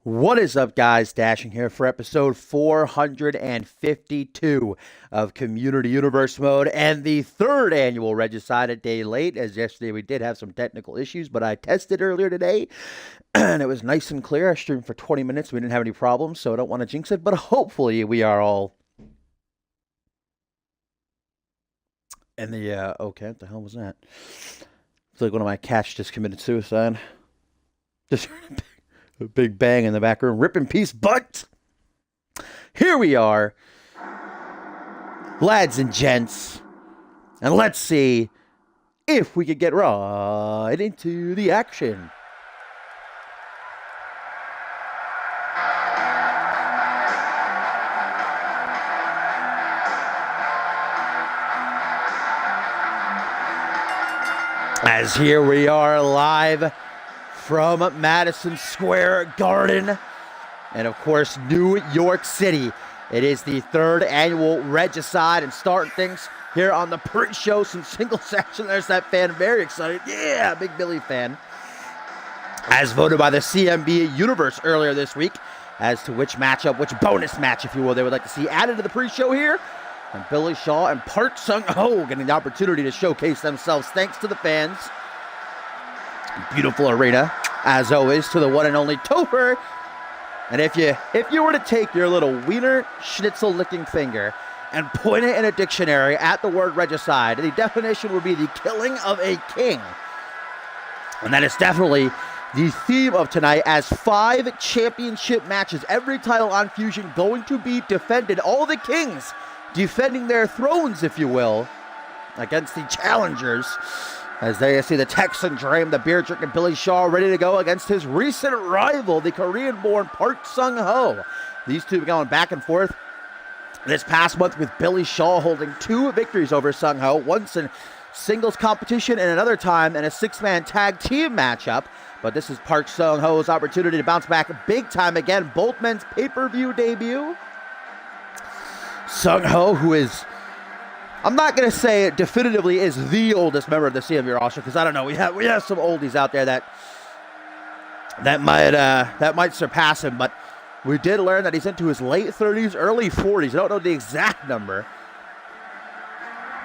What is up, guys? Dashing here for episode 452 of Community Universe Mode and the third annual Regicide, a day late, as yesterday we did have some technical issues, but I tested earlier today and it was nice and clear. I streamed for 20 minutes. We didn't have any problems, so I don't want to jinx it, but hopefully we are all in the, okay, what the hell was that? It's like one of my cats just committed suicide. Just a big bang in the back room. Rip in peace, but here we are, lads and gents, and let's see if we could get right into the action. As here we are live from Madison Square Garden, and of course, New York City. It is the third annual Regicide, and starting things here on the pre-show, some singles action. There's that fan, very excited. Yeah, big Billy fan. As voted by the CMV Universe earlier this week, as to which matchup, which bonus match, if you will, they would like to see added to the pre-show here. And Billy Shaw and Park Sung-ho getting the opportunity to showcase themselves thanks to the fans. Beautiful arena, as always, to the one and only Topher. And if you were to take your little wiener schnitzel licking finger and point it in a dictionary at the word regicide, the definition would be the killing of a king. And that is definitely the theme of tonight, as 5 championship matches, every title on Fusion going to be defended. All the kings defending their thrones, if you will, against the challengers. As there you see the Texan Dream, the beer-drinking Billy Shaw, ready to go against his recent rival, the Korean-born Park Sung-ho. These two going back and forth this past month, with Billy Shaw holding 2 victories over Sung-ho, once in singles competition and another time in a 6-man tag team matchup. But this is Park Sung-ho's opportunity to bounce back big time again. Both men's pay-per-view debut. Sung-ho, who is, I'm not going to say it definitively is the oldest member of the CMV roster, because I don't know. We have some oldies out there that might surpass him, but we did learn that he's into his late 30s, early 40s. I don't know the exact number,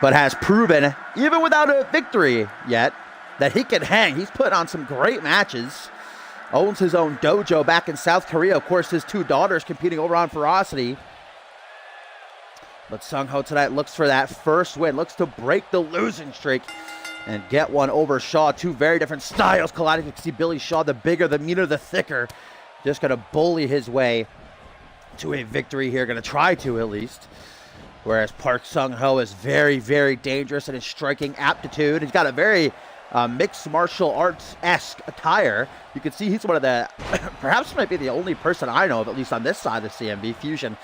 but has proven, even without a victory yet, that he can hang. He's put on some great matches. Owns his own dojo back in South Korea. Of course, his 2 daughters competing over on Ferocity. But Sung-ho tonight looks for that first win, looks to break the losing streak and get one over Shaw. 2 very different styles colliding. You can see Billy Shaw, the bigger, the meaner, the thicker, just going to bully his way to a victory here, going to try to at least. Whereas Park Sung-ho is very, very dangerous in his striking aptitude. He's got a very mixed martial arts-esque attire. You can see he's one of the, perhaps might be the only person I know of, at least on this side of the CMV Fusion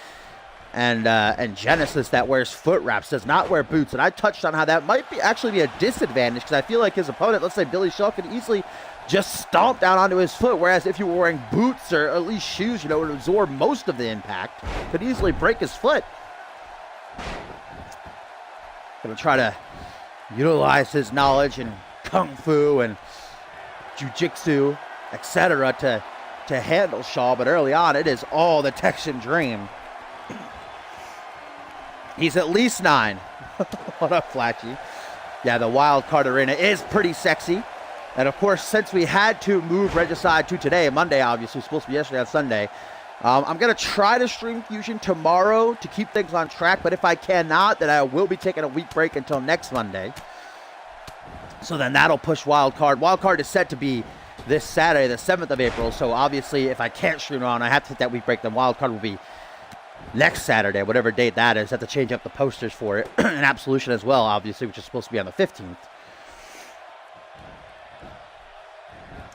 and Genesis, that wears foot wraps, does not wear boots. And I touched on how that might be actually be a disadvantage, because I feel like his opponent, let's say Billy Shaw, could easily just stomp down onto his foot, whereas if you were wearing boots or at least shoes, you know, it would absorb most of the impact, could easily break his foot. Gonna try to utilize his knowledge in kung fu and jiu-jitsu, etc. to handle Shaw, but early on it is all the Texan Dream. He's at least 9. What up, Flashy? Yeah, the wild card arena is pretty sexy. And of course, since we had to move Regicide to today, Monday, obviously, supposed to be yesterday on Sunday, I'm going to try to stream Fusion tomorrow to keep things on track. But if I cannot, then I will be taking a week break until next Monday. So then that'll push Wild Card. Wild Card is set to be this Saturday, the 7th of April. So obviously, if I can't stream on, I have to take that week break. Then Wild Card will be next Saturday, whatever date that is. I have to change up the posters for it. And Absolution as well, obviously, which is supposed to be on the 15th.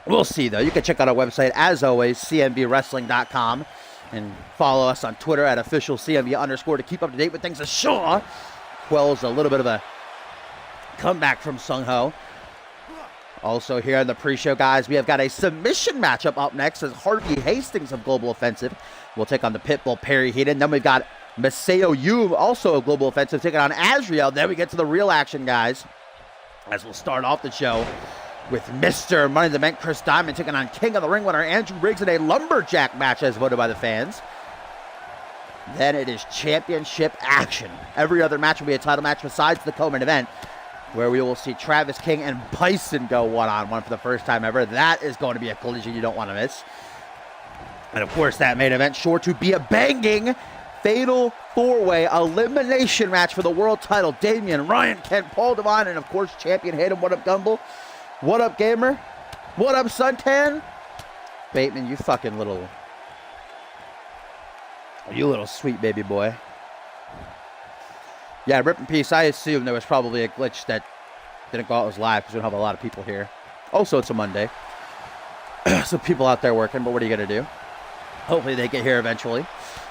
We'll see, though. You can check out our website, as always, cmvwrestling.com. And follow us on Twitter at officialcmv_ to keep up to date with things. As Shaw quells a little bit of a comeback from Sung-ho. Also here in the pre-show, guys, we have got a submission matchup up next as Harvey Hastings of Global Offensive will take on the Pitbull Perry Heaton. Then we've got Maseo Yu, also of Global Offensive, taking on Azriel. Then we get to the real action, guys, as we'll start off the show with Mr. Money in the Bank Chris Diamond taking on King of the Ring winner Andrew Riggs in a lumberjack match as voted by the fans. Then it is championship action. Every other match will be a title match besides the co-main event, where we will see Travis King and Bison go one-on-one for the first time ever. That is going to be a collision you don't want to miss. And of course, that main event sure to be a banging fatal four-way elimination match for the world title. Damian, Ryan, Kent, Paul Devine, and of course, champion Hayden. What up, Gumble? What up, Gamer? What up, Suntan? Bateman, you fucking little... You little sweet baby boy. Yeah, rip in peace. I assume there was probably a glitch that didn't go out as live because we don't have a lot of people here. Also, it's a Monday. So people out there working, but what are you going to do? Hopefully they get here eventually.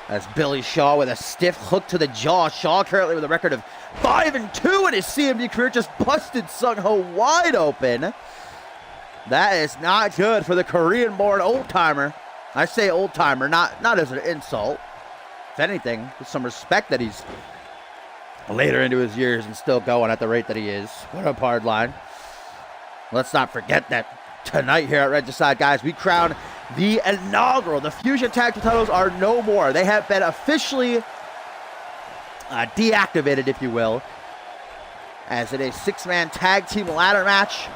That's Billy Shaw with a stiff hook to the jaw. Shaw currently with a record of 5-2 in his CMV career. Just busted Sung Ho wide open. That is not good for the Korean-born old-timer. I say old-timer, not as an insult. If anything, with some respect that he's later into his years and still going at the rate that he is. What a hard line. Let's not forget that tonight here at Regicide, guys, we crown the inaugural. The Fusion Tag Team titles are no more. They have been officially deactivated, if you will, as in a six-man tag team ladder match.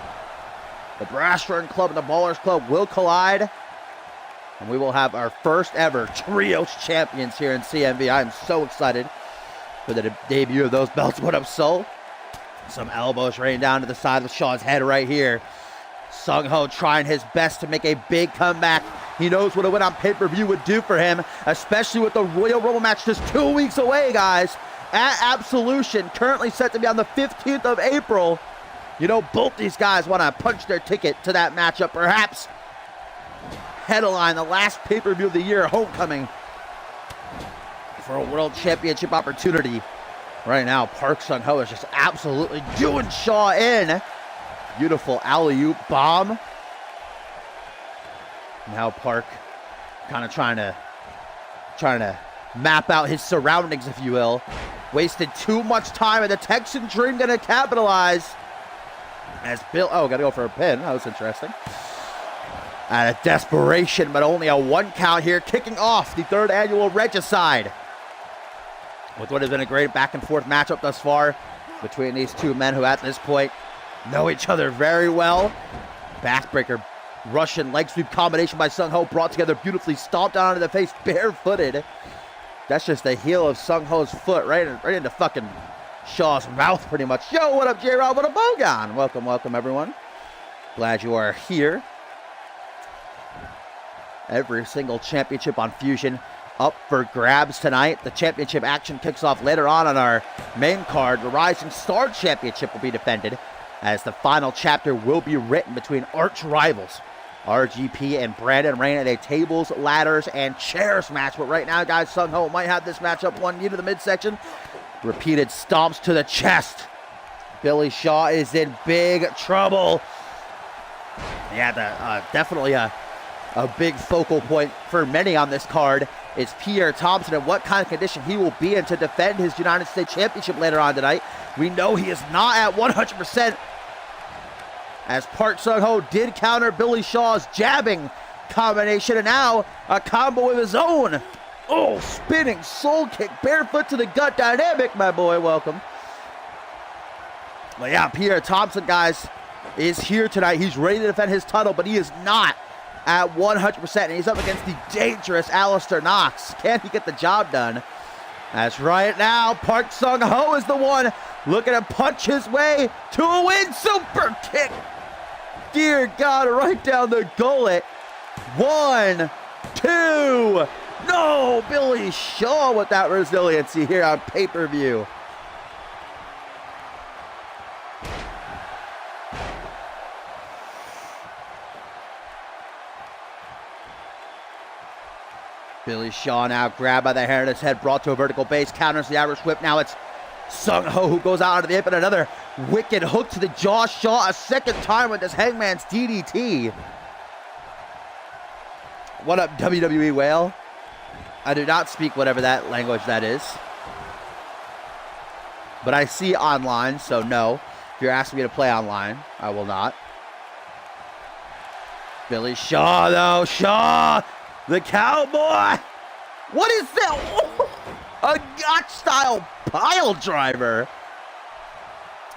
The Brass Run Club and the Ballers Club will collide, and we will have our first ever Trios champions here in CMV. I am so excited for the debut of those belts. What up, Soul? Some elbows raining down to the side of Shaw's head right here. Sung Ho trying his best to make a big comeback. He knows what a win on pay-per-view would do for him, especially with the Royal Rumble match just 2 weeks away, guys. At Absolution, currently set to be on the 15th of April. You know, both these guys want to punch their ticket to that matchup, perhaps headline the last pay-per-view of the year, Homecoming, for a world championship opportunity. Right now, Park Sung Ho is just absolutely doing Shaw in. Beautiful alley-oop bomb. Now Park kind of trying to map out his surroundings, if you will. Wasted too much time, and the Texan Dream going to capitalize. As Bill, got to go for a pin. That was interesting. Out of desperation, but only a one count here, kicking off the third annual Regicide. With what has been a great back and forth matchup thus far between these two men who at this point know each other very well. Backbreaker Russian leg sweep combination by Sung Ho brought together beautifully, stomped down onto the face barefooted. That's just the heel of Sung Ho's foot right into fucking Shaw's mouth pretty much. Yo, what up, J-Rob? What up, Bogan? Welcome, everyone. Glad you are here. Every single championship on Fusion up for grabs tonight. The championship action kicks off later on our main card. The Rising Star Championship will be defended as the final chapter will be written between arch rivals RGP and Brandon Rain at a tables, ladders, and chairs match. But right now, guys, Sung Ho might have this matchup one knee to the midsection. Repeated stomps to the chest. Billy Shaw is in big trouble. Yeah, definitely a big focal point for many on this card is Pierre Thompson and what kind of condition he will be in to defend his United States Championship later on tonight. We know he is not at 100%, as Park Sung Ho did counter Billy Shaw's jabbing combination, and now a combo of his own. Oh, spinning soul kick, barefoot to the gut dynamic, my boy, welcome. Well, yeah, Pierre Thompson, guys, is here tonight. He's ready to defend his title, but he is not at 100%, and he's up against the dangerous Alistair Knox. Can he get the job done? As right now, Park Sung Ho is the one looking to punch his way to a win. Super kick. Dear God, right down the gullet. 1, 2. No, Billy Shaw with that resiliency here on pay-per-view. Billy Shaw now grabbed by the hair of his head, brought to a vertical base, counters the Irish whip. Now it's Sung Ho who goes out onto the hip, and another wicked hook to the jaw. Shaw a second time with this Hangman's DDT. What up, WWE Whale? I do not speak whatever that language that is, but I see online, so no. If you're asking me to play online, I will not. Billy Shaw, though. Shaw, the cowboy. What is that? A Gotch-style pile driver.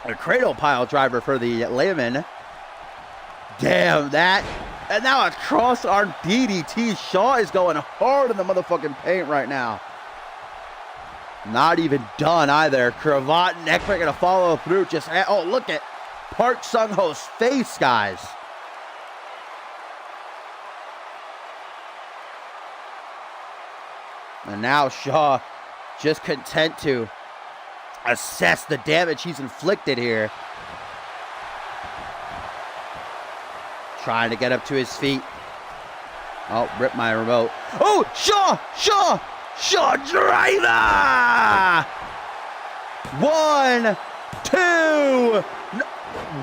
A cradle pile driver for the layman. Damn, that. And now a cross-arm DDT. Shaw is going hard in the motherfucking paint right now. Not even done either. Cravat and neckbreaker to follow through. Just, oh, look at Park Sung-ho's face, guys. And now Shaw just content to assess the damage he's inflicted here. Trying to get up to his feet. Oh, rip my remote. Oh, Shaw driver! 1, 2.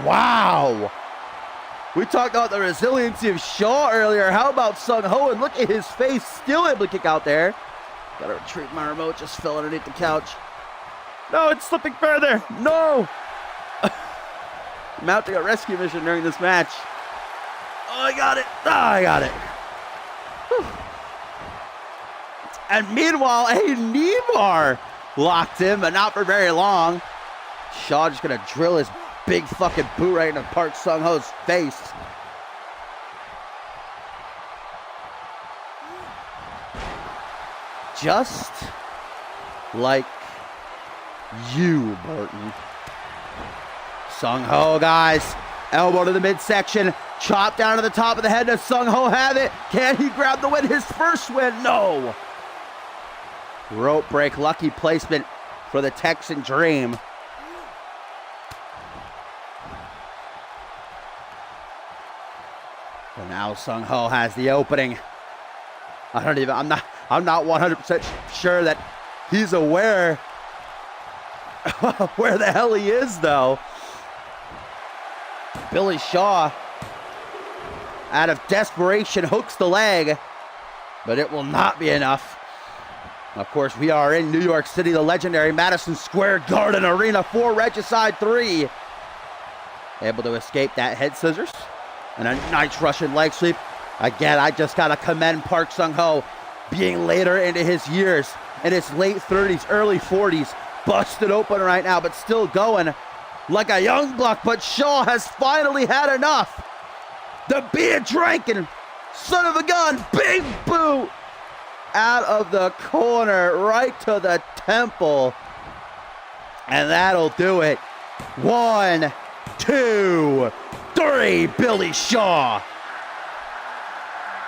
Wow. We talked about the resiliency of Shaw earlier. How about Sung-ho? And look at his face, still able to kick out there. Gotta retrieve my remote, just fell underneath the couch. No, it's slipping further. No. Mounting a rescue mission during this match. Oh, I got it. Oh, I got it. Whew. And meanwhile, a knee bar locked in, but not for very long. Shaw just gonna drill his big fucking boot right into Park Sung-ho's face. Just like you, Burton. Sung-ho, guys. Elbow to the midsection. Chop down to the top of the head. Does Sung-ho have it? Can he grab the win? His first win? No. Rope break. Lucky placement for the Texan Dream. And now Sung-ho has the opening. I'm not 100% sure that he's aware where the hell he is, though. Billy Shaw, out of desperation, hooks the leg, but it will not be enough. Of course, we are in New York City, the legendary Madison Square Garden Arena for Regicide 3. Able to escape that head scissors and a nice Russian leg sweep. Again, I just got to commend Park Sung-ho, being later into his years, in his late 30s, early 40s, busted open right now, but still going like a young buck. But Shaw has finally had enough. The beer drinking son of a gun, big boot out of the corner, right to the temple. And that'll do it. 1, 2, 3, Billy Shaw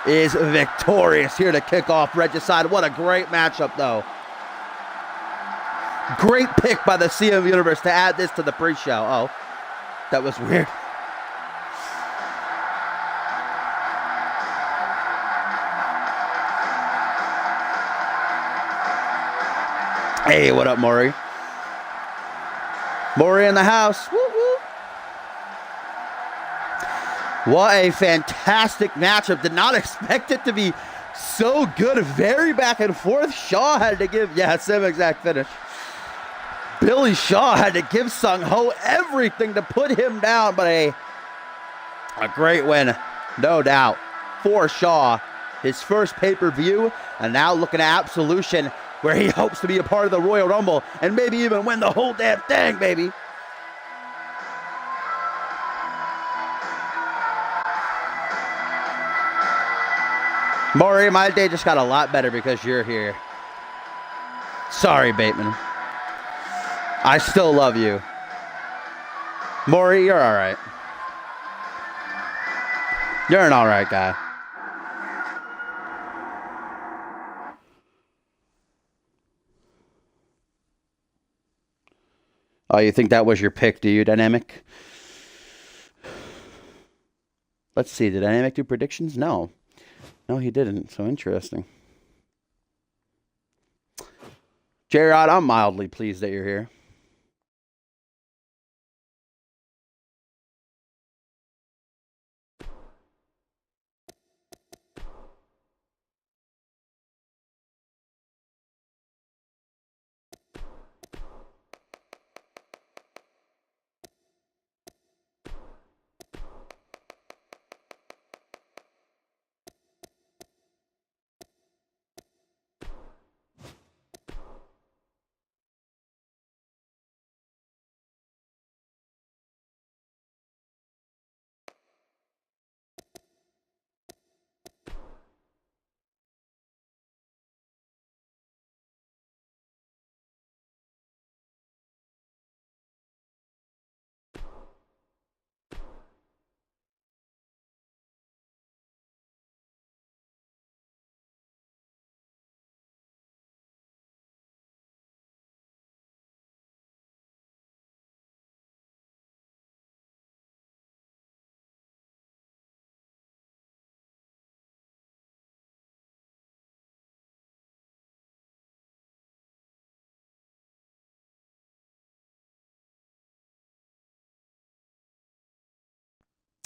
is victorious here to kick off Regicide. What a great matchup, though. Great pick by the CMV Universe to add this to the pre-show. Oh, that was weird. Hey, what up, Maury? Maury in the house. Woo woo. What a fantastic matchup. Did not expect it to be so good. Very back and forth. Shaw had to give, yeah, same exact finish. Billy Shaw had to give Sung-ho everything to put him down, but a great win, no doubt, for Shaw. His first pay-per-view, and now looking at Absolution, where he hopes to be a part of the Royal Rumble and maybe even win the whole damn thing, baby. Maury, my day just got a lot better because you're here. Sorry, Bateman. I still love you. Maury, you're all right. You're an all right guy. Oh, you think that was your pick, do you, Dynamic? Let's see, did Dynamic do predictions? No. No, he didn't. So interesting. J-Rod, I'm mildly pleased that you're here.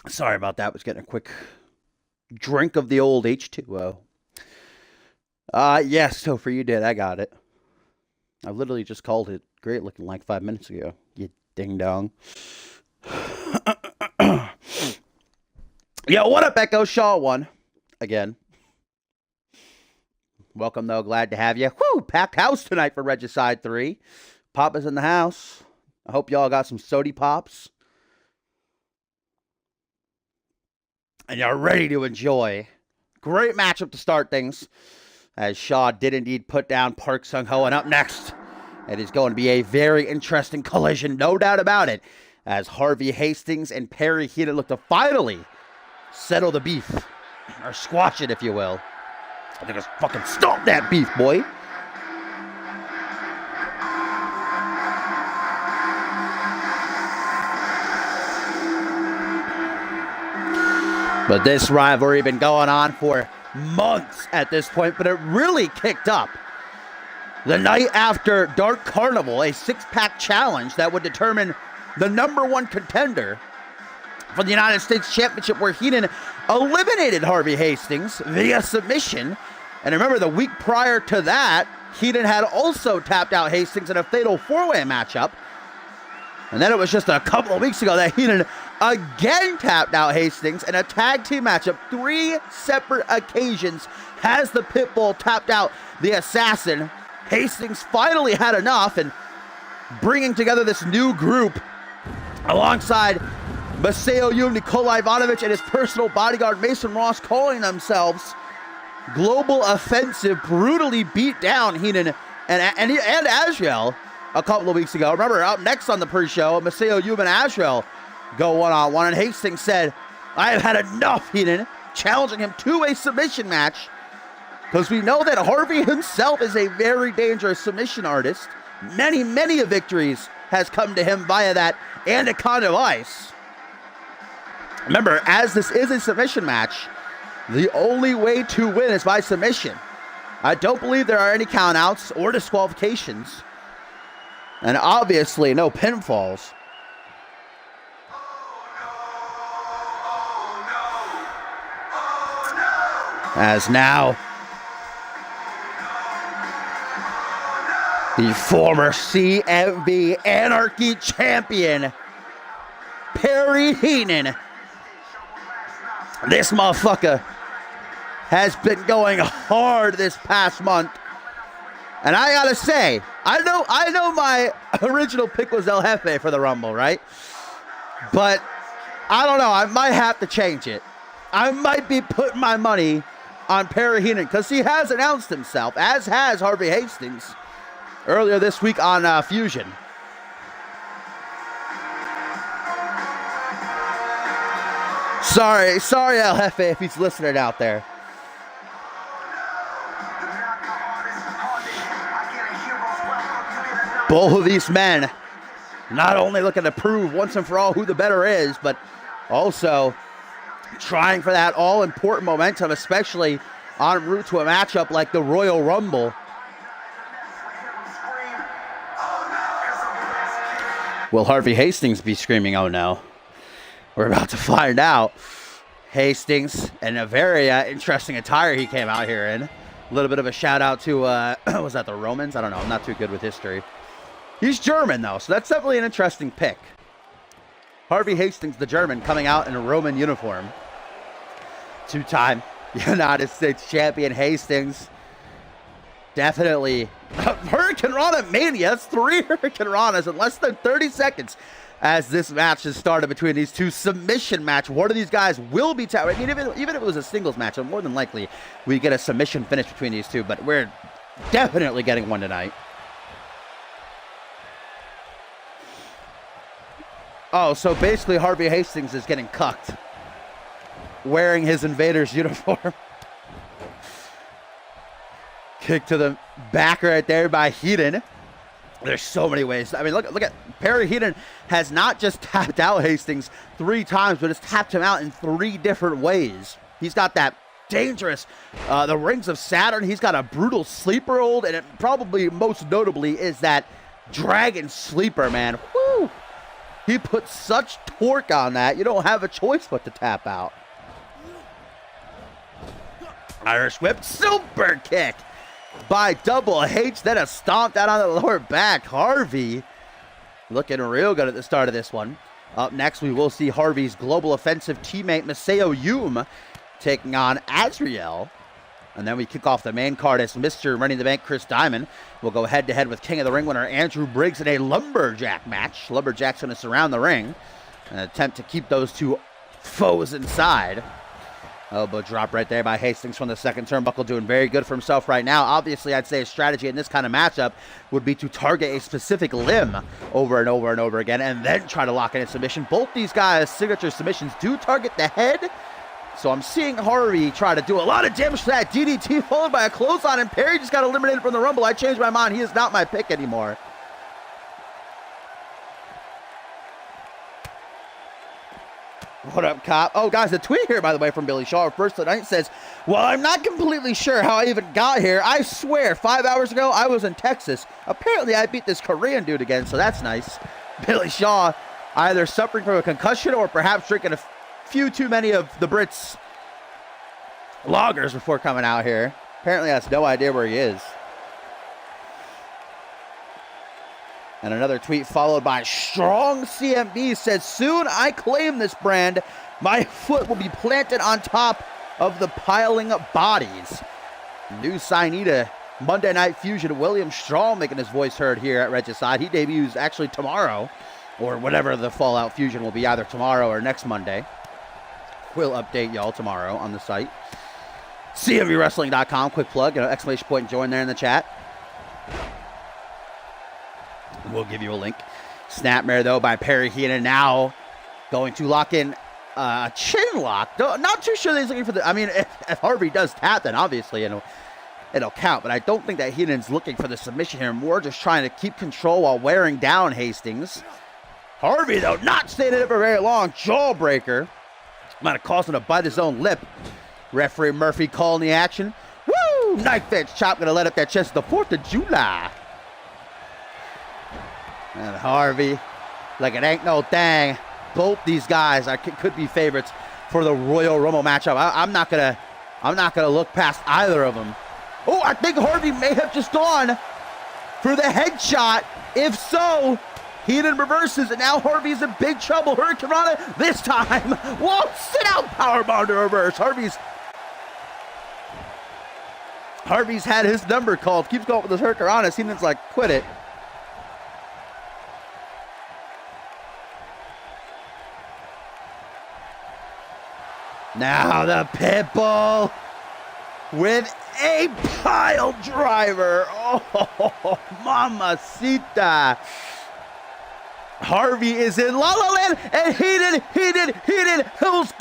Sorry about that. Was getting a quick drink of the old H2O. Yes, Topher, you did. I got it. I literally just called it great looking like 5 minutes ago. You ding dong. Yo, what up, Echo? Shaw won again. Welcome, though. Glad to have you. Woo! Packed house tonight for Regicide 3. Papa's in the house. I hope y'all got some sody pops. And you're ready to enjoy. Great matchup to start things. As Shaw did indeed put down Park Sung-ho. And up next, it is going to be a very interesting collision, no doubt about it. As Harvey Hastings and Perry Heenan look to finally settle the beef. Or squash it, if you will. I think it's fucking stomp that beef, boy. But this rivalry been going on for months at this point, but it really kicked up the night after Dark Carnival, a six-pack challenge that would determine the #1 contender for the United States Championship, where Heenan eliminated Harvey Hastings via submission. And remember, the week prior to that, Heenan had also tapped out Hastings in a fatal four-way matchup. And then it was just a couple of weeks ago that Heenan again tapped out Hastings in a tag team matchup. 3 separate occasions has the Pitbull tapped out the Assassin. Hastings finally had enough, and bringing together this new group alongside Maseo Yu, Nikolai Ivanovich, and his personal bodyguard Mason Ross, calling themselves Global Offensive, brutally beat down Heenan and Azrael a couple of weeks ago. Remember, up next on the pre-show, Maseo Yu and Azrael go one-on-one, and Hastings said, "I have had enough, Heenan," challenging him to a submission match, because we know that Harvey himself is a very dangerous submission artist. Many victories has come to him via that Anaconda Vice. Remember, as this is a submission match, the only way to win is by submission. I don't believe there are any countouts or disqualifications, and obviously no pinfalls. As now, the former CMV Anarchy champion, Perry Heenan. This motherfucker has been going hard this past month. And I gotta say, I know my original pick was El Jefe for the Rumble, right? But I don't know, I might have to change it. I might be putting my money on Perry Heenan, because he has announced himself, as has Harvey Hastings, earlier this week on Fusion. Sorry, El Jefe, if he's listening out there. Both of these men not only looking to prove once and for all who the better is, but also trying for that all-important momentum, especially en route to a matchup like the Royal Rumble. Will Harvey Hastings be screaming, "Oh no"? We're about to find out. Hastings, in a very interesting attire he came out here in. A little bit of a shout out to, was that the Romans? I don't know, I'm not too good with history. He's German though, so that's definitely an interesting pick. Harvey Hastings, the German, coming out in a Roman uniform. Two-time United States champion Hastings. Definitely Hurricane Rana mania. That's 3 Hurricane Ranas in less than 30 seconds as this match has started between these two. Submission match. One of these guys will be I mean, even if it was a singles match, more than likely we get a submission finish between these two, but we're definitely getting one tonight. Oh, so basically Harvey Hastings is getting cucked, wearing his Invaders uniform. Kick to the back right there by Heenan. There's so many ways. I mean, look at Perry Heenan has not just tapped out Hastings 3 times, but has tapped him out in 3 different ways. He's got that dangerous, the Rings of Saturn. He's got a brutal sleeper hold, and it probably most notably is that Dragon Sleeper, man. Woo! He put such torque on that, you don't have a choice but to tap out. Irish whip, super kick by Double H, then a stomp down on the lower back. Harvey looking real good at the start of this one. Up next, we will see Harvey's global offensive teammate, Masao Yum, taking on Azriel. And then we kick off the main card as Mr. Money in the Bank Chris Diamond will go head-to-head with King of the Ring winner Andrew Briggs in a lumberjack match. Lumberjack's going to surround the ring and attempt to keep those two foes inside. Elbow drop right there by Hastings from the second turnbuckle, doing very good for himself right now. Obviously, I'd say a strategy in this kind of matchup would be to target a specific limb over and over and over again and then try to lock in a submission. Both these guys' signature submissions do target the head, so I'm seeing Harvey try to do a lot of damage to that DDT, followed by a clothesline, and Perry just got eliminated from the Rumble. I changed my mind. He is not my pick anymore. What up, cop? Oh, guys, a tweet here, by the way, from Billy Shaw. First tonight says, well, I'm not completely sure how I even got here. I swear, 5 hours ago, I was in Texas. Apparently, I beat this Korean dude again, so that's nice. Billy Shaw either suffering from a concussion or perhaps drinking a few too many of the Brits' lagers before coming out here. Apparently, has no idea where he is. And another tweet followed by Strong CMV says, soon I claim this brand. My foot will be planted on top of the piling of bodies. New signee to Monday Night Fusion, William Strong, making his voice heard here at Regicide. He debuts actually tomorrow, or whatever the Fallout Fusion will be, either tomorrow or next Monday. We'll update y'all tomorrow on the site. CMVWrestling.com, quick plug, exclamation point, join there in the chat. We'll give you a link. Snapmare, though, by Perry Heenan, now going to lock in a chin lock. Not too sure that he's looking for the... I mean, if Harvey does tap, then obviously it'll count. But I don't think that Heenan's looking for the submission here. More just trying to keep control while wearing down Hastings. Harvey, though, not staying in it for very long. Jawbreaker. Might have caused him to bite his own lip. Referee Murphy calling the action. Woo! Knife edge chop, going to let up that chest the 4th of July. And Harvey, like it ain't no thing. Both these guys could be favorites for the Royal Rumble matchup. I'm not gonna look past either of them. Oh, I think Harvey may have just gone for the headshot. If so, Heenan reverses, and now Harvey's in big trouble. Hurricane Rana this time. Whoa, sit out powerbomb to reverse. Harvey's had his number called. Keeps going with his Hurricane Rana. Heenan's like, quit it. Now the Pitbull with a pile driver. Oh, mamacita. Harvey is in La La Land, and Heenan, Hell's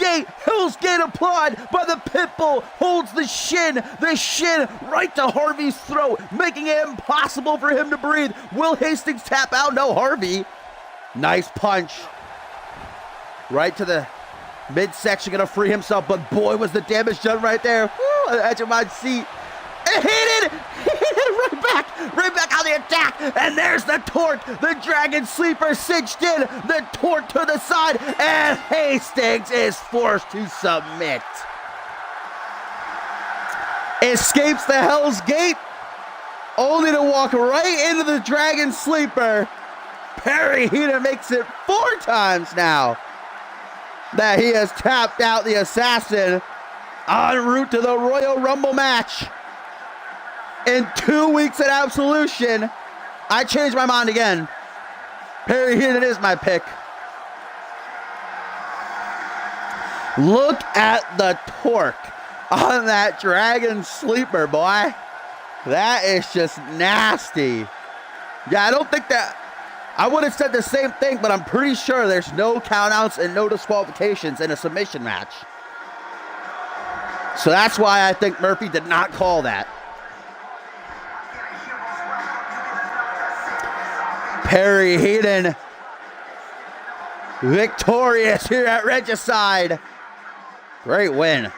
Gate applied by the Pitbull, holds the shin right to Harvey's throat, making it impossible for him to breathe. Will Hastings tap out? No, Harvey. Nice punch. Right to the midsection, gonna free himself, but boy, was the damage done right there. Woo, on the edge of my seat. And Heenan right back on the attack, and there's the torque. The Dragon Sleeper cinched in, the torque to the side, and Hastings is forced to submit. Escapes the Hell's Gate, only to walk right into the Dragon Sleeper. Perry Heenan makes it 4 times now that he has tapped out the Assassin en route to the Royal Rumble match. In 2 weeks at Absolution, I changed my mind again. Perry Heenan is my pick. Look at the torque on that Dragon Sleeper, boy. That is just nasty. Yeah, I don't think that... I would have said the same thing, but I'm pretty sure there's no countouts and no disqualifications in a submission match. So that's why I think Murphy did not call that. Perry Heenan victorious here at Regicide. Great win.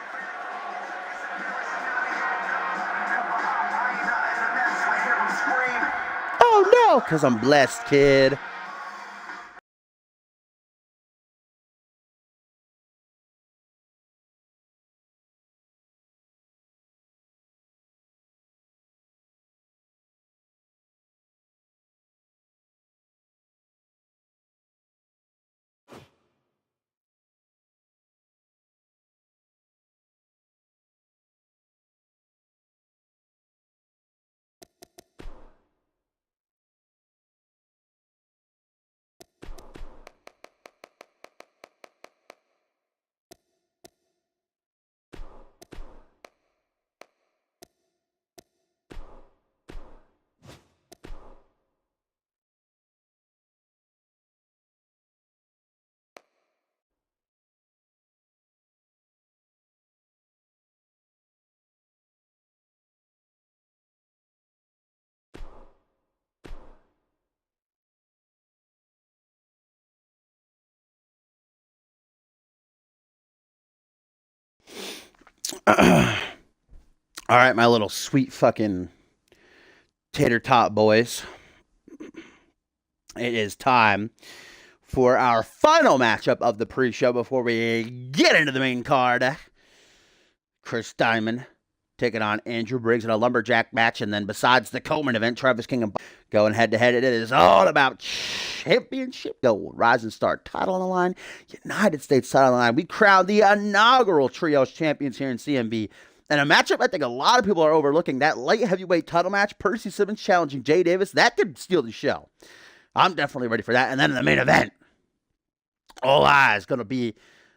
Oh no, because I'm blessed, kid. All right, my little sweet fucking tater tot boys. It is time for our final matchup of the pre-show before we get into the main card. Chris Diamond taking on Andrew Briggs in a lumberjack match, and then besides the Coleman event, Travis King and going head-to-head. It is all about championship gold, Rising Star title on the line, United States title on the line. We crowned the inaugural Trios champions here in CMV. And a matchup I think a lot of people are overlooking, that light heavyweight title match, Percy Simmons challenging Jay Davis, that could steal the show. I'm definitely ready for that. And then in the main event, all eyes going to be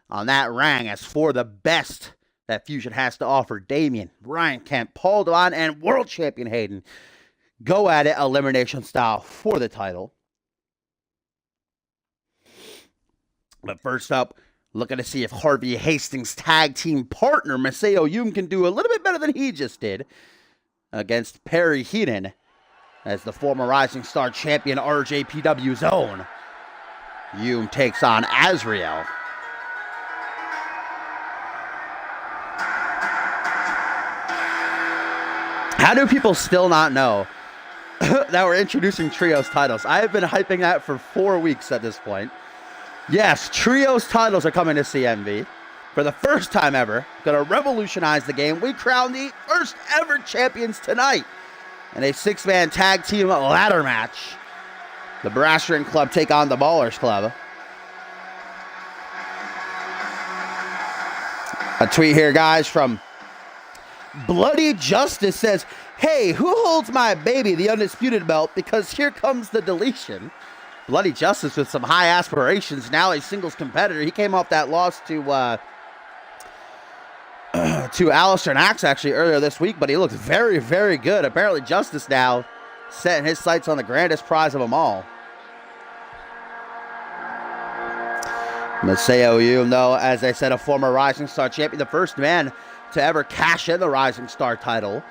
on that ring as for the best that Fusion has to offer. Damien, Ryan Kemp, Paul Devon, and world champion Hayden go at it elimination style for the title. But first up, looking to see if Harvey Hastings' tag team partner, Maseo Yum, can do a little bit better than he just did against Perry Heenan as the former Rising Star champion RJPW's own. Yum takes on Azrael. How do people still not know that we're introducing Trios titles? I have been hyping that for 4 weeks at this point. Yes, Trios titles are coming to CMV. For the first time ever, going to revolutionize the game. We crown the first ever champions tonight in a 6-man tag team ladder match. The Brasherin Club take on the Ballers Club. A tweet here, guys, from Bloody Justice says, "Hey, who holds my baby, the undisputed belt? Because here comes the deletion." Bloody Justice with some high aspirations. Now a singles competitor. He came off that loss to Alistair and Axe actually earlier this week, but he looks very, very good. Apparently Justice now setting his sights on the grandest prize of them all. Maseo Yum, though, as I said, a former Rising Star champion, the first man to ever cash in the Rising Star title.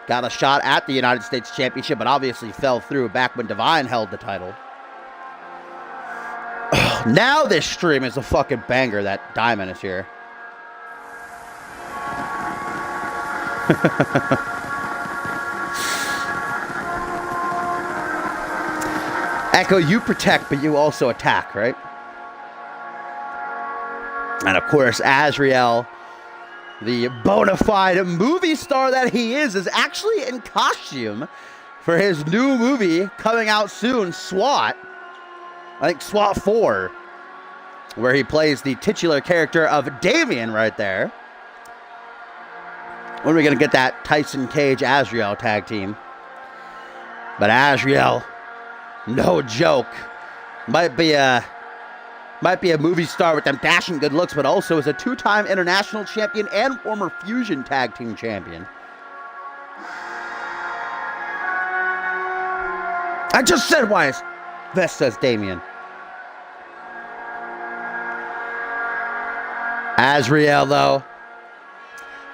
Got a shot at the United States Championship, but obviously fell through back when Divine held the title. Now this stream is a fucking banger that Diamond is here. Echo, you protect, but you also attack, right? And of course, Azrael, the bona fide movie star that he is actually in costume for his new movie coming out soon, SWAT. I think SWAT 4, where he plays the titular character of Damien right there. When are we going to get that Tyson Cage Azrael tag team? But Azrael, no joke, might be a movie star with them dashing good looks, but also is a 2-time international champion and former Fusion tag team champion. I just said why his vest says Damien. Azrael, though,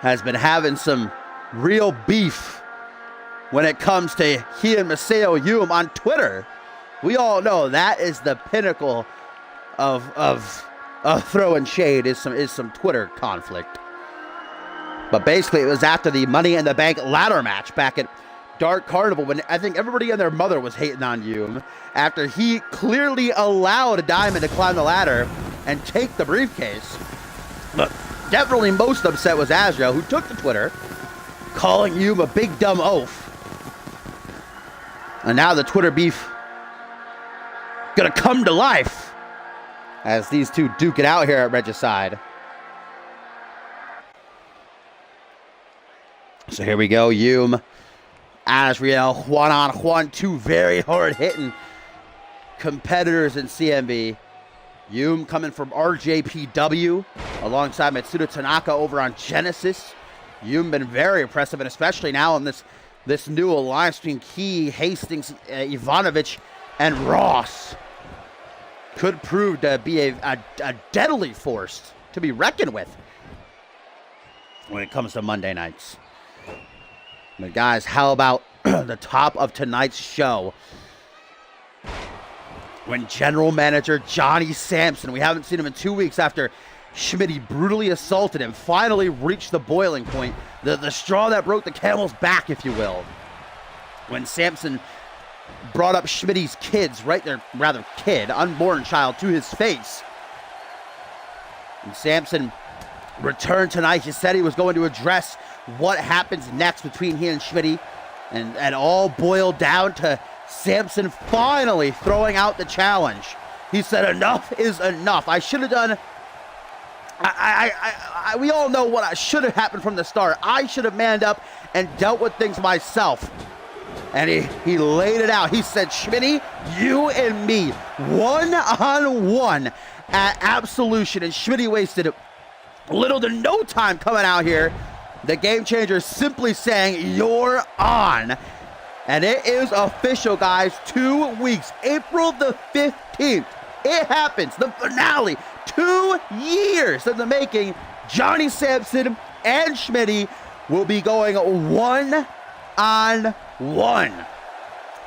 has been having some real beef when it comes to he and Maseo Yum on Twitter. We all know that is the pinnacle of throwing shade is some Twitter conflict. But basically, it was after the Money in the Bank ladder match back at Dark Carnival when I think everybody and their mother was hating on Yum after he clearly allowed Diamond to climb the ladder and take the briefcase. But definitely most upset was Azrael, who took to Twitter, calling Yum a big dumb oaf. And now the Twitter beef gonna come to life as these two duke it out here at Regicide. So here we go, Yum, Azrael, one-on-one, two very hard-hitting competitors in CMV. Yum coming from RJPW alongside Mitsuda Tanaka over on Genesis. Yum been very impressive, and especially now in this new alliance between Key, Hastings, Ivanovic, and Ross. Could prove to be a deadly force to be reckoned with when it comes to Monday nights. But guys, how about the top of tonight's show? When general manager Johnny Sampson, we haven't seen him in 2 weeks after Schmitty brutally assaulted him, finally reached the boiling point, the straw that broke the camel's back, if you will. When Samson brought up Schmitty's unborn child, to his face. And Samson returned tonight. He said he was going to address what happens next between he and Schmitty, and all boiled down to Samson finally throwing out the challenge. He said, enough is enough. I should have done... we all know what should have happened from the start. I should have manned up and dealt with things myself. And he laid it out. He said, Schmitty, you and me, one-on-one at Absolution. And Schmitty wasted little to no time coming out here. The Game Changer simply saying, you're on. And it is official, guys. 2 weeks, April the 15th. It happens. The finale. 2 years in the making. Johnny Samson and Schmitty will be going one-on-one.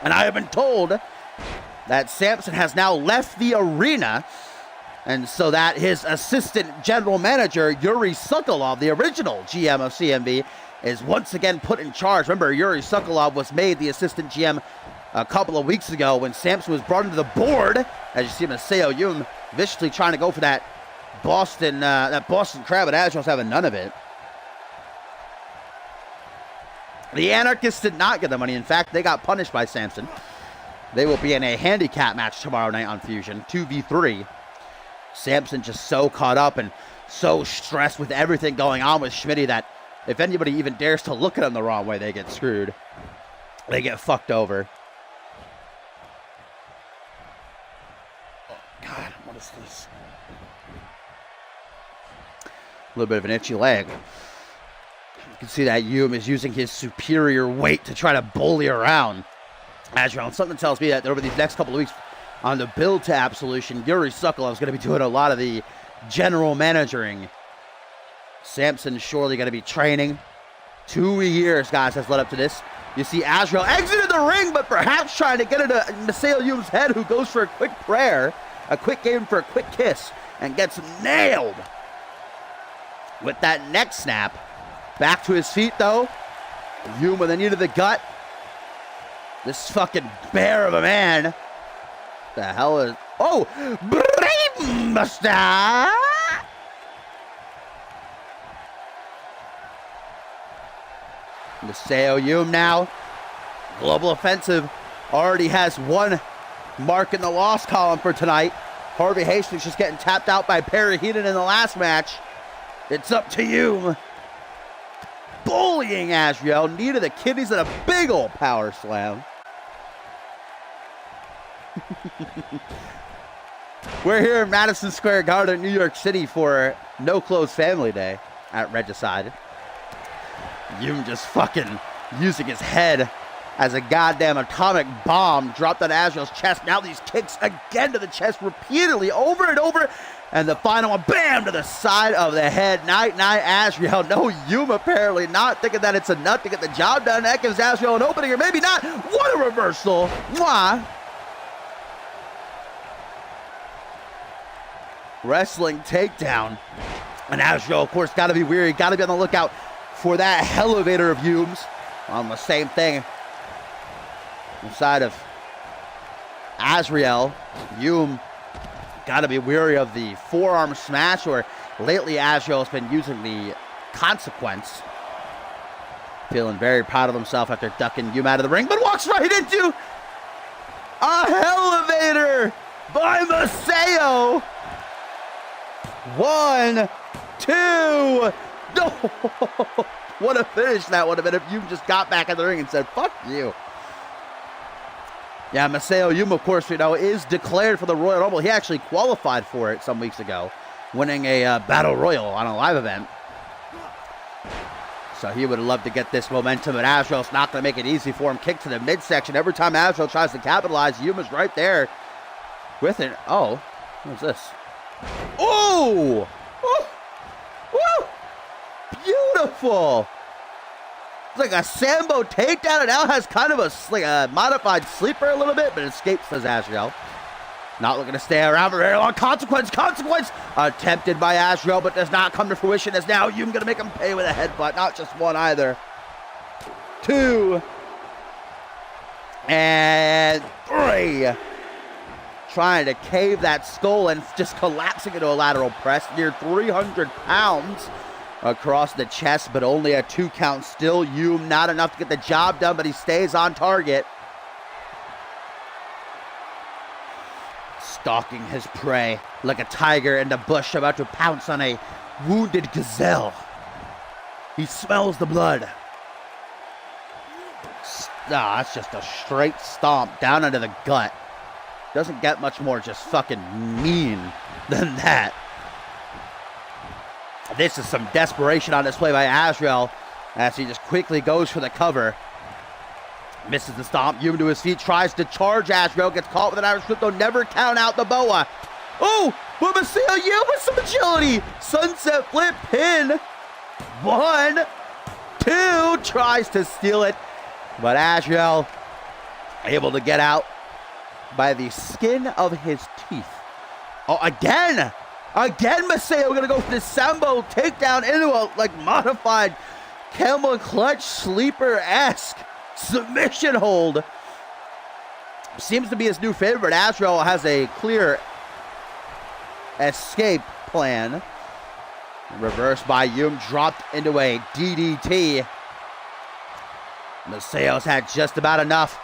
And I have been told that Samson has now left the arena, and so that his assistant general manager, Yuri Sokolov, the original GM of CMV, is once again put in charge. Remember, Yuri Sokolov was made the assistant GM a couple of weeks ago when Samson was brought into the board. As you see Maseo Yum viciously trying to go for that Boston crab, but Azrael's having none of it. The Anarchists did not get the money. In fact, they got punished by Samson. They will be in a handicap match tomorrow night on Fusion, 2v3. Samson just so caught up and so stressed with everything going on with Schmitty that if anybody even dares to look at him the wrong way, they get screwed. They get fucked over. Oh, God, what is this? A little bit of an itchy leg. You can see that Yum is using his superior weight to try to bully around Azrael. And something tells me that over these next couple of weeks on the build to Absolution, Yuri Sokolov is going to be doing a lot of the general managing. Samson's surely going to be training. 2 years, guys, has led up to this. You see Azrael exited the ring, but perhaps trying to get into Maseo Yum's head, who goes for a quick prayer, a quick game for a quick kiss, and gets nailed with that neck snap. Back to his feet, though. Yum with a knee to the gut. This fucking bear of a man. The hell is... Oh! Brainbuster! Maseo Yum now. Global Offensive already has one mark in the loss column for tonight. Harvey Hastings just getting tapped out by Perry Heenan in the last match. It's up to Yum. Bullying Azrael, knee to the kidneys and a big old power slam. We're here in Madison Square Garden, New York City for No Clothes Family Day at Regicide. Yum just fucking using his head as a goddamn atomic bomb dropped on Azrael's chest. Now these kicks again to the chest repeatedly over and over. And the final one, bam, to the side of the head. Night, Azrael. No, Yum apparently not thinking that it's enough to get the job done. That gives Azrael an opening, or maybe not. What a reversal. Mwah. Wrestling takedown. And Azrael, of course, got to be weary. Got to be on the lookout for that elevator of Yum's. On the same thing. Inside of Azrael, Yum got to be weary of the forearm smash, or lately Azrael has been using the consequence. Feeling very proud of himself after ducking Yum out of the ring, but walks right into a elevator by Maseo. 1, 2, no! What a finish that would have been if Yum just got back in the ring and said, fuck you. Yeah, Maseo Yum, of course, we know, is declared for the Royal Rumble. He actually qualified for it some weeks ago, winning a Battle Royal on a live event. So he would love to get this momentum, and Azrael's not going to make it easy for him. Kick to the midsection. Every time Azrael tries to capitalize, Yum is right there with it. Oh, what's this? Oh! Oh! Woo! Beautiful! It's like a Sambo takedown. It now has kind of a modified sleeper a little bit, but escapes, says Azrael. Not looking to stay around for very long. Consequence attempted by Azrael, but does not come to fruition, as now Yum gonna make him pay with a headbutt. Not just one either. 2 and 3. Trying to cave that skull and just collapsing into a lateral press. Near 300 pounds across the chest, but only a 2 count. Still Yum, not enough to get the job done, but he stays on target. Stalking his prey like a tiger in the bush, about to pounce on a wounded gazelle. He smells the blood. That's just a straight stomp down into the gut. Doesn't get much more just fucking mean than that. This is some desperation on display by Azrael as he just quickly goes for the cover. Misses the stomp. Yum to his feet, tries to charge Azrael, gets caught with an Irish whip, though never count out the boa. Oh, but Maseo Yum with some agility. Sunset flip pin. 1, 2, tries to steal it, but Azrael able to get out by the skin of his teeth. Oh, again Maseo gonna go for the Sambo takedown into a modified camel clutch sleeper-esque submission hold. Seems to be his new favorite. Azrael has a clear escape plan. Reversed by Yum, dropped into a DDT. Maceo's had just about enough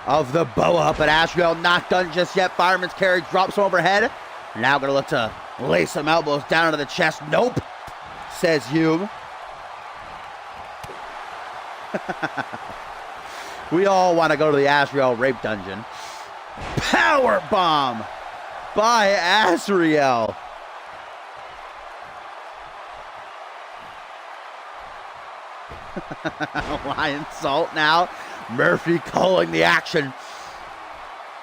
of the boa, but Azrael not done just yet. Fireman's carry drops him overhead. Now gonna look to lay some elbows down into the chest. Nope, says Yum. We all want to go to the Azrael rape dungeon. Power bomb by Azrael. Lion salt now. Murphy calling the action.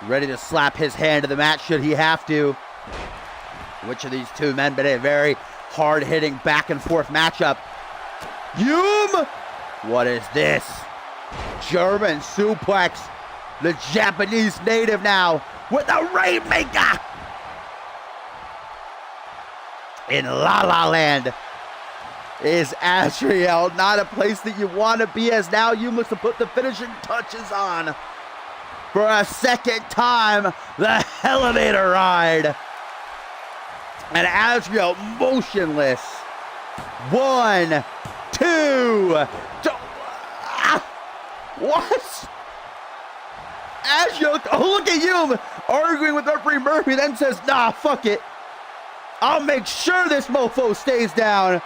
Ready to slap his hand to the mat should he have to. Which of these two men been a very hard-hitting back and forth matchup? Yum! What is this? German suplex. The Japanese native now with a Rainmaker. In La La Land is Azrael. Not a place that you want to be, as now you must have put the finishing touches on for a second time. The elevator ride. And Azrael motionless. 1, 2. What? Azrael, oh, look at you arguing with referee Murphy, then says, nah, fuck it. I'll make sure this mofo stays down.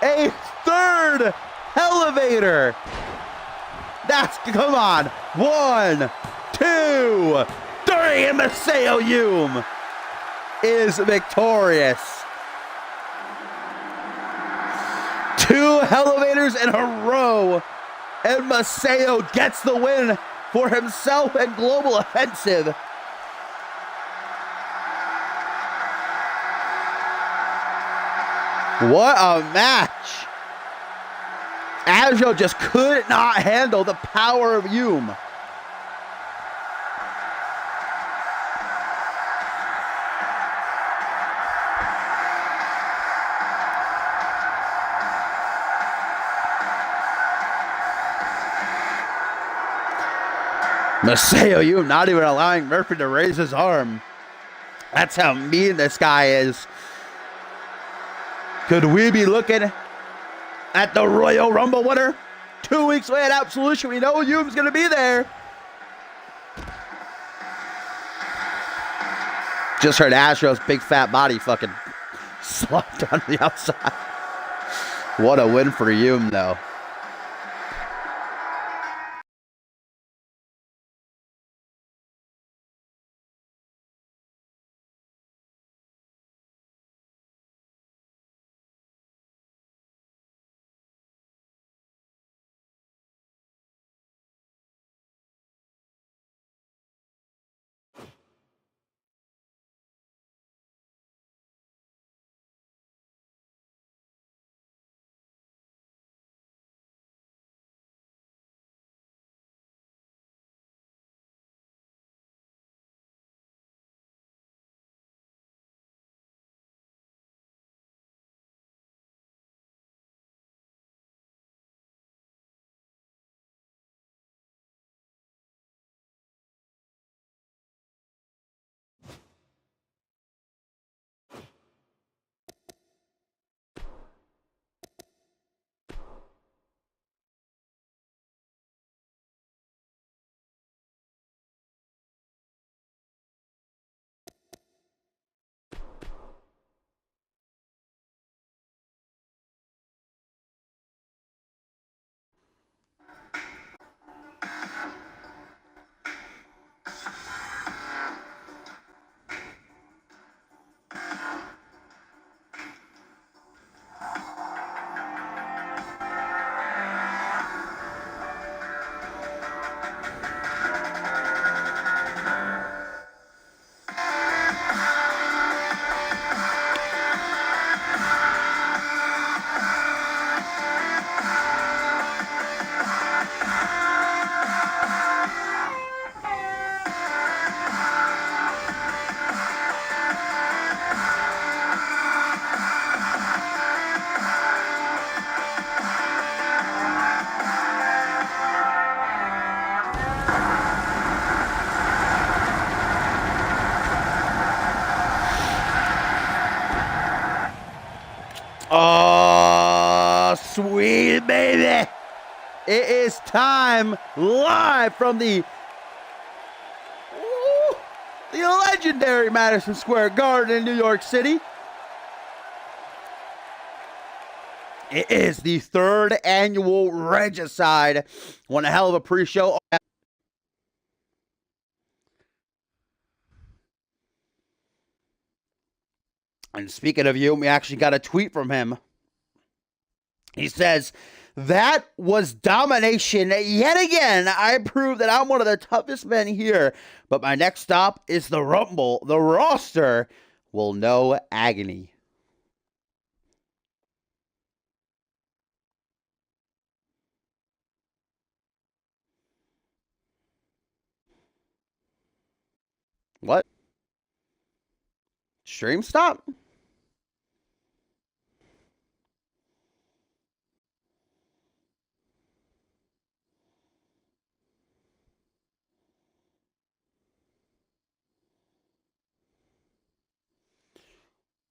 A third elevator. Come on. 1, 2, 3, and Maseo Yum is victorious. 2 elevators in a row, and Maseo gets the win for himself and Global Offensive. What a match. Azrael just could not handle the power of Yum. Maseo Yum not even allowing Murphy to raise his arm. That's how mean this guy is. Could we be looking at the Royal Rumble winner? 2 weeks away at Absolution. We know Yum's going to be there. Just heard Azrael's big fat body fucking slapped on the outside. What a win for Yum, though. Oh, sweet baby. It is time, live from the legendary Madison Square Garden in New York City. It is the 3rd annual Regicide. One hell of a pre-show. And speaking of you, we actually got a tweet from him. He says, "That was domination yet again. I proved that I'm one of the toughest men here. But my next stop is the Rumble. The roster will know agony." What? Stream stop?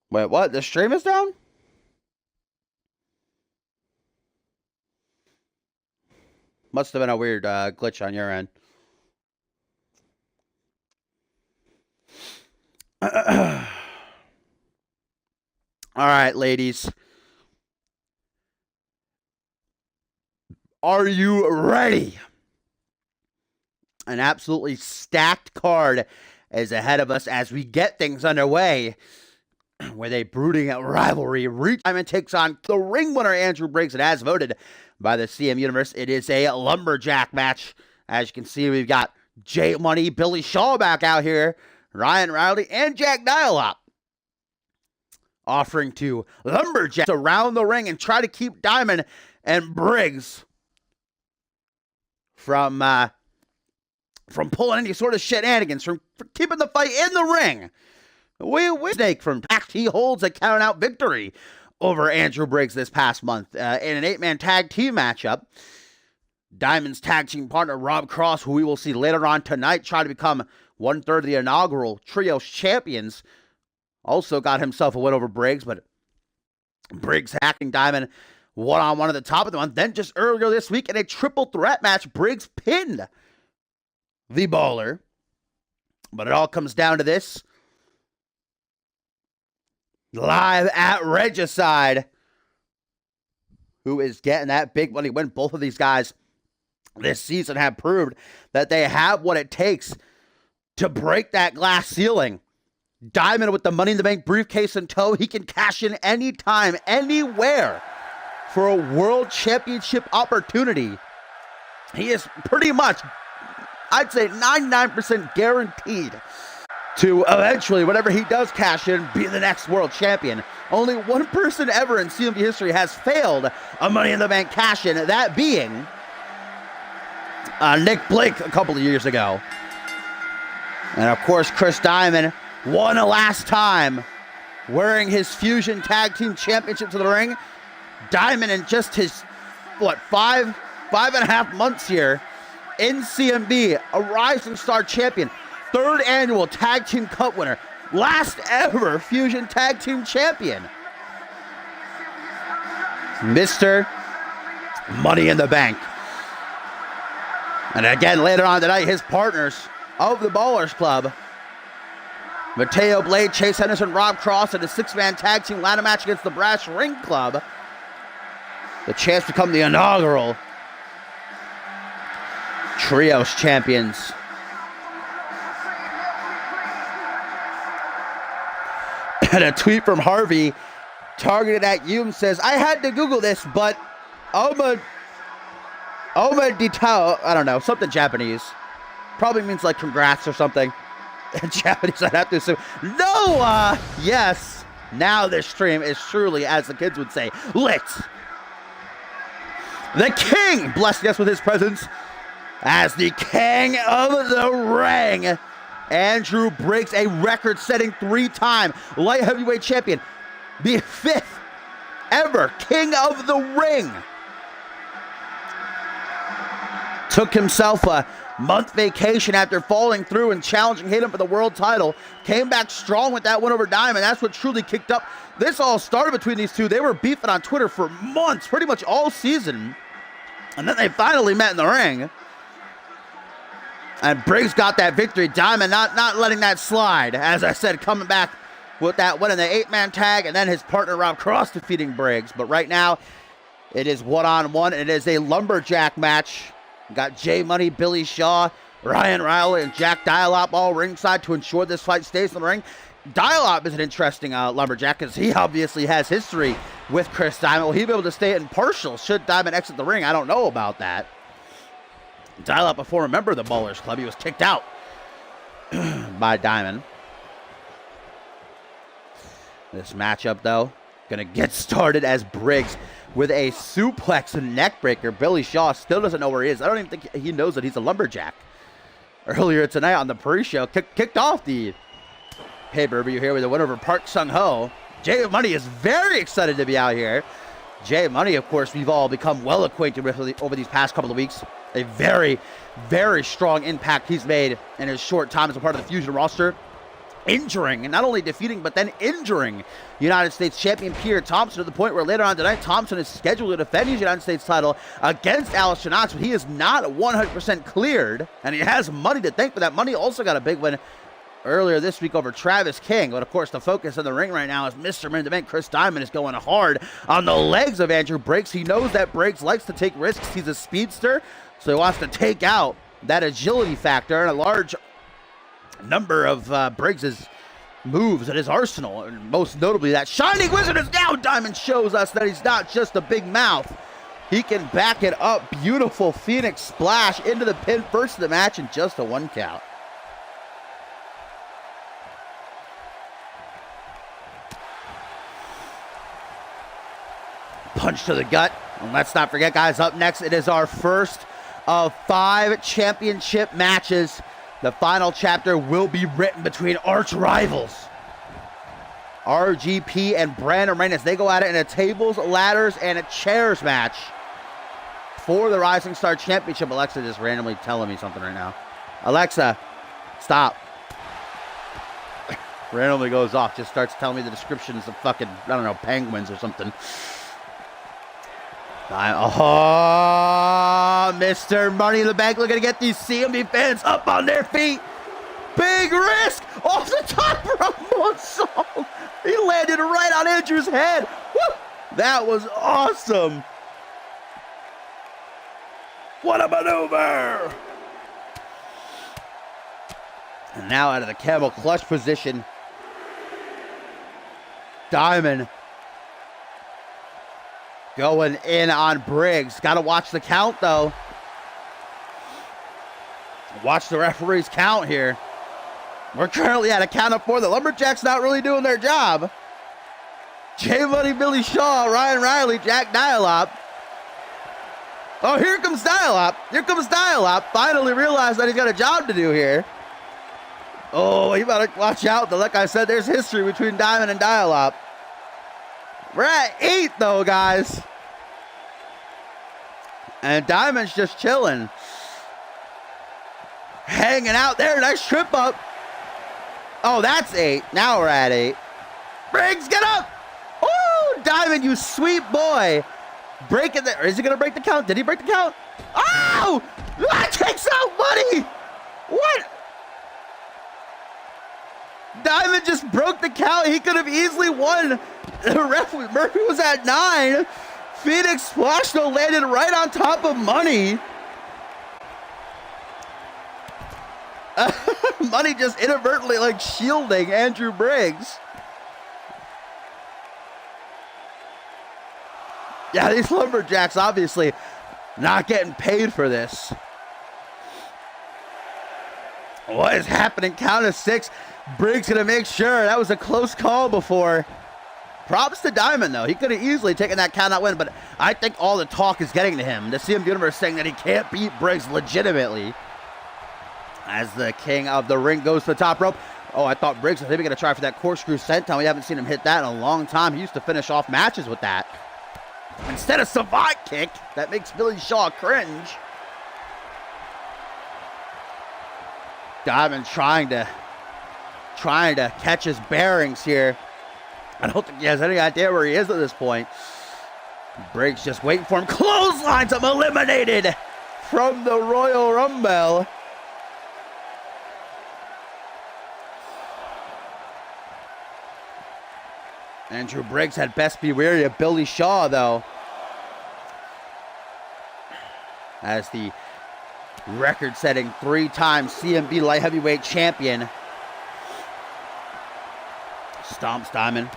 Wait, what? The stream is down? Must have been a weird glitch on your end. All right, ladies. Are you ready? An absolutely stacked card is ahead of us as we get things underway with a brooding rivalry. Diamond takes on the ring winner, Andrew Briggs, and as voted by the CM Universe, it is a lumberjack match. As you can see, we've got Jay Money, Billy Shaw back out here, Ryan Rowley, and Jack Dialop offering to lumberjack around the ring and try to keep Diamond and Briggs from pulling any sort of shenanigans, from keeping the fight in the ring. We Snake from he holds a count-out victory over Andrew Briggs this past month in an 8-man tag team matchup. Diamond's tag team partner Rob Cross, who we will see later on tonight, try to become 1/3 of the inaugural Trios champions, also got himself a win over Briggs, but Briggs hacking Diamond one-on-one at the top of the month. Then just earlier this week in a triple threat match, Briggs pinned the Baller. But it all comes down to this. Live at Regicide. Who is getting that big money win? Both of these guys this season have proved that they have what it takes to break that glass ceiling. Diamond with the Money in the Bank briefcase in tow. He can cash in anytime, anywhere for a world championship opportunity. He is pretty much, I'd say 99% guaranteed to eventually, whenever he does cash in, be the next world champion. Only one person ever in CMV history has failed a Money in the Bank cash in, that being Nick Blake a couple of years ago. And of course, Chris Diamond won last time wearing his Fusion Tag Team Championship to the ring. Diamond in just his, five and a half months here in CMB, a Rising Star champion, 3rd annual Tag Team Cup winner, last ever Fusion Tag Team champion. Mr. Money in the Bank. And again, later on tonight, his partners of the Ballers Club, Mateo Blade, Chase Henderson, Rob Cross, in a 6-man tag team ladder match against the Brass Ring Club. The chance to become the inaugural Trios champions. And a tweet from Harvey targeted at Hume says, "I had to Google this, but Oma Ditao," I don't know, something Japanese. Probably means like congrats or something. In Japanese, I'd have to assume. No, yes. Now this stream is truly, as the kids would say, lit. The King blessing us with his presence as the King of the Ring. Andrew Briggs, a record-setting 3-time light heavyweight champion. The 5th ever King of the Ring. Took himself a month vacation after falling through and challenging Hayden for the world title. Came back strong with that win over Diamond. That's what truly kicked up. This all started between these two. They were beefing on Twitter for months, pretty much all season. And then they finally met in the ring. And Briggs got that victory. Diamond not letting that slide. As I said, coming back with that win in the 8-man tag. And then his partner Rob Cross defeating Briggs. But right now, it is one-on-one. It is a lumberjack match. We got Jay Money, Billy Shaw, Ryan Riley, and Jack Dialop all ringside to ensure this fight stays in the ring. Dialop is an interesting lumberjack because he obviously has history with Chris Diamond. Will he be able to stay impartial should Diamond exit the ring? I don't know about that. Dialop, a former member of the Ballers Club, he was kicked out by Diamond. This matchup, though, going to get started as Briggs with a suplex and neck breaker. Billy Shaw still doesn't know where he is. I don't even think he knows that he's a lumberjack. Earlier tonight on the pre-show, kicked off the pay-per-view here with a win over Park Sung-ho. Jay Money is very excited to be out here. Jay Money, of course, we've all become well acquainted with over these past couple of weeks. A very, very strong impact he's made in his short time as a part of the Fusion roster. Injuring, and not only defeating, but then injuring United States champion Peter Thompson to the point where later on tonight, Thompson is scheduled to defend his United States title against Alistair Knox, but he is not 100% cleared, and he has money to thank for that. Money also got a big win earlier this week over Travis King, but of course the focus in the ring right now is Mr. Main Event. Chris Diamond is going hard on the legs of Andrew Briggs. He knows that Briggs likes to take risks. He's a speedster, so he wants to take out that agility factor and a large number of Briggs's moves at his arsenal, and most notably that Shining Wizard is down. Diamond shows us that he's not just a big mouth. He can back it up. Beautiful Phoenix splash into the pin, first of the match, and just a 1 count. Punch to the gut. And let's not forget, guys, up next, it is our first of 5 championship matches. The final chapter will be written between arch rivals RGP and Brandon Reigns. They go at it in a tables, ladders, and a chairs match for the Rising Star Championship. Alexa just randomly telling me something right now. Alexa, stop. Randomly goes off, just starts telling me the descriptions of fucking, I don't know, penguins or something. Oh, Mr. Money in the Bank looking to get these CMV fans up on their feet. Big risk off the top rope moonsault. He landed right on Andrew's head. Woo! That was awesome. What a maneuver. And now out of the camel clutch position, Diamond going in on Briggs. Got to watch the count, though. Watch the referees count here. We're currently at a count of 4. The Lumberjacks not really doing their job. Jay Money, Billy Shaw, Ryan Riley, Jack Dialop. Oh, here comes Dialop. Here comes Dialop. Finally realized that he's got a job to do here. Oh, you better watch out. Like I said, there's history between Diamond and Dialop. We're at 8, though, guys. And Diamond's just chilling. Hanging out there. Nice trip up. Oh, that's 8. Now we're at 8. Briggs, get up. Oh, Diamond, you sweet boy. Breaking the... Is he going to break the count? Did he break the count? Oh! That takes out Money. What? Diamond just broke the count. He could have easily won. Murphy was at 9. Phoenix Splash though landed right on top of Money. Money just inadvertently like shielding Andrew Briggs. Yeah, these Lumberjacks obviously not getting paid for this. What is happening? Count of 6. Briggs gonna make sure. That was a close call before. Props to Diamond, though. He could have easily taken that count out win, but I think all the talk is getting to him. The CM Universe saying that he can't beat Briggs legitimately. As the king of the ring goes to the top rope. Oh, I thought Briggs was maybe going to try for that corkscrew senton. We haven't seen him hit that in a long time. He used to finish off matches with that. Instead of Savant kick, that makes Billy Shaw cringe. Diamond trying to catch his bearings here. I don't think he has any idea where he is at this point. Briggs just waiting for him. Clotheslines him, eliminated from the Royal Rumble. Andrew Briggs had best be wary of Billy Shaw, though, as the record-setting 3-time CMV light heavyweight champion stomps Diamond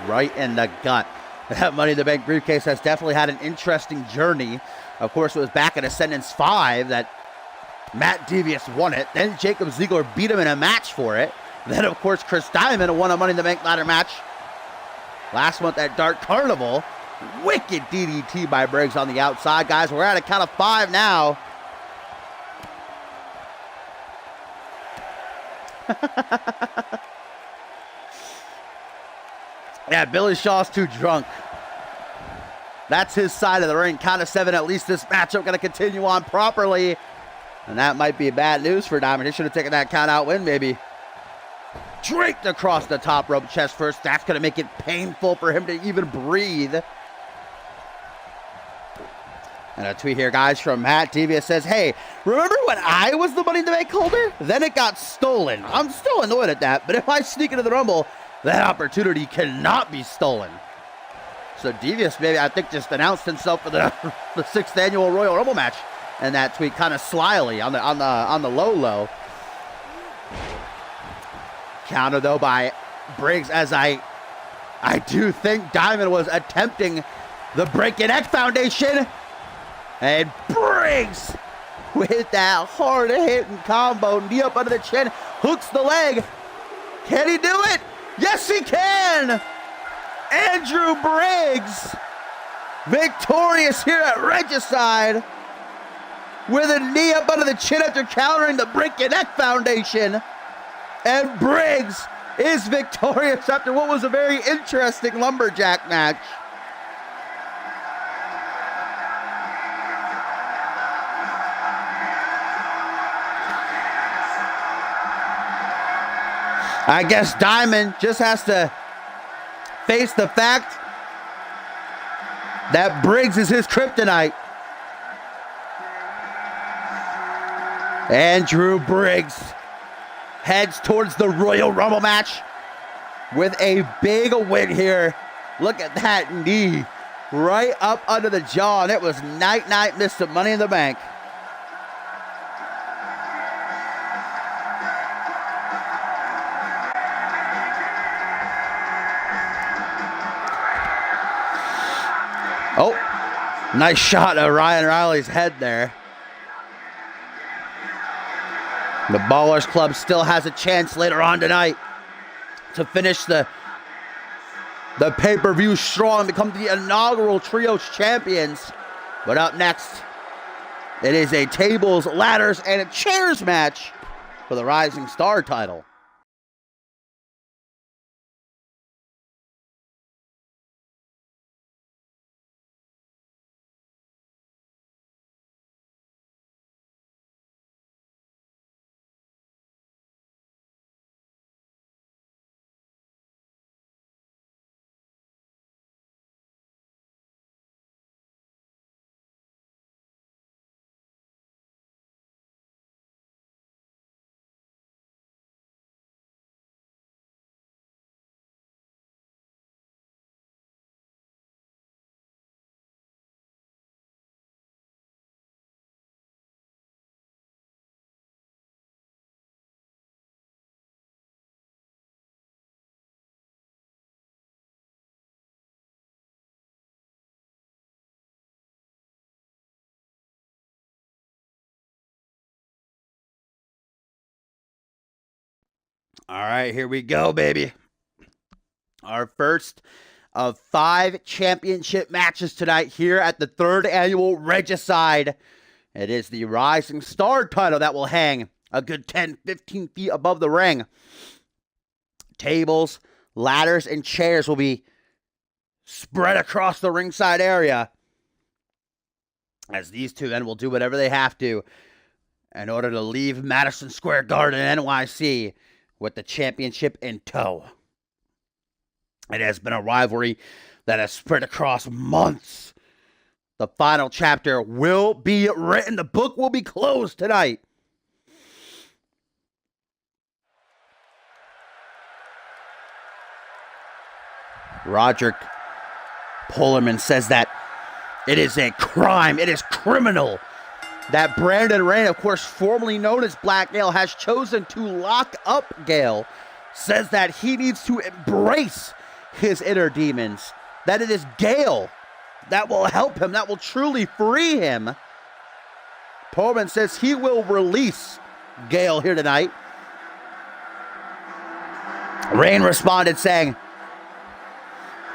right in the gut. That Money in the Bank briefcase has definitely had an interesting journey. Of course, it was back at Ascendance 5 that Matt Devious won it. Then Jacob Ziegler beat him in a match for it. Then, of course, Chris Diamond won a Money in the Bank ladder match last month at Dark Carnival. Wicked DDT by Briggs on the outside. Guys, we're at a count of 5 now. Yeah, Billy Shaw's too drunk. That's his side of the ring. Count of 7. At least this matchup going to continue on properly. And that might be bad news for Diamond. He should have taken that count out win, maybe. Draped across the top rope, chest first. That's going to make it painful for him to even breathe. And a tweet here, guys, from Matt Devious says, hey, remember when I was the Money in the Bank holder? Then it got stolen. I'm still annoyed at that, but if I sneak into the Rumble, that opportunity cannot be stolen. So Devious, maybe, I think, just announced himself for the 6th annual Royal Rumble match. And that tweet kind of slyly on the low. Counter, though, by Briggs, as I do think Diamond was attempting the break your neck foundation. And Briggs with that hard-hitting combo, knee up under the chin, hooks the leg. Can he do it? Yes, he can! Andrew Briggs, victorious here at Regicide, with a knee up under the chin after countering the break your neck foundation. And Briggs is victorious after what was a very interesting lumberjack match. I guess Diamond just has to face the fact that Briggs is his kryptonite. Andrew Briggs heads towards the Royal Rumble match with a big win here. Look at that knee right up under the jaw, and it was night-night, Mr. Money in the Bank. Oh, nice shot of Ryan Riley's head there. The Ballers Club still has a chance later on tonight to finish the pay-per-view strong and become the inaugural Trios champions. But up next, it is a tables, ladders, and a chairs match for the Rising Star title. All right, here we go, baby. Our first of 5 championship matches tonight here at the 3rd annual Regicide. It is the Rising Star title that will hang a good 10, 15 feet above the ring. Tables, ladders, and chairs will be spread across the ringside area, as these two men will do whatever they have to in order to leave Madison Square Garden, NYC, with the championship in tow. It has been a rivalry that has spread across months. The final chapter will be written. The book will be closed tonight. Roderick Polerman says that it is a crime, it is criminal that Brandon Rain, of course formerly known as Black Gale, has chosen to lock up Gale. Says that he needs to embrace his inner demons, that it is Gale that will help him, that will truly free him. Polerman says he will release Gale here tonight. Rain responded saying,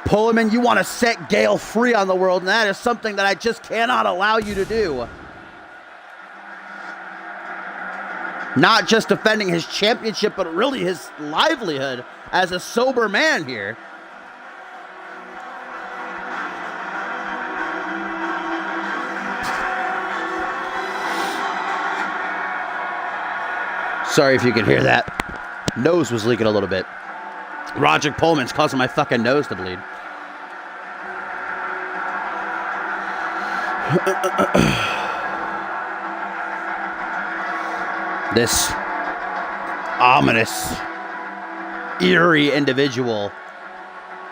Polerman, you want to set Gale free on the world, and that is something that I just cannot allow you to do. Not just defending his championship, but really his livelihood as a sober man here. Sorry if you could hear that. Nose was leaking a little bit. Roderick Poleman's causing my fucking nose to bleed. This ominous, eerie individual,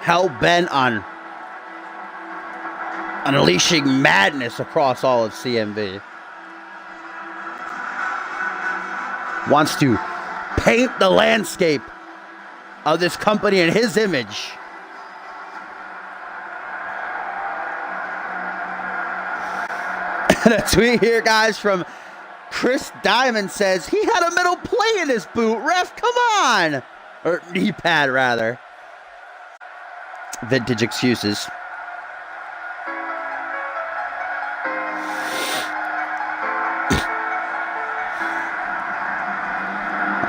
hell-bent on unleashing madness across all of CMV, wants to paint the landscape of this company in his image. And a tweet here, guys, from Chris Diamond says, he had a metal plate in his boot. Ref, come on. Or knee pad, rather. Vintage excuses.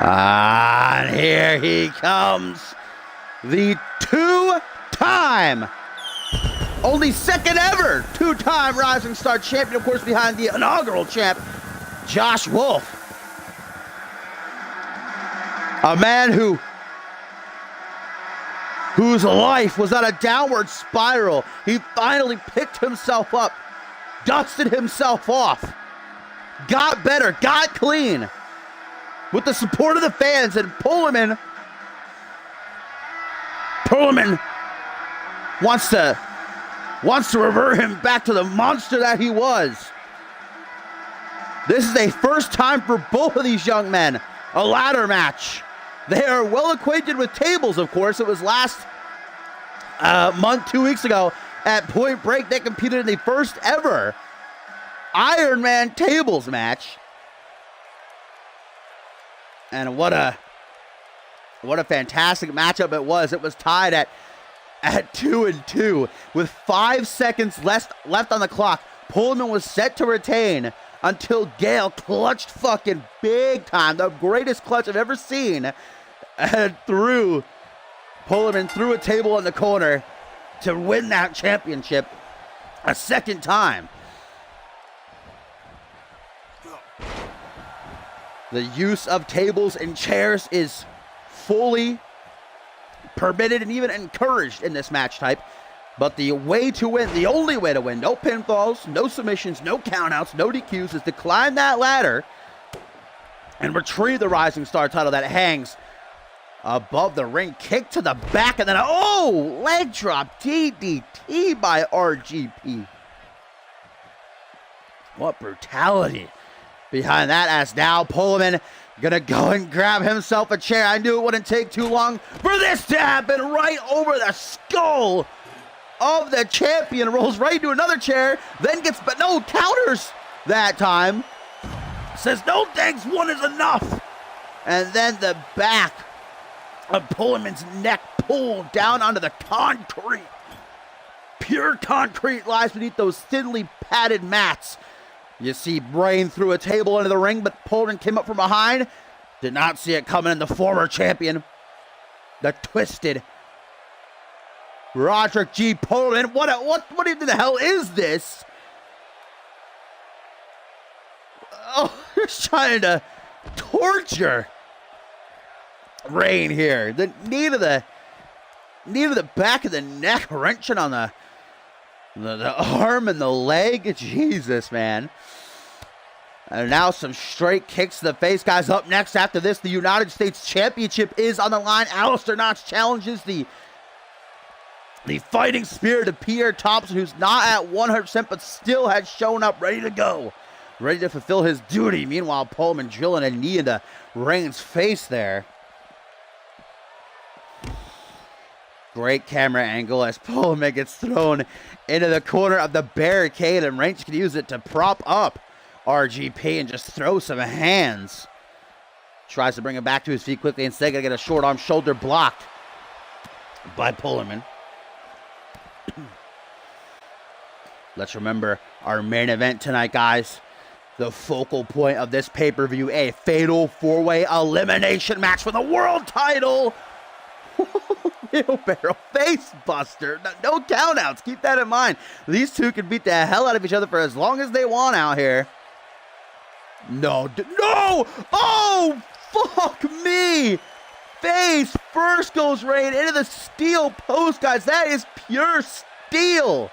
And here he comes. The two-time, only second ever, two-time Rising Star champion, of course, behind the inaugural champ, Josh Wolf. A man whose life was on a downward spiral. He finally picked himself up, dusted himself off, got better, got clean, with the support of the fans, and Polerman wants to revert him back to the monster that he was. This is a first time for both of these young men, a ladder match. They are well acquainted with tables, of course. It was last month, 2 weeks ago, at Point Break. They competed in the first ever Iron Man tables match. And what a fantastic matchup it was. It was tied at 2-2 with 5 seconds left on the clock. Polerman was set to retain until Gale clutched fucking big time. The greatest clutch I've ever seen. And Polerman threw a table in the corner to win that championship a second time. The use of tables and chairs is fully permitted and even encouraged in this match type. But the way to win, the only way to win, no pinfalls, no submissions, no countouts, no DQs, is to climb that ladder and retrieve the Rising Star title that hangs above the ring. Kick to the back, and then leg drop DDT by RGP. What brutality behind that, as now Polerman gonna go and grab himself a chair. I knew it wouldn't take too long for this to happen. Right over the skull of the champion, rolls right into another chair, then gets, but no, counters that time. Says, no thanks, one is enough. And then the back of Polerman's neck pulled down onto the concrete. Pure concrete lies beneath those thinly padded mats. You see Brain threw a table into the ring, but Polerman came up from behind. Did not see it coming, and the former champion, the twisted Roderick G. Polerman. What the hell is this? Oh, Just trying to torture Reign here. The knee to the back of the neck, wrenching on the arm and the leg. Jesus, man. And now some straight kicks to the face. Guys, up next after this, the United States Championship is on the line. Alistair Knox challenges the fighting spirit of Pierre Thompson, who's not at 100%, but still has shown up ready to go. Ready to fulfill his duty. Meanwhile, Pullman drilling a knee into Reign's face there. Great camera angle as Pullman gets thrown into the corner of the barricade, and Reigns can use it to prop up RGP and just throw some hands. Tries to bring him back to his feet quickly. Instead, gonna get a short arm shoulder blocked by Pullman. Let's remember our main event tonight, guys. The focal point of this pay-per-view, a fatal four-way elimination match for the world title. Wheelbarrow face buster. No countouts. Keep that in mind. These two can beat the hell out of each other for as long as they want out here. No. Oh, fuck me. Face first goes Reign into the steel post, guys. That is pure steel.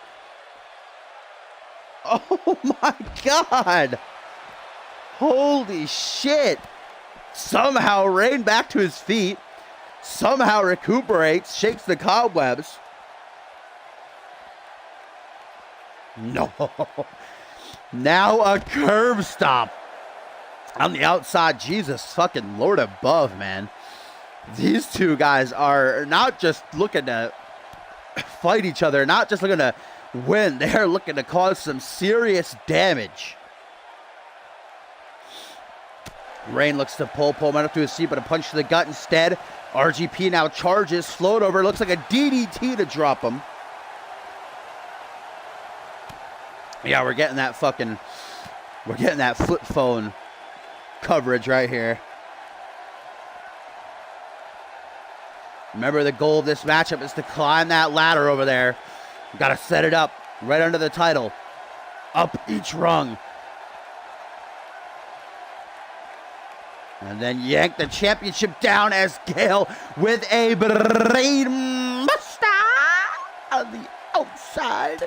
Oh my God. Holy shit. Somehow Reign back to his feet. Somehow recuperates, shakes the cobwebs. No. Now a curb stop on the outside. Jesus fucking Lord above, man. These two guys are not just looking to fight each other, not just looking to win. They are looking to cause some serious damage. Reign looks to pull Pullman up to his seat, but a punch to the gut instead. RGP now charges, float over, looks like a DDT to drop him. Yeah, we're getting that flip phone coverage right here. Remember, the goal of this matchup is to climb that ladder over there. Got to set it up right under the title. Up each rung. And then yank the championship down as Gale with a brain mustache on the outside.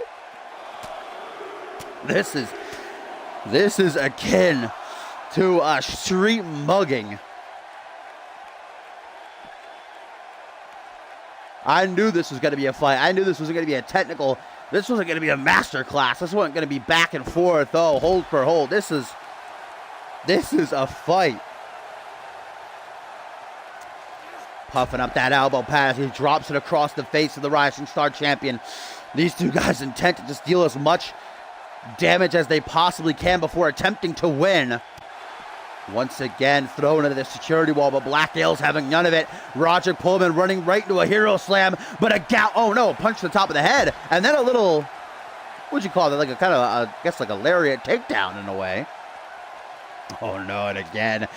This is akin to a street mugging. I knew this was going to be a fight. I knew this was going to be a technical. This wasn't going to be a master class. This wasn't going to be back and forth. Oh, hold for hold. This is a fight. Puffing up that elbow pass. He drops it across the face of the Rising Star champion. These two guys intent to just deal as much damage as they possibly can before attempting to win. Once again, thrown into the security wall, but Black Gale's having none of it. Roderick Pullman running right into a hero slam, but a punch to the top of the head, and then a little, what'd you call it? Like a kind of, I guess like a lariat takedown in a way. Oh no, and again,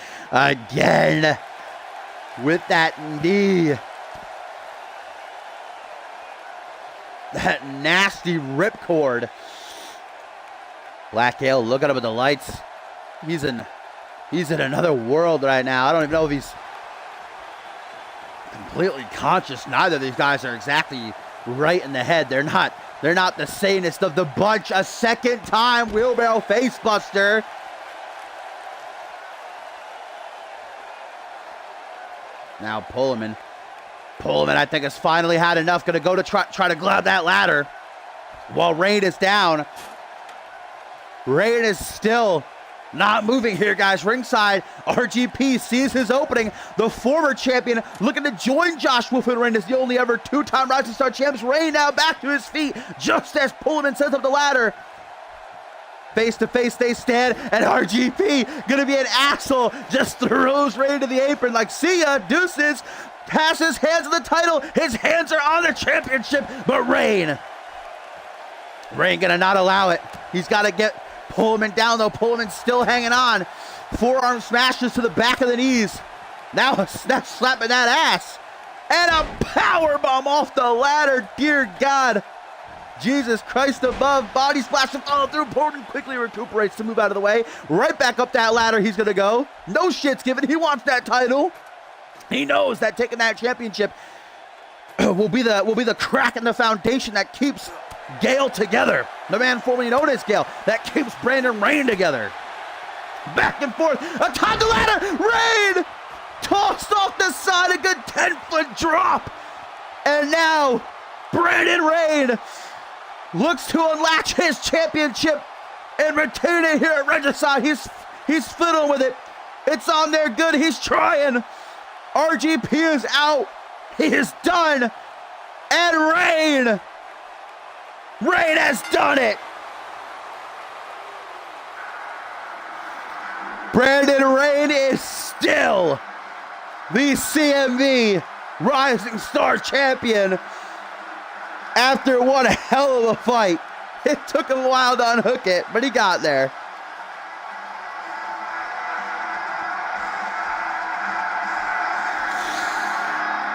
with that knee. That nasty ripcord. Black Gale looking up at the lights. He's in another world right now. I don't even know if he's completely conscious. Neither of these guys are exactly right in the head. They're not the sanest of the bunch. A second time wheelbarrow facebuster. Now Pullman, I think, has finally had enough. Going to go to try to grab that ladder while Reign is down. Reign is still not moving here, guys. Ringside, RGP sees his opening. The former champion looking to join Josh Wolf and Reign as the only ever two-time Rising Star champs. Reign now back to his feet just as Pullman sets up the ladder. Face to face they stand, and RGP, gonna be an asshole, just throws Reign to the apron like, see ya, deuces. Passes hands on the title. His hands are on the championship, but Reign gonna not allow it. He's got to get Pullman down, though. Pullman's still hanging on. Forearm smashes to the back of the knees. Now slapping that ass. And a powerbomb off the ladder. Dear God. Jesus Christ above. Body splash to follow through. Portman quickly recuperates to move out of the way. Right back up that ladder he's going to go. No shit's given. He wants that title. He knows that taking that championship will be the crack in the foundation that keeps Gale together. The man formerly known as Gale, that keeps Brandon Rain together. Back and forth, atop the ladder, Rain tossed off the side, a good 10-foot drop. And now, Brandon Rain looks to unlatch his championship and retain it here at Regicide. He's fiddling with it. It's on there good, he's trying. RGP is out. He is done. And Rain has done it. Brandon Rain is still the CMV Rising Star Champion after one hell of a fight. It took him a while to unhook it, but he got there.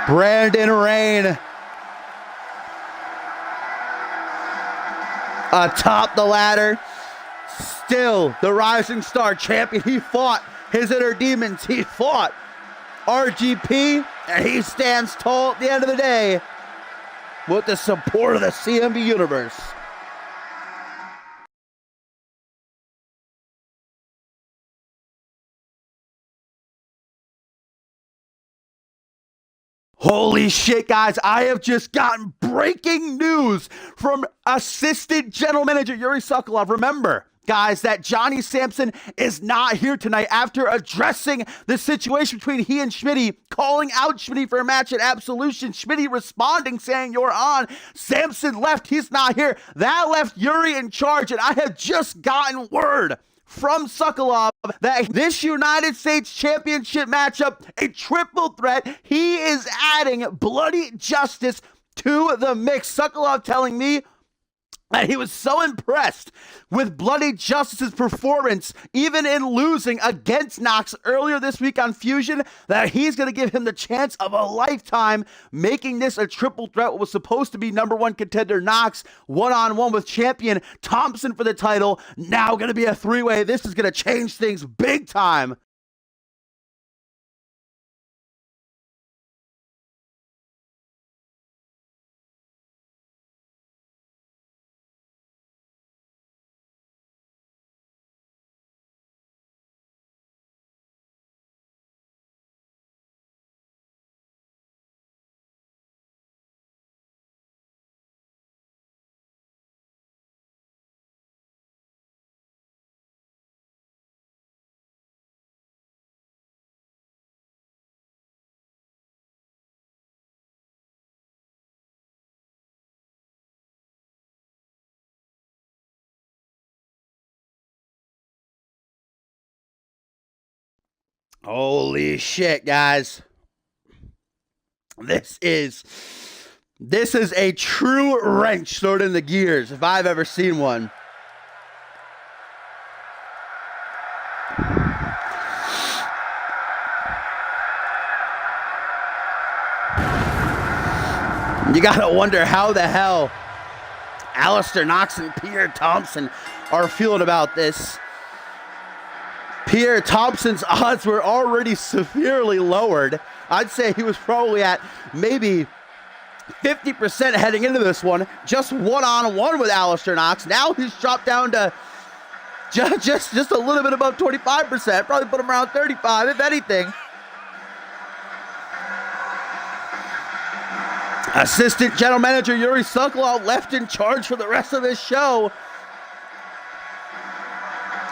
Brandon Rain atop the ladder, still the Rising Star Champion. He fought his inner demons. He fought RGP, and he stands tall at the end of the day with the support of the CMV Universe. Holy shit, guys, I have just gotten breaking news from Assistant General Manager Yuri Sokolov. Remember, guys, that Johnny Sampson is not here tonight after addressing the situation between he and Schmitty, calling out Schmitty for a match at Absolution. Schmitty responding, saying, "You're on." Sampson left. He's not here. That left Yuri in charge, and I have just gotten word from Sokolov that this United States Championship matchup, a triple threat, he is adding Bloody Justice to the mix. Sokolov telling me that he was so impressed with Bloody Justice's performance, even in losing against Knox earlier this week on Fusion, that he's going to give him the chance of a lifetime, making this a triple threat. What was supposed to be #1 contender Knox, one-on-one with champion Thompson for the title, now going to be a three-way. This is going to change things big time. Holy shit, guys. This is a true wrench thrown in the gears if I've ever seen one. You gotta wonder how the hell Alistair Knox and Pierre Thompson are feeling about this. Pierre Thompson's odds were already severely lowered. I'd say he was probably at maybe 50% heading into this one, just one-on-one with Alistair Knox. Now he's dropped down to just a little bit above 25%, probably put him around 35, if anything. Assistant General Manager Yuri Sokolov left in charge for the rest of this show,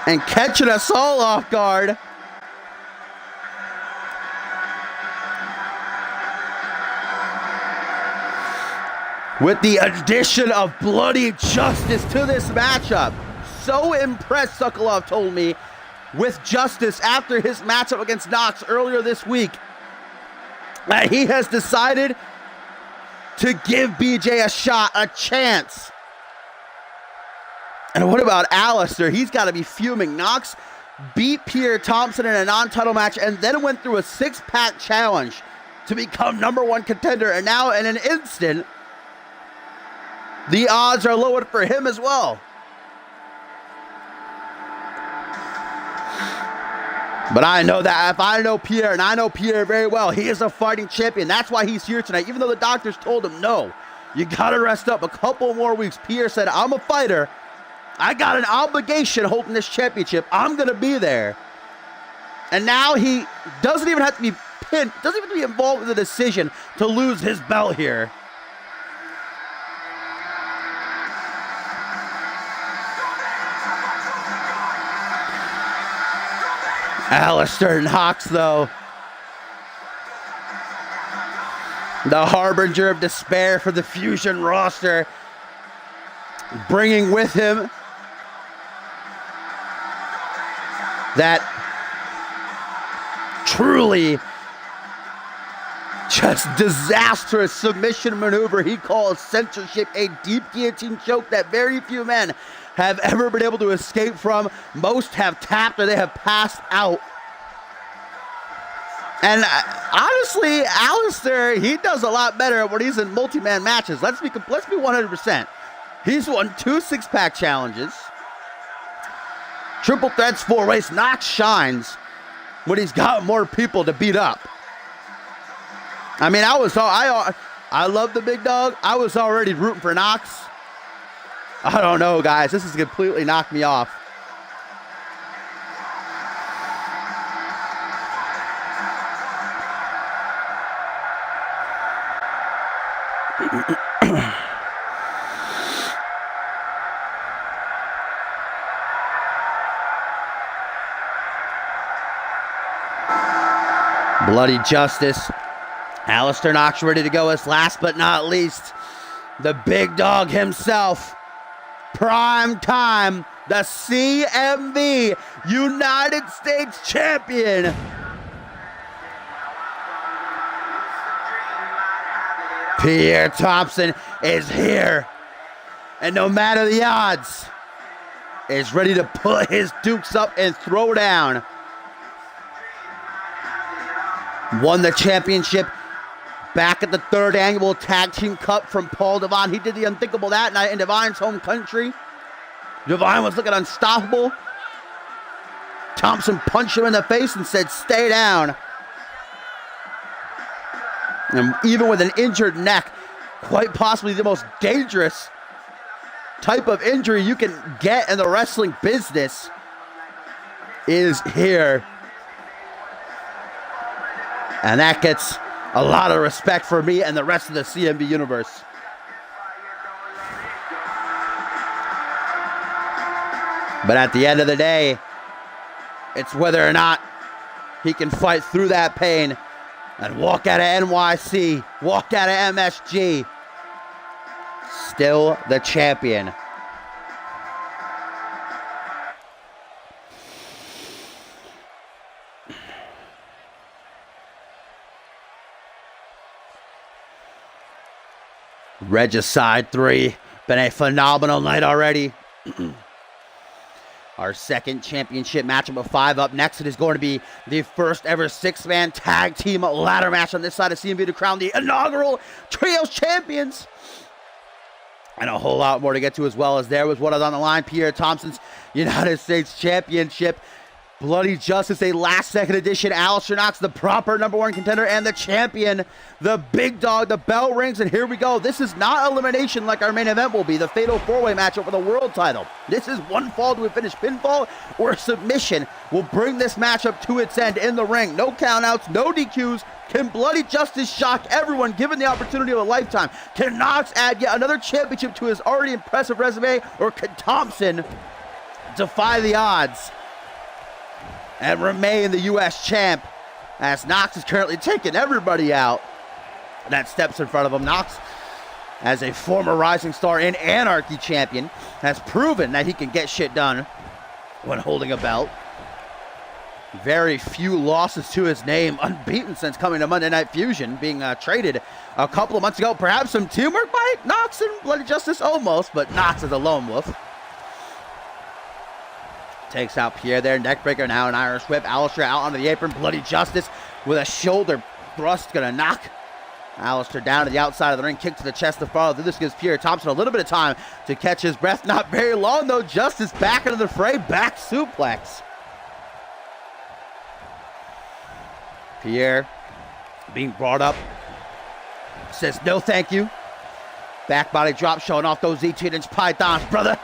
and catching us all off guard. With the addition of Bloody Justice to this matchup. So impressed, Sokolov told me, with Justice after his matchup against Knox earlier this week, that he has decided to give BJ a shot, a chance. And what about Alistair? He's got to be fuming. Knox beat Pierre Thompson in a non-title match and then went through a six-pack challenge to become #1 contender. And now in an instant, the odds are lowered for him as well. But I know that if I know Pierre, and I know Pierre very well, he is a fighting champion. That's why he's here tonight. Even though the doctors told him, no, you got to rest up a couple more weeks. Pierre said, I'm a fighter. I got an obligation holding this championship. I'm going to be there. And now he doesn't even have to be pinned, doesn't even have to be involved in the decision to lose his belt here. Alistair Knox, though, the harbinger of despair for the Fusion roster, bringing with him that truly just disastrous submission maneuver he calls censorship, a deep guillotine choke that very few men have ever been able to escape from. Most have tapped or they have passed out. And honestly, Alistair, he does a lot better when he's in multi-man matches. Let's be 100%. He's won 2 six-pack challenges, triple threats, 4-ways. Knox shines when he's got more people to beat up. I mean, I love the big dog. I was already rooting for Knox. I don't know, guys. This has completely knocked me off. Bloody Justice. Alistair Knox ready to go as last but not least, the big dog himself. Prime time, the CMV United States Champion. Pierre Thompson is here, and no matter the odds, is ready to put his dukes up and throw down. Won the championship back at the 3rd annual Tag Team Cup from Paul Devine. He did the unthinkable that night in Devine's home country. Devine was looking unstoppable. Thompson punched him in the face and said, stay down. And even with an injured neck, quite possibly the most dangerous type of injury you can get in the wrestling business, is here. And that gets a lot of respect for me and the rest of the CMV universe. But at the end of the day, it's whether or not he can fight through that pain and walk out of NYC, walk out of MSG, still the champion. Regicide 3, been a phenomenal night already. Our second championship matchup of 5 up next. It is going to be the first ever 6-man tag team ladder match on this side of CMV to crown the inaugural Trios champions. And a whole lot more to get to, as well as there was what is on the line. Pierre Thompson's United States Championship. Bloody Justice, a last-second edition. Alistair Knox, the proper #1 contender and the champion. The big dog, the bell rings, and here we go. This is not elimination like our main event will be, the fatal 4-way matchup for the world title. This is one fall to a finish pinfall or submission will bring this matchup to its end in the ring. No countouts, no DQs. Can Bloody Justice shock everyone given the opportunity of a lifetime? Can Knox add yet another championship to his already impressive resume, or can Thompson defy the odds and remain the U.S. champ, as Knox is currently taking everybody out that steps in front of him? Knox, as a former Rising Star and Anarchy champion, has proven that he can get shit done when holding a belt. Very few losses to his name, unbeaten since coming to Monday Night Fusion, being traded a couple of months ago. Perhaps some teamwork by Knox and Bloody Justice, almost, but Knox is a lone wolf. Takes out Pierre there, neckbreaker, now an Irish whip. Alistair out onto the apron. Bloody Justice with a shoulder thrust, gonna knock Alistair down to the outside of the ring, kick to the chest to follow through. This gives Pierre Thompson a little bit of time to catch his breath. Not very long, though. Justice back into the fray, back suplex. Pierre being brought up, says no thank you. Back body drop, showing off those 18-inch pythons, brother.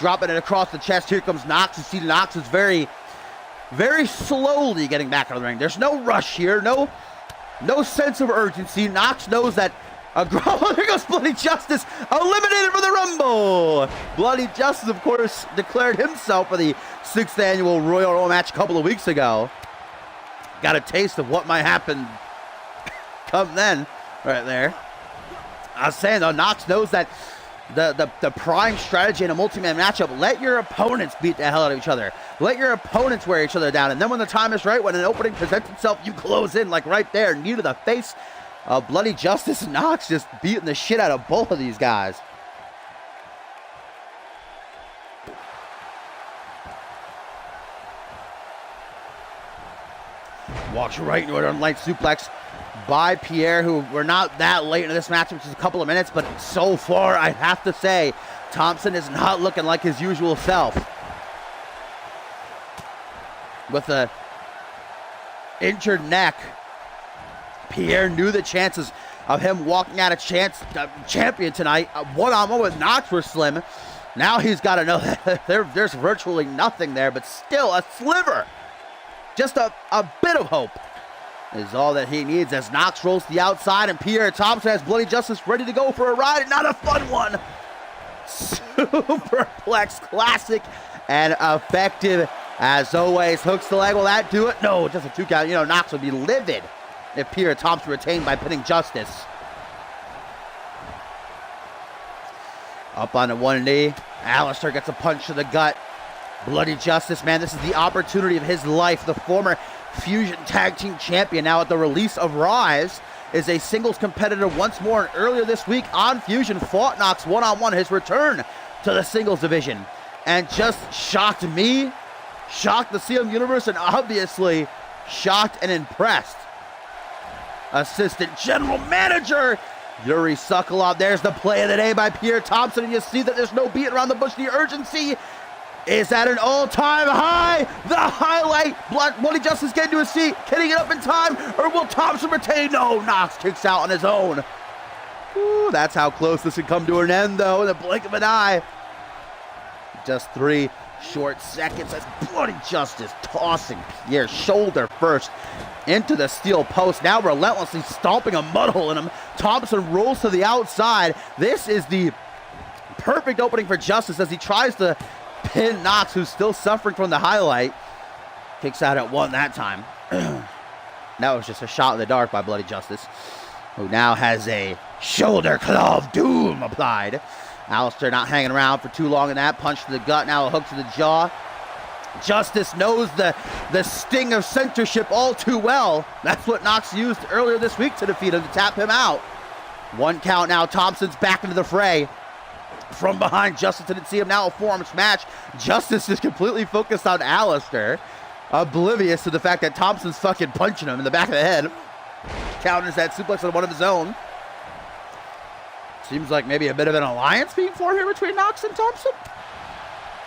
Dropping it across the chest. Here comes Knox. You see Knox is very, very slowly getting back into the ring. There's no rush here, no sense of urgency. Knox knows that there goes Bloody Justice, eliminated for the Rumble. Bloody Justice, of course, declared himself for the 6th annual Royal Rumble match a couple of weeks ago. Got a taste of what might happen come then, right there. I was saying, though, Knox knows that the prime strategy in a multi-man matchup, let your opponents beat the hell out of each other. Let your opponents wear each other down. And then when the time is right, when an opening presents itself, you close in, like right there, knee to the face of Bloody Justice. Knox just beating the shit out of both of these guys. Walks right into an unlight suplex by Pierre, who we're not that late into this match, which is a couple of minutes, but so far, I have to say, Thompson is not looking like his usual self. With a injured neck, Pierre knew the chances of him walking out a champion tonight, one-on-one with Knox, were slim. Now he's got to know that there's virtually nothing there, but still a sliver, just a bit of hope is all that he needs as Knox rolls to the outside and Pierre Thompson has Bloody Justice ready to go for a ride, and not a fun one. Superplex, classic and effective as always. Hooks the leg, will that do it? No, just a 2 count. You know, Knox would be livid if Pierre Thompson retained by pinning Justice. Up on the one knee, Alistair gets a punch to the gut. Bloody Justice, man, this is the opportunity of his life. The former Fusion Tag Team Champion, now at the release of Rise, is a singles competitor once more. And earlier this week on Fusion, fought Knox one-on-one, his return to the singles division. And just shocked me, shocked the CM Universe, and obviously shocked and impressed Assistant General Manager Yuri Sokolov. There's the play of the day by Pierre Thompson, and you see that there's no beat around the bush. The urgency is at an all-time high. The highlight, Bloody Justice getting to his feet. Can he get up in time, or will Thompson retain? No, Knox kicks out on his own. Ooh, that's how close this could come to an end, though, in the blink of an eye. Just 3 short seconds as Bloody Justice tossing Pierre shoulder first into the steel post, now relentlessly stomping a mud hole in him. Thompson rolls to the outside. This is the perfect opening for Justice as he tries to pin Knox, who's still suffering from the highlight. Kicks out at 1 that time. That was just a shot in the dark by Bloody Justice, who now has a shoulder claw of doom applied. Alistair not hanging around for too long in that. Punch to the gut, now a hook to the jaw. Justice knows the sting of censorship all too well. That's what Knox used earlier this week to defeat him, to tap him out. 1 count now. Thompson's back into the fray. From behind, Justice didn't see him. Now a forearm smash. Justice is completely focused on Alistair, oblivious to the fact that Thompson's fucking punching him in the back of the head. Counters that suplex on one of his own. Seems like maybe a bit of an alliance being formed here between Knox and Thompson.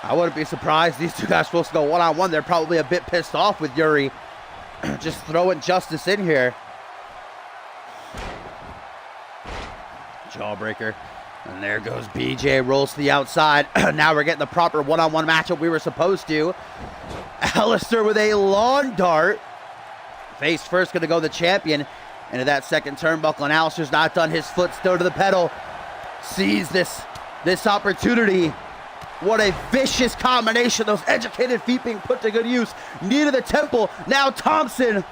I wouldn't be surprised. These 2 guys are supposed to go one-on-one. They're probably a bit pissed off with Yuri just throwing Justice in here. Jawbreaker. And there goes BJ, rolls to the outside. Now we're getting the proper one-on-one matchup we were supposed to. Alistair with a lawn dart. Face first, going to go the champion into that second turnbuckle, and Alistair's not done. His foot still to the pedal. Sees this opportunity. What a vicious combination. Those educated feet being put to good use. Knee to the temple. Now Thompson,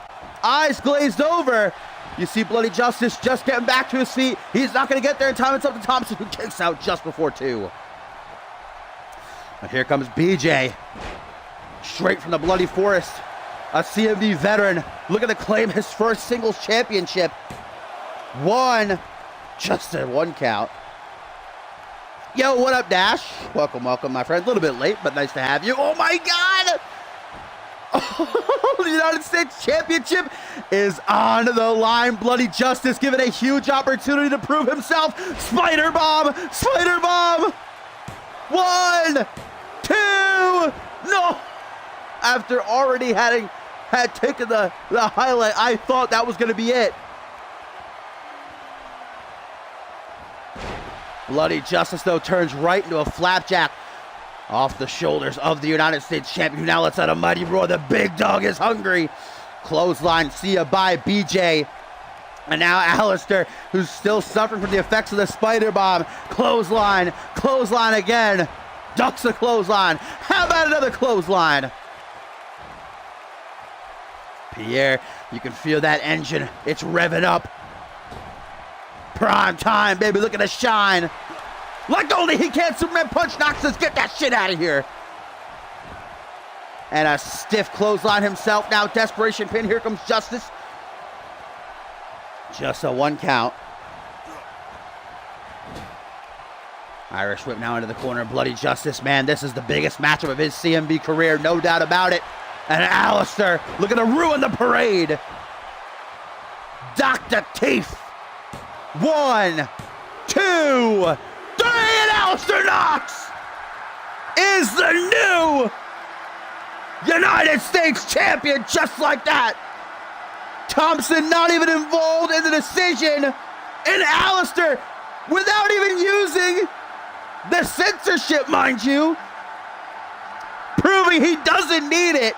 eyes glazed over. You see Bloody Justice just getting back to his feet. He's not going to get there in time. It's up to Thompson, who kicks out just before 2. And here comes BJ. Straight from the Bloody Forest. A CMV veteran looking to claim his first singles championship. 1. Just a 1 count. Yo, what up, Dash? Welcome, welcome, my friend. A little bit late, but nice to have you. Oh, my God! The United States Championship is on the line. Bloody Justice given a huge opportunity to prove himself. Spider Bomb! Spider Bomb! 1, 2, no! After already had taken the highlight, I thought that was going to be it. Bloody Justice, though, turns right into a flapjack off the shoulders of the United States champion, who now lets out a mighty roar. The big dog is hungry. Clothesline, see ya, bye, BJ. And now Alistair, who's still suffering from the effects of the spider bomb. Clothesline, clothesline again. Ducks the clothesline. How about another clothesline? Pierre, you can feel that engine. It's revving up. Prime time, baby, looking to shine. Like only he can. Superman punch knocks us. Get that shit out of here. And a stiff clothesline himself. Now desperation pin. Here comes Justice. Just a 1 count. Irish whip now into the corner. Bloody Justice, man, this is the biggest matchup of his CMV career, no doubt about it. And Alistair looking to ruin the parade. Dr. Teeth. 1, 2, 3, and Alistair Knox is the new United States champion, just like that. Thompson not even involved in the decision, and Alistair, without even using the censorship, mind you, proving he doesn't need it.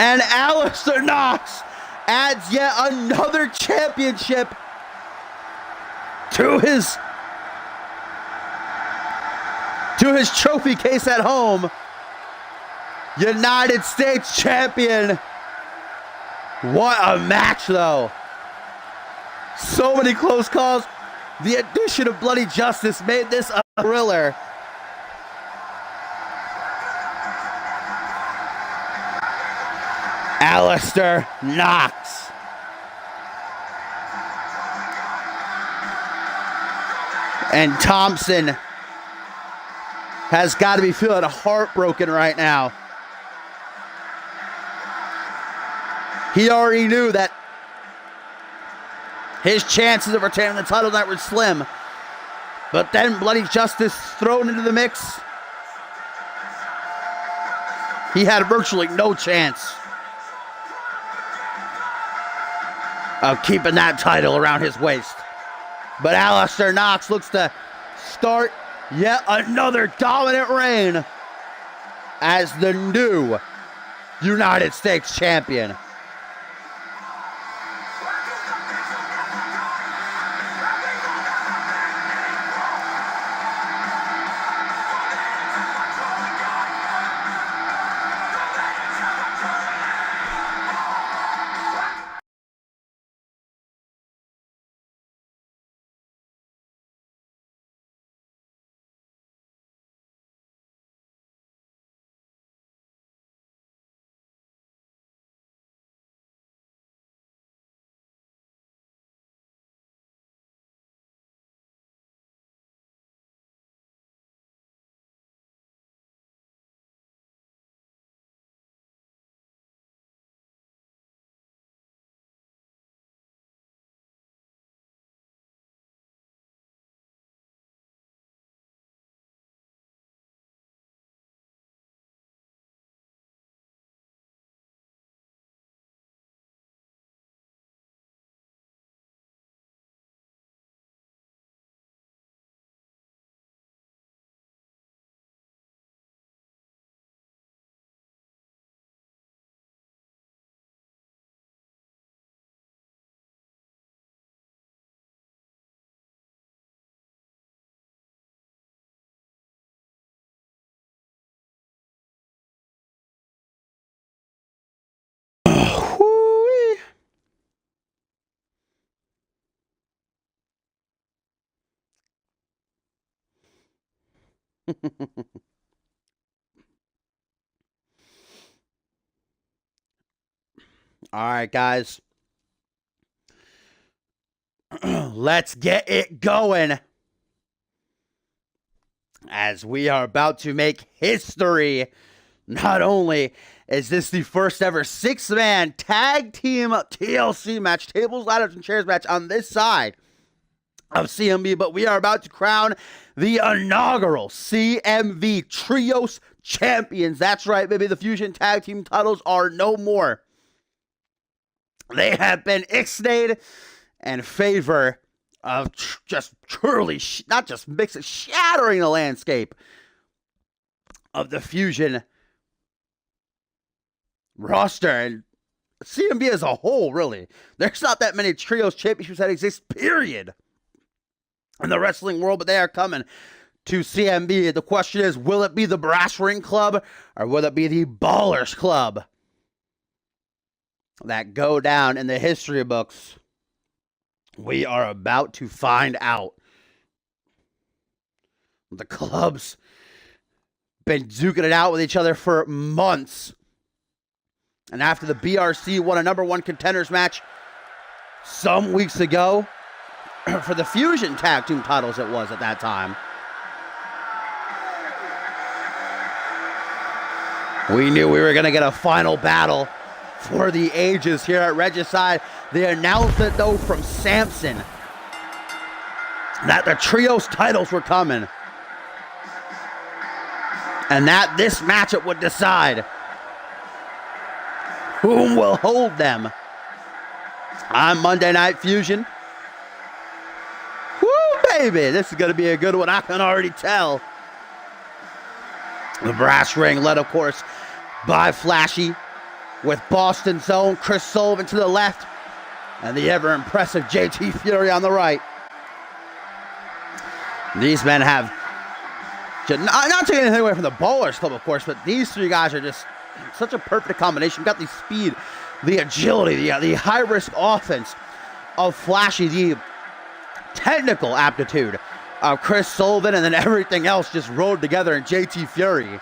And Alistair Knox adds yet another championship to his trophy case at home. United States champion. What a match, though. So many close calls. The addition of Bloody Justice made this a thriller. Alistair Knox. And Thompson has got to be feeling heartbroken right now. He already knew that his chances of retaining the title tonight were slim. But then Bloody Justice thrown into the mix. He had virtually no chance of keeping that title around his waist. But Alistair Knox looks to start yet another dominant reign as the new United States champion. All right, guys. Let's get it going. as we are about to make history. Not only is this the first ever 6-man tag team TLC match, tables, ladders, and chairs match on this side of CMV, but we are about to crown the inaugural CMV Trios Champions. That's right, baby. The Fusion Tag Team titles are no more. They have been ixnayed in favor of just truly, not just mixing, shattering the landscape of the Fusion roster and CMV as a whole, really. There's not that many Trios Championships that exist, period, in the wrestling world, but they are coming to CMV. The question is, will it be the Brass Ring Club or will it be the Ballers Club that go down in the history books? We are about to find out. The clubs been duking it out with each other for months. And after the BRC won a #1 contenders match some weeks ago, for the Fusion Tag Team titles it was at that time, we knew we were going to get a final battle for the ages here at Regicide. The announcement, though, from Samson that the Trios titles were coming and that this matchup would decide whom will hold them on Monday Night Fusion. Woo, baby, this is going to be a good one. I can already tell. The Brass Ring led, of course, by Flashy, with Boston's own Chris Sullivan to the left and the ever-impressive JT Fury on the right. These men have, not taking anything away from the Ballers Club, of course, but these three guys are just such a perfect combination. You've got the speed, the agility, the high-risk offense of Flashy, the technical aptitude of Chris Sullivan, and then everything else just rolled together in JT Fury.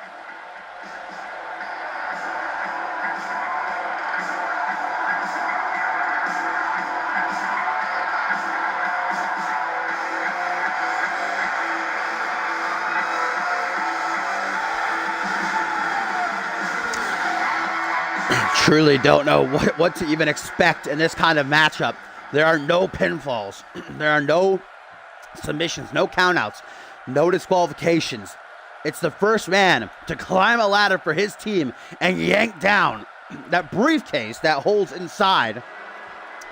Truly don't know what to even expect in this kind of matchup. There are no pinfalls. There are no submissions, no countouts, no disqualifications. It's the first man to climb a ladder for his team and yank down that briefcase that holds inside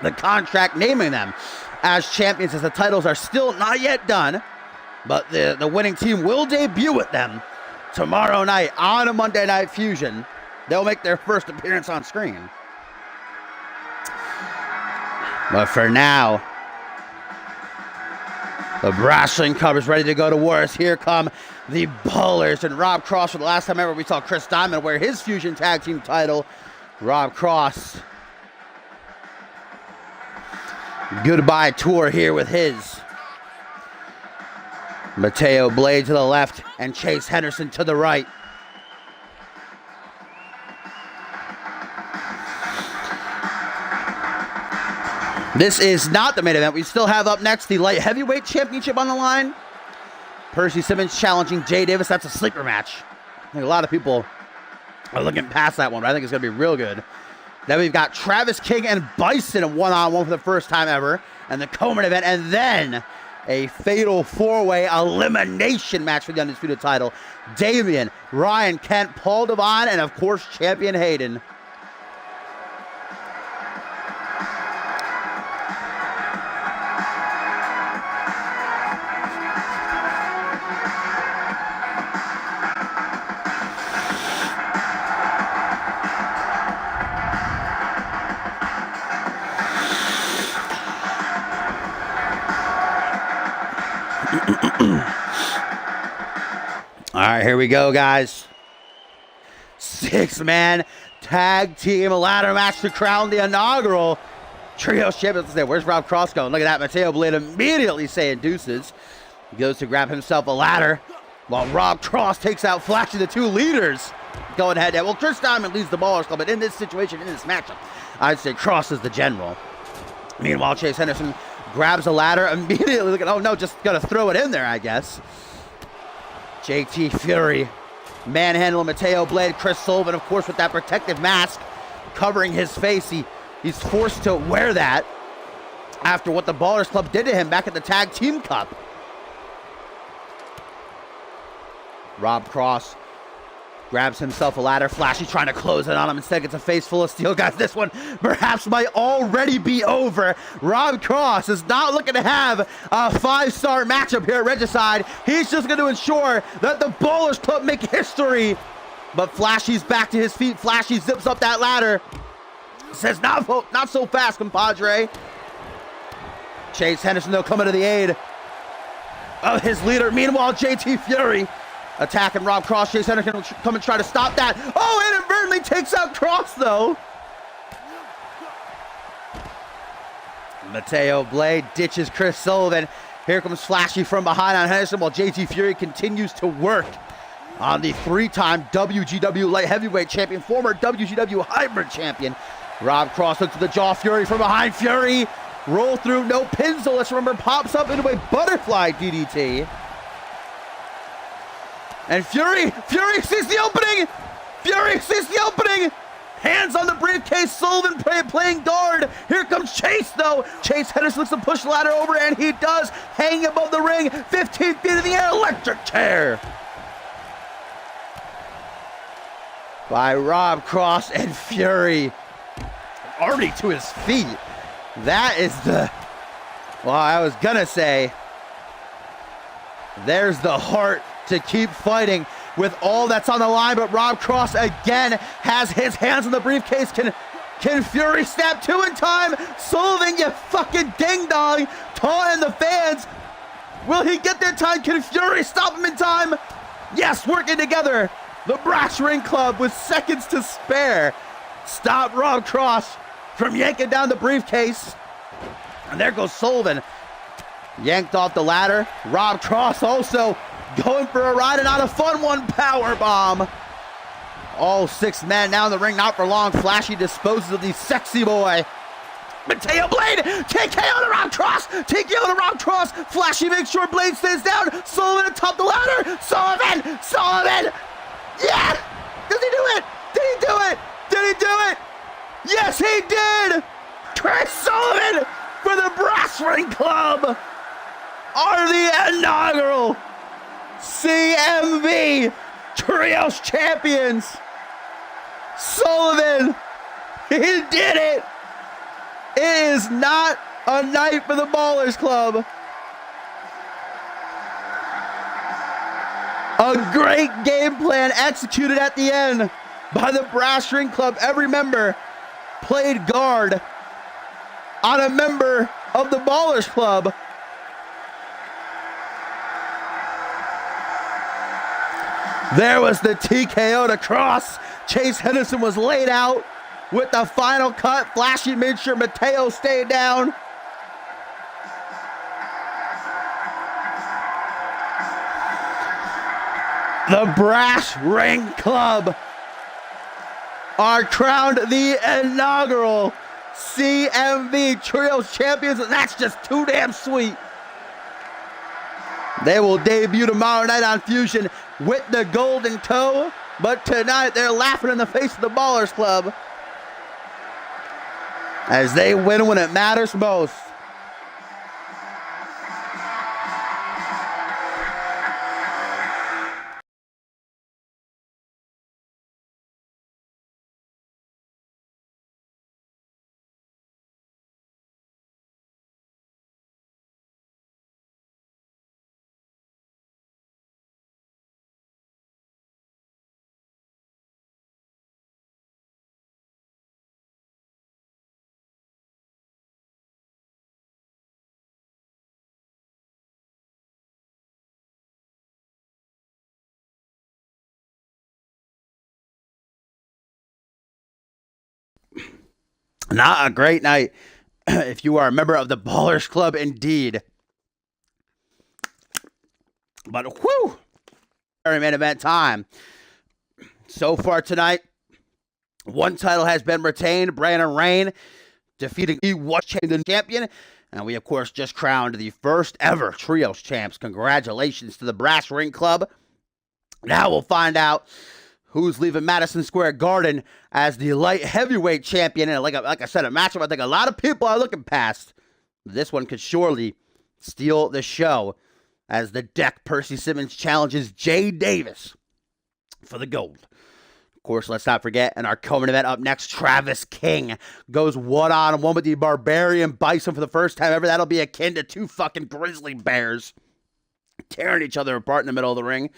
the contract naming them as champions, as the titles are still not yet done, but the winning team will debut with them tomorrow night on a Monday Night Fusion. They'll make their first appearance on screen. But for now, the Brass Ring Club is ready to go to war as here come the Ballers and Rob Cross. For the last time ever we saw Chris Diamond wear his Fusion Tag Team title. Rob Cross, goodbye tour here with his. Mateo Blade to the left and Chase Henderson to the right. This is not the main event. We still have up next the Light Heavyweight Championship on the line. Percy Simmons challenging Jay Davis. That's a sleeper match. I think a lot of people are looking past that one, but I think it's going to be real good. Then we've got Travis King and Bison one-on-one for the first time ever, and the co-main event, and then a fatal four-way elimination match for the Undisputed title. Damian, Ryan Kent, Paul Devine, and of course, champion Hayden. All right, here we go, guys. 6-man tag team ladder match to crown the inaugural Trios Champions. Where's Rob Cross going? Look at that. Mateo Blade immediately saying deuces. He goes to grab himself a ladder while Rob Cross takes out Flashy, the two leaders going head to head. Well, Chris Diamond leads the Ballers Club, but in this situation, in this matchup, I'd say Cross is the general. Meanwhile, Chase Henderson grabs a ladder immediately. Look at, oh no, just gonna throw it in there, I guess. JT Fury manhandling Mateo Blade. Chris Sullivan, of course, with that protective mask covering his face. He's forced to wear that after what the Ballers Club did to him back at the Tag Team Cup. Rob Cross grabs himself a ladder. Flashy trying to close it on him. Instead gets a face full of steel. Guys, this one perhaps might already be over. Rob Cross is not looking to have a 5-star matchup here at Regicide. He's just going to ensure that the Ballers Club make history. But Flashy's back to his feet. Flashy zips up that ladder. Says, not so fast, compadre. Chase Henderson, though, coming to the aid of his leader. Meanwhile, JT Fury attacking Rob Cross. Chase Henderson will come and try to stop that. Oh, inadvertently takes out Cross, though. Mateo Blade ditches Chris Sullivan. Here comes Flashy from behind on Henderson while JT Fury continues to work on the 3-time WGW Light Heavyweight Champion, former WGW Hybrid Champion. Rob Cross looks to the jaw. Fury from behind. Fury roll through, no pins, so let's remember, pops up into a butterfly DDT. And Fury sees the opening! Fury sees the opening! Hands on the briefcase, Sullivan playing guard. Here comes Chase, though. Chase Henderson looks to push the ladder over, and he does, hanging above the ring, 15 feet in the air, electric chair. By Rob Cross, and Fury already to his feet. That is the, well, I was gonna say, there's the heart to keep fighting with all that's on the line, but Rob Cross again has his hands on the briefcase. Can Fury snap 2 in time? Sullivan, you fucking ding-dong, taunting the fans. Will he get there in time? Can Fury stop him in time? Yes, working together. The Brass Ring Club with seconds to spare stop Rob Cross from yanking down the briefcase. And there goes Sullivan, yanked off the ladder. Rob Cross also going for a ride and on a fun one, power bomb. All 6 men now in the ring, not for long. Flashy disposes of the sexy boy. Mateo Blade, TKO to Rob Cross, TKO to Rob Cross. Flashy makes sure Blade stays down. Sullivan atop the ladder. Sullivan. Yeah! Does he do it? Did he do it? Did he do it? Yes, he did! Chris Sullivan for the Brass Ring Club are the inaugural CMV Trios Champions. Sullivan, he did it! It is not a night for the Ballers Club. A great game plan executed at the end by the Brass Ring Club. Every member played guard on a member of the Ballers Club. There was the TKO to Cross. Chase Henderson was laid out with the final cut. Flashy made sure Mateo stayed down. The Brass Ring Club are crowned the inaugural CMV Trios Champions, and that's just too damn sweet. They will debut tomorrow night on Fusion with the Golden Toe, but tonight they're laughing in the face of the Ballers Club as they win when it matters most. Not a great night if you are a member of the Ballers Club indeed. But whew, very main event time. So far tonight, one title has been retained. Brandon Rain defeating the Washington champion. And we, of course, just crowned the first ever Trios champs. Congratulations to the Brass Ring Club. Now we'll find out who's leaving Madison Square Garden as the light heavyweight champion. And like I said, a matchup I think a lot of people are looking past. This one could surely steal the show as the Deck Percy Simmons challenges Jay Davis for the gold. Of course, let's not forget, in our co-main event up next, Travis King goes one-on-one with the Barbarian Bison for the first time ever. That'll be akin to two fucking grizzly bears tearing each other apart in the middle of the ring.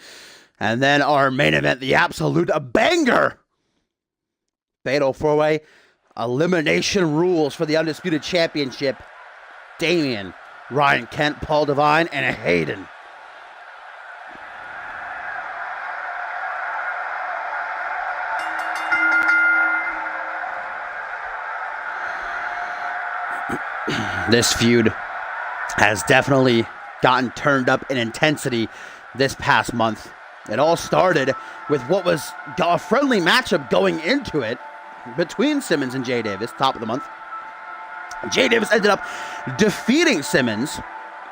And then our main event, the absolute banger. Fatal 4-way elimination rules for the Undisputed Championship. Damian, Ryan Kent, Paul Devine, and Hayden. This feud has definitely gotten turned up in intensity this past month. It all started with what was a friendly matchup going into it between Simmons and Jay Davis, top of the month. Jay Davis ended up defeating Simmons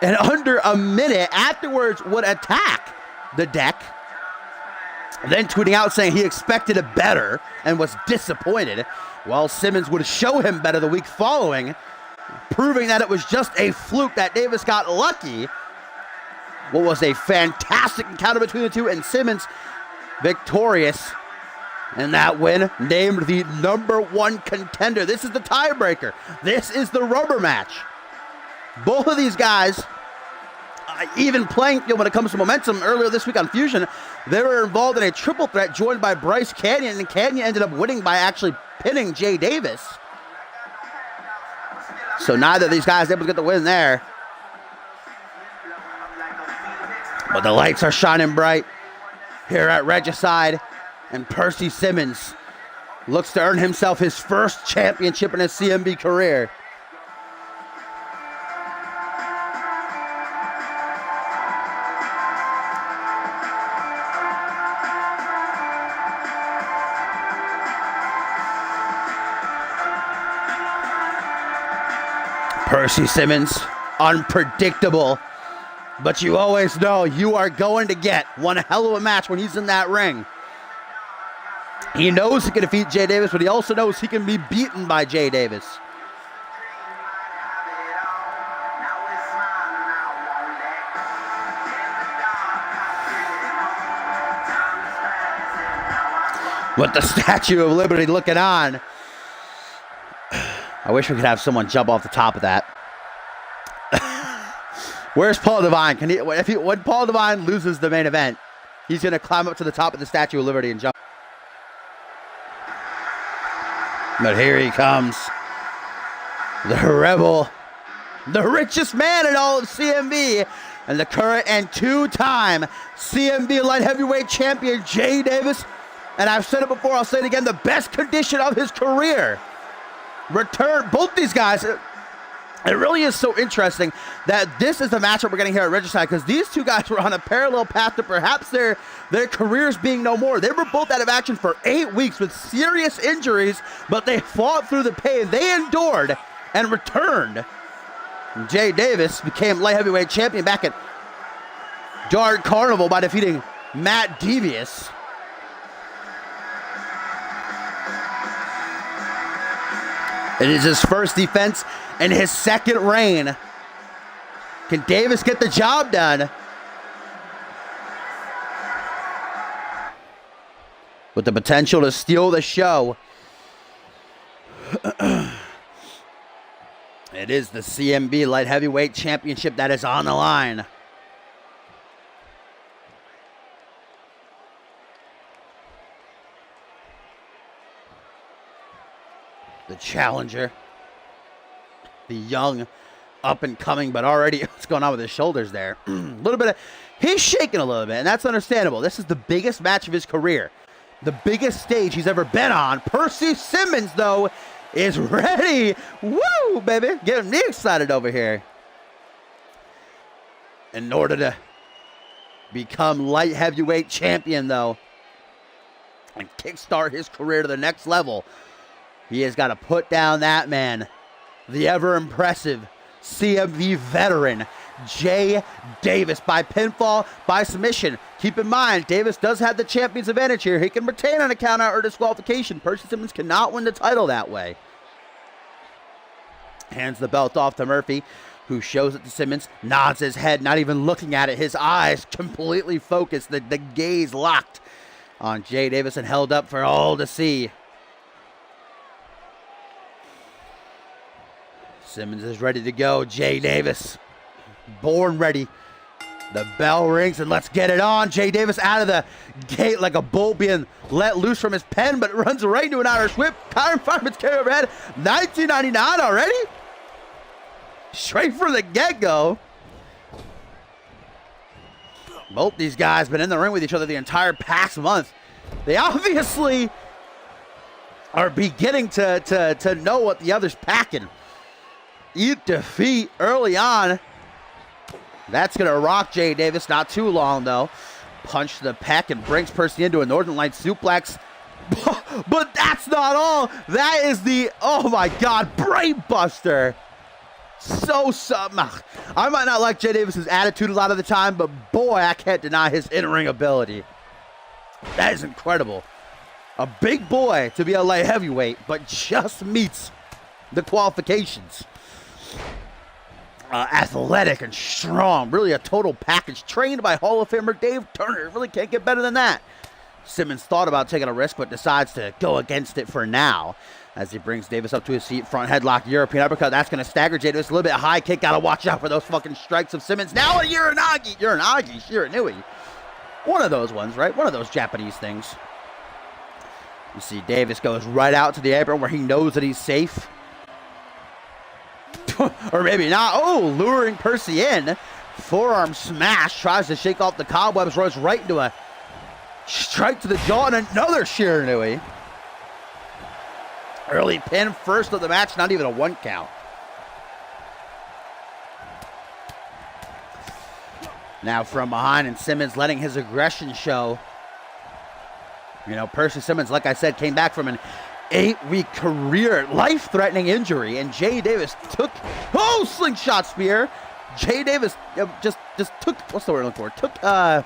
and under a minute afterwards would attack the Deck, then tweeting out saying he expected it better and was disappointed, while Simmons would show him better the week following, proving that it was just a fluke, that Davis got lucky. What was a fantastic encounter between the two, and Simmons victorious in that win, named the #1 contender. This is the tiebreaker. This is the rubber match. Both of these guys, even playing when it comes to momentum earlier this week on Fusion, they were involved in a triple threat joined by Bryce Canyon, and Canyon ended up winning by actually pinning Jay Davis. So neither of these guys able to get the win there. But the lights are shining bright here at Regicide, and Percy Simmons looks to earn himself his first championship in his CMV career. Percy Simmons, unpredictable, but you always know you are going to get one hell of a match when he's in that ring. He knows he can defeat Jay Davis, but he also knows he can be beaten by Jay Davis. With the Statue of Liberty looking on. I wish we could have someone jump off the top of that. Where's Paul Devine? When Paul Devine loses the main event, he's going to climb up to the top of the Statue of Liberty and jump. But here he comes. The Rebel. The richest man in all of CMV. And the current and two-time CMV light heavyweight champion, Jay Davis. And I've said it before, I'll say it again, the best condition of his career. Return, both these guys. It really is so interesting that this is the matchup we're getting here at Regicide, because these two guys were on a parallel path to perhaps their careers being no more. They were both out of action for 8 weeks with serious injuries, but they fought through the pain. They endured and returned. Jay Davis became light heavyweight champion back at Dark Carnival by defeating Matt Devious. It is his first defense in his second reign. Can Davis get the job done? With the potential to steal the show. It is the CMV Light Heavyweight Championship that is on the line. The challenger, the young, up and coming, but already what's going on with his shoulders there? A little bit of, he's shaking a little bit, and that's understandable. This is the biggest match of his career, the biggest stage he's ever been on. Percy Simmons, though, is ready. Woo, baby, getting me excited over here. In order to become light heavyweight champion, though, and kickstart his career to the next level, he has got to put down that man, the ever-impressive CMV veteran, Jay Davis by pinfall, by submission. Keep in mind, Davis does have the champion's advantage here. He can retain on a countout or disqualification. Percy Simmons cannot win the title that way. Hands the belt off to Murphy, who shows it to Simmons, nods his head, not even looking at it. His eyes completely focused, the gaze locked on Jay Davis and held up for all to see. Simmons is ready to go. Jay Davis, born ready. The bell rings and let's get it on. Jay Davis out of the gate like a bull being let loose from his pen, but runs right into an Irish whip. Kyron Fireman's carry overhead. 1999 already? Straight from the get-go. Both these guys been in the ring with each other the entire past month. They obviously are beginning to know what the other's packing. Eat defeat early on. That's going to rock Jay Davis. Not too long, though. Punch to the pec and brings Percy into a Northern Light suplex. But that's not all. That is the, oh my God, brain buster. I might not like Jay Davis's attitude a lot of the time, but boy, I can't deny his in-ring ability. That is incredible. A big boy to be a light heavyweight, but just meets the qualifications. Athletic and strong, really a total package. Trained by Hall of Famer Dave Turner. Really can't get better than that. Simmons thought about taking a risk, but decides to go against it for now. As he brings Davis up to his seat, front headlock, European uppercut. That's going to stagger Jay Davis a little bit. High kick, got to watch out for those fucking strikes of Simmons. Now a Shiranui. One of those ones, right? One of those Japanese things. You see Davis goes right out to the apron where he knows that he's safe. Or maybe not. Oh, luring Percy in. Forearm smash. Tries to shake off the cobwebs. Runs right into a strike to the jaw and another Shiranui. Early pin, first of the match, not even a 1 count. Now from behind, and Simmons letting his aggression show. You know, Percy Simmons, like I said, came back from an 8-week career, life-threatening injury, and Jay Davis took, slingshot spear. Jay Davis just took, what's the word I'm looking for? Took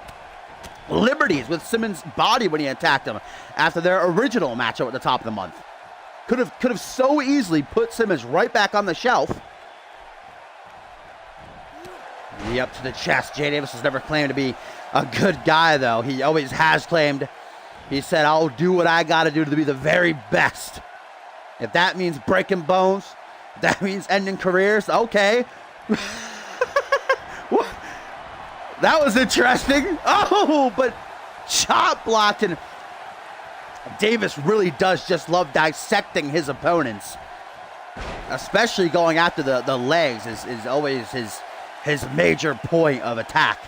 liberties with Simmons' body when he attacked him after their original matchup at the top of the month. Could have so easily put Simmons right back on the shelf. Knee up to the chest. Jay Davis has never claimed to be a good guy, though. He always has claimed. He said, I'll do what I got to do to be the very best. If that means breaking bones, if that means ending careers, okay. That was interesting. Oh, but chop blocked, and Davis really does just love dissecting his opponents. Especially going after the legs is always his major point of attack.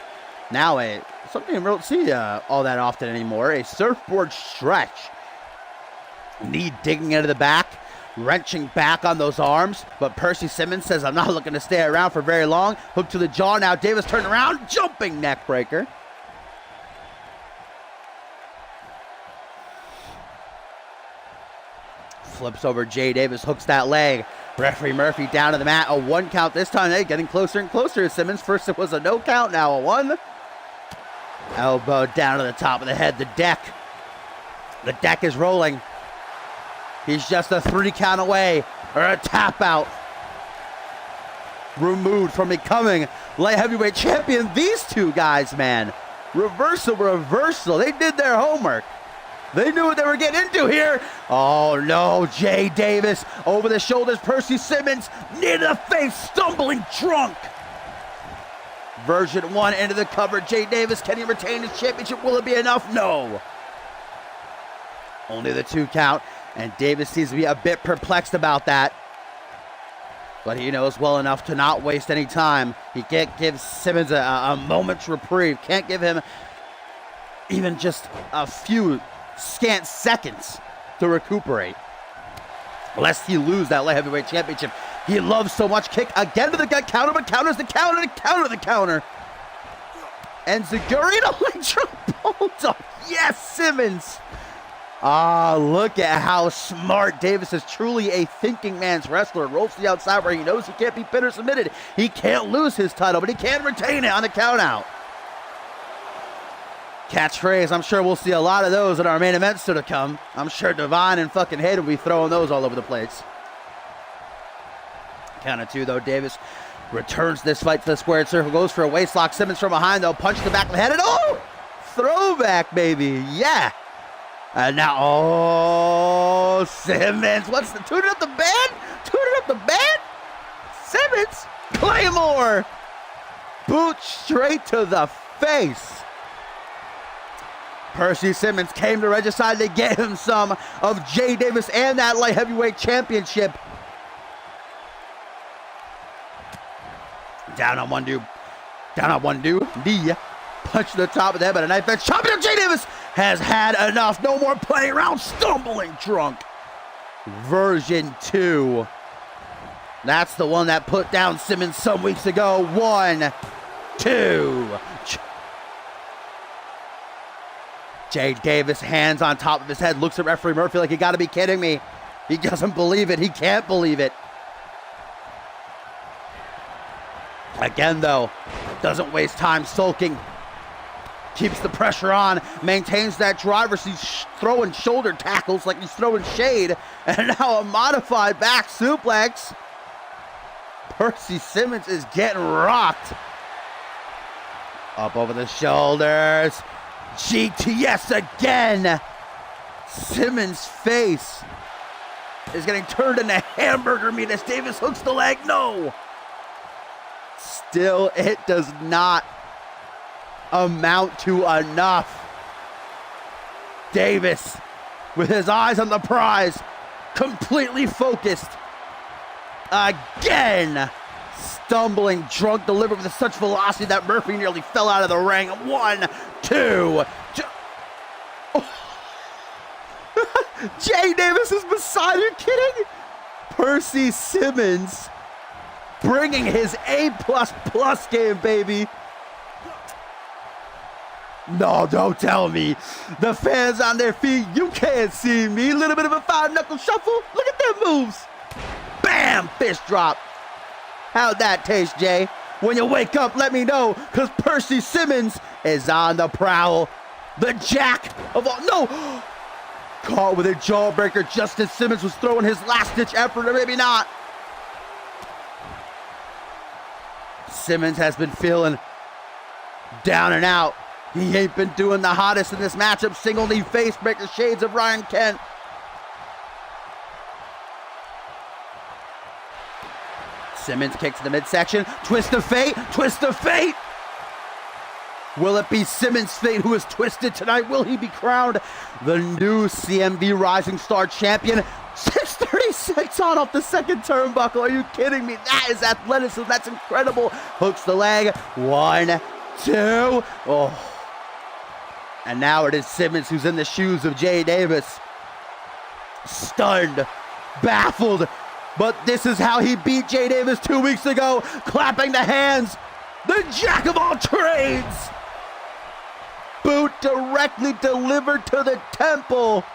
Now something we don't see all that often anymore. A surfboard stretch. Knee digging into the back, wrenching back on those arms. But Percy Simmons says, I'm not looking to stay around for very long. Hook to the jaw. Now Davis turned around. Jumping neck breaker. Flips over Jay Davis, hooks that leg. Referee Murphy down to the mat. A 1 count this time. Hey, getting closer and closer to Simmons. First it was a no count, now a 1. Elbow down to the top of the head. The deck is rolling. He's just a 3 count away, or a tap out. Removed from becoming light heavyweight champion. These two guys, man. Reversal. They did their homework. They knew what they were getting into here. Oh no, Jay Davis over the shoulders. Percy Simmons near the face, stumbling drunk. Version 1 into the cover. Jay Davis, can he retain his championship? Will it be enough? No. Only the 2 count, and Davis seems to be a bit perplexed about that. But he knows well enough to not waste any time. He can't give Simmons a moment's reprieve. Can't give him even just a few scant seconds to recuperate, lest he lose that light heavyweight championship he loves so much. Kick again to the gut, counter, but counters the counter, the counter. And Zaguri to leg drop bulldog. Yes, Simmons. Ah, look at how smart Davis is. Truly a thinking man's wrestler. Rolls to the outside where he knows he can't be pinned or submitted. He can't lose his title, but he can retain it on the count out. Catchphrase, I'm sure we'll see a lot of those in our main events to come. I'm sure Divine and fucking Hayden will be throwing those all over the place. Count of two, though. Davis returns this fight to the squared circle. Goes for a waistlock. Simmons from behind, though. Punch to the back of the head. And oh! Throwback, baby. Yeah. And now, oh, Simmons. What's the, tuning up the band? Tuning up the band? Simmons. Claymore. Boot straight to the face. Percy Simmons came to Regicide to get him some of Jay Davis and that light heavyweight championship. Down on one dude. Knee. Punch to the top of the head, but a knife edge. Chopping up. Jay Davis has had enough. No more playing around. Stumbling drunk. Version 2. That's the one that put down Simmons some weeks ago. 1, 2. Jay Davis, hands on top of his head, looks at referee Murphy like, you gotta be kidding me. He doesn't believe it. He can't believe it. Again, though, doesn't waste time sulking. Keeps the pressure on, maintains that driver. He's throwing shoulder tackles like he's throwing shade. And now a modified back suplex. Percy Simmons is getting rocked. Up over the shoulders. GTS again. Simmons' face is getting turned into hamburger meat as Davis hooks the leg. No. Still, it does not amount to enough. Davis, with his eyes on the prize, completely focused. Again. Stumbling drunk, delivered with such velocity that Murphy nearly fell out of the ring. 1, 2. Jay Davis is beside you. Kidding? Percy Simmons bringing his A++ game, baby. No, don't tell me. The fans on their feet, you can't see me. A little bit of a 5-knuckle shuffle. Look at them moves. Bam! Fist drop. How'd that taste, Jay? When you wake up, let me know, because Percy Simmons is on the prowl. The jack of all... No! Caught with a jawbreaker just as Simmons was throwing his last-ditch effort, or maybe not. Simmons has been feeling down and out. He ain't been doing the hottest in this matchup. Single knee face breaker, shades of Ryan Kent. Simmons kicks to the midsection. Twist of fate. Twist of fate. Will it be Simmons' fate who is twisted tonight? Will he be crowned the new CMV Rising Star Champion? 636 on off the second turnbuckle. Are you kidding me? That is athleticism. That's incredible. Hooks the leg. 1, 2. Oh. And now it is Simmons who's in the shoes of Jay Davis. Stunned. Baffled. But this is how he beat Jay Davis 2 weeks ago. Clapping the hands. The jack of all trades. Boot directly delivered to the temple.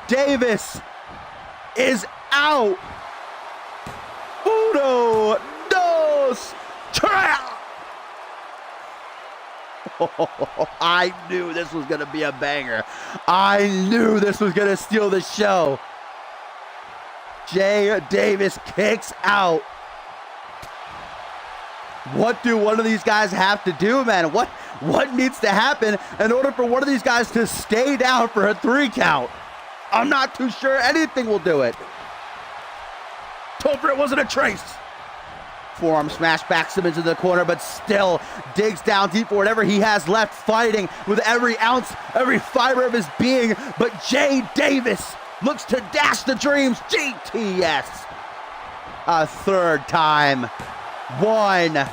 Davis is out. 1, 2, 3. I knew this was going to be a banger. I knew this was going to steal the show. Jay Davis kicks out. What do one of these guys have to do, man? What needs to happen in order for one of these guys to stay down for a 3 count? I'm not too sure anything will do it. Told her it wasn't a trace. Forearm smash back Simmons into the corner, but still digs down deep for whatever he has left, fighting with every ounce, every fiber of his being. But Jay Davis looks to dash the dreams. GTS. A 3rd time. 1,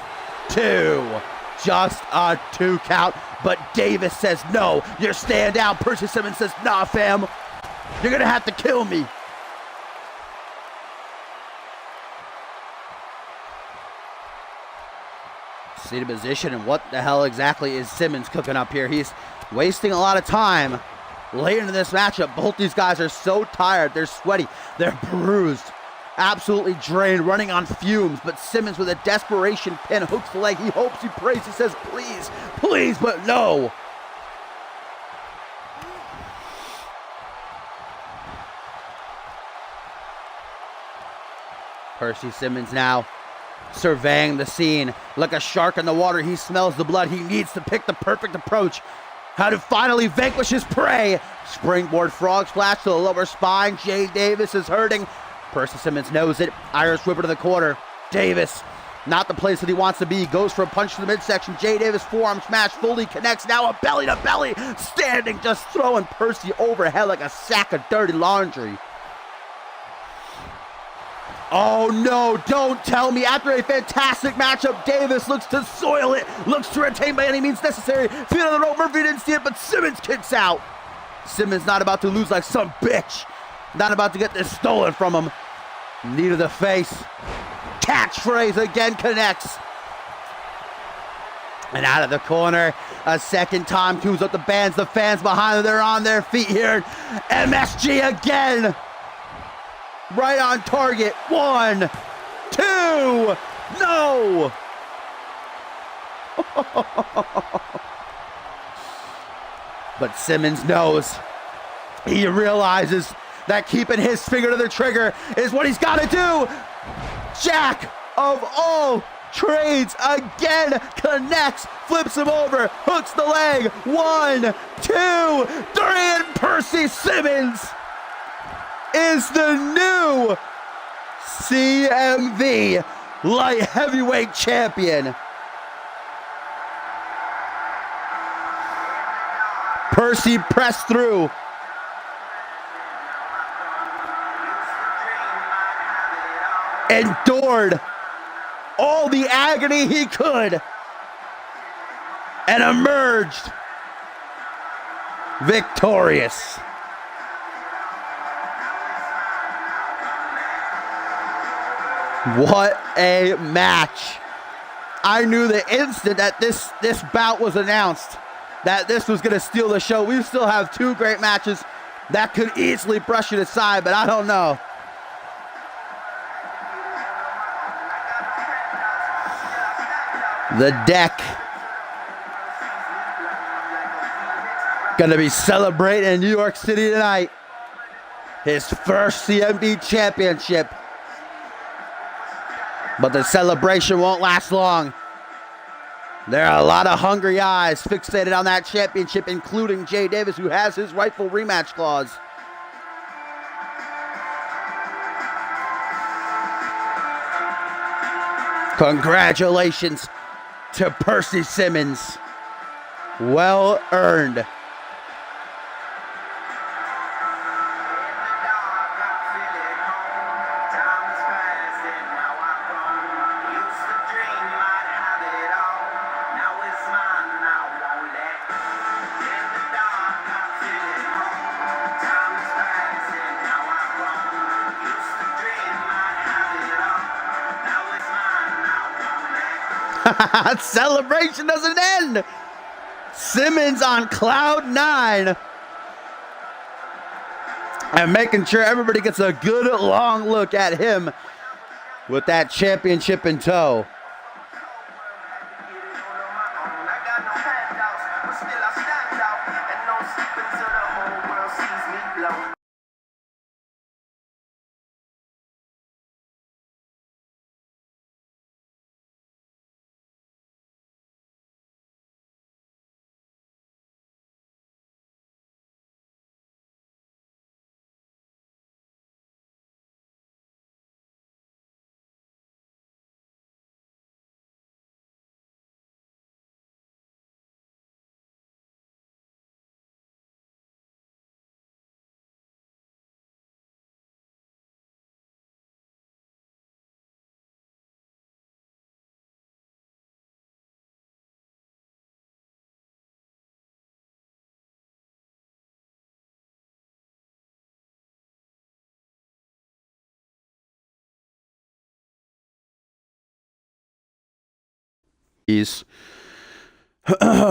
2. Just a 2 count. But Davis says, no, you're staying down. Percy Simmons says, nah, fam. You're going to have to kill me. Seated position, and what the hell exactly is Simmons cooking up here? He's wasting a lot of time. late into this matchup. Both these guys are so tired. They're sweaty. They're bruised. Absolutely drained, running on fumes. But Simmons with a desperation pin hooks the leg. He hopes, he prays, he says, please, please, but no. Percy Simmons now surveying the scene like a shark in the water. He smells the blood. He needs to pick the perfect approach. How to finally vanquish his prey. Springboard frog splash to the lower spine. Jay Davis is hurting. Percy Simmons knows it. Irish whipper to the corner. Davis, not the place that he wants to be. Goes for a punch to the midsection. Jay Davis forearm smash fully connects. Now a belly to belly. Standing, just throwing Percy overhead like a sack of dirty laundry. Oh no, don't tell me. After a fantastic matchup, Davis looks to soil it, looks to retain by any means necessary. Feet on the rope, Murphy didn't see it, but Simmons kicks out. Simmons not about to lose like some bitch. Not about to get this stolen from him. Knee to the face. Catchphrase again connects. And out of the corner, a second time, tunes up the bands. The fans behind them, they're on their feet here. MSG again. Right on target. 1, 2, no! But Simmons knows. He realizes that keeping his finger to the trigger is what he's got to do. Jack of all trades again connects, flips him over, hooks the leg. 1, 2, 3, and Percy Simmons is the new CMV light heavyweight champion. Percy pressed through. Endured all the agony he could and emerged victorious. What a match. I knew the instant that this bout was announced that this was going to steal the show. We still have 2 great matches that could easily brush it aside, but I don't know. The deck gonna be celebrating in New York City tonight. His first CMV championship. But the celebration won't last long. There are a lot of hungry eyes fixated on that championship, including Jay Davis, who has his rightful rematch clause. Congratulations to Percy Simmons. Well earned. Celebration doesn't end. Simmons on cloud 9. And making sure everybody gets a good long look at him with that championship in tow.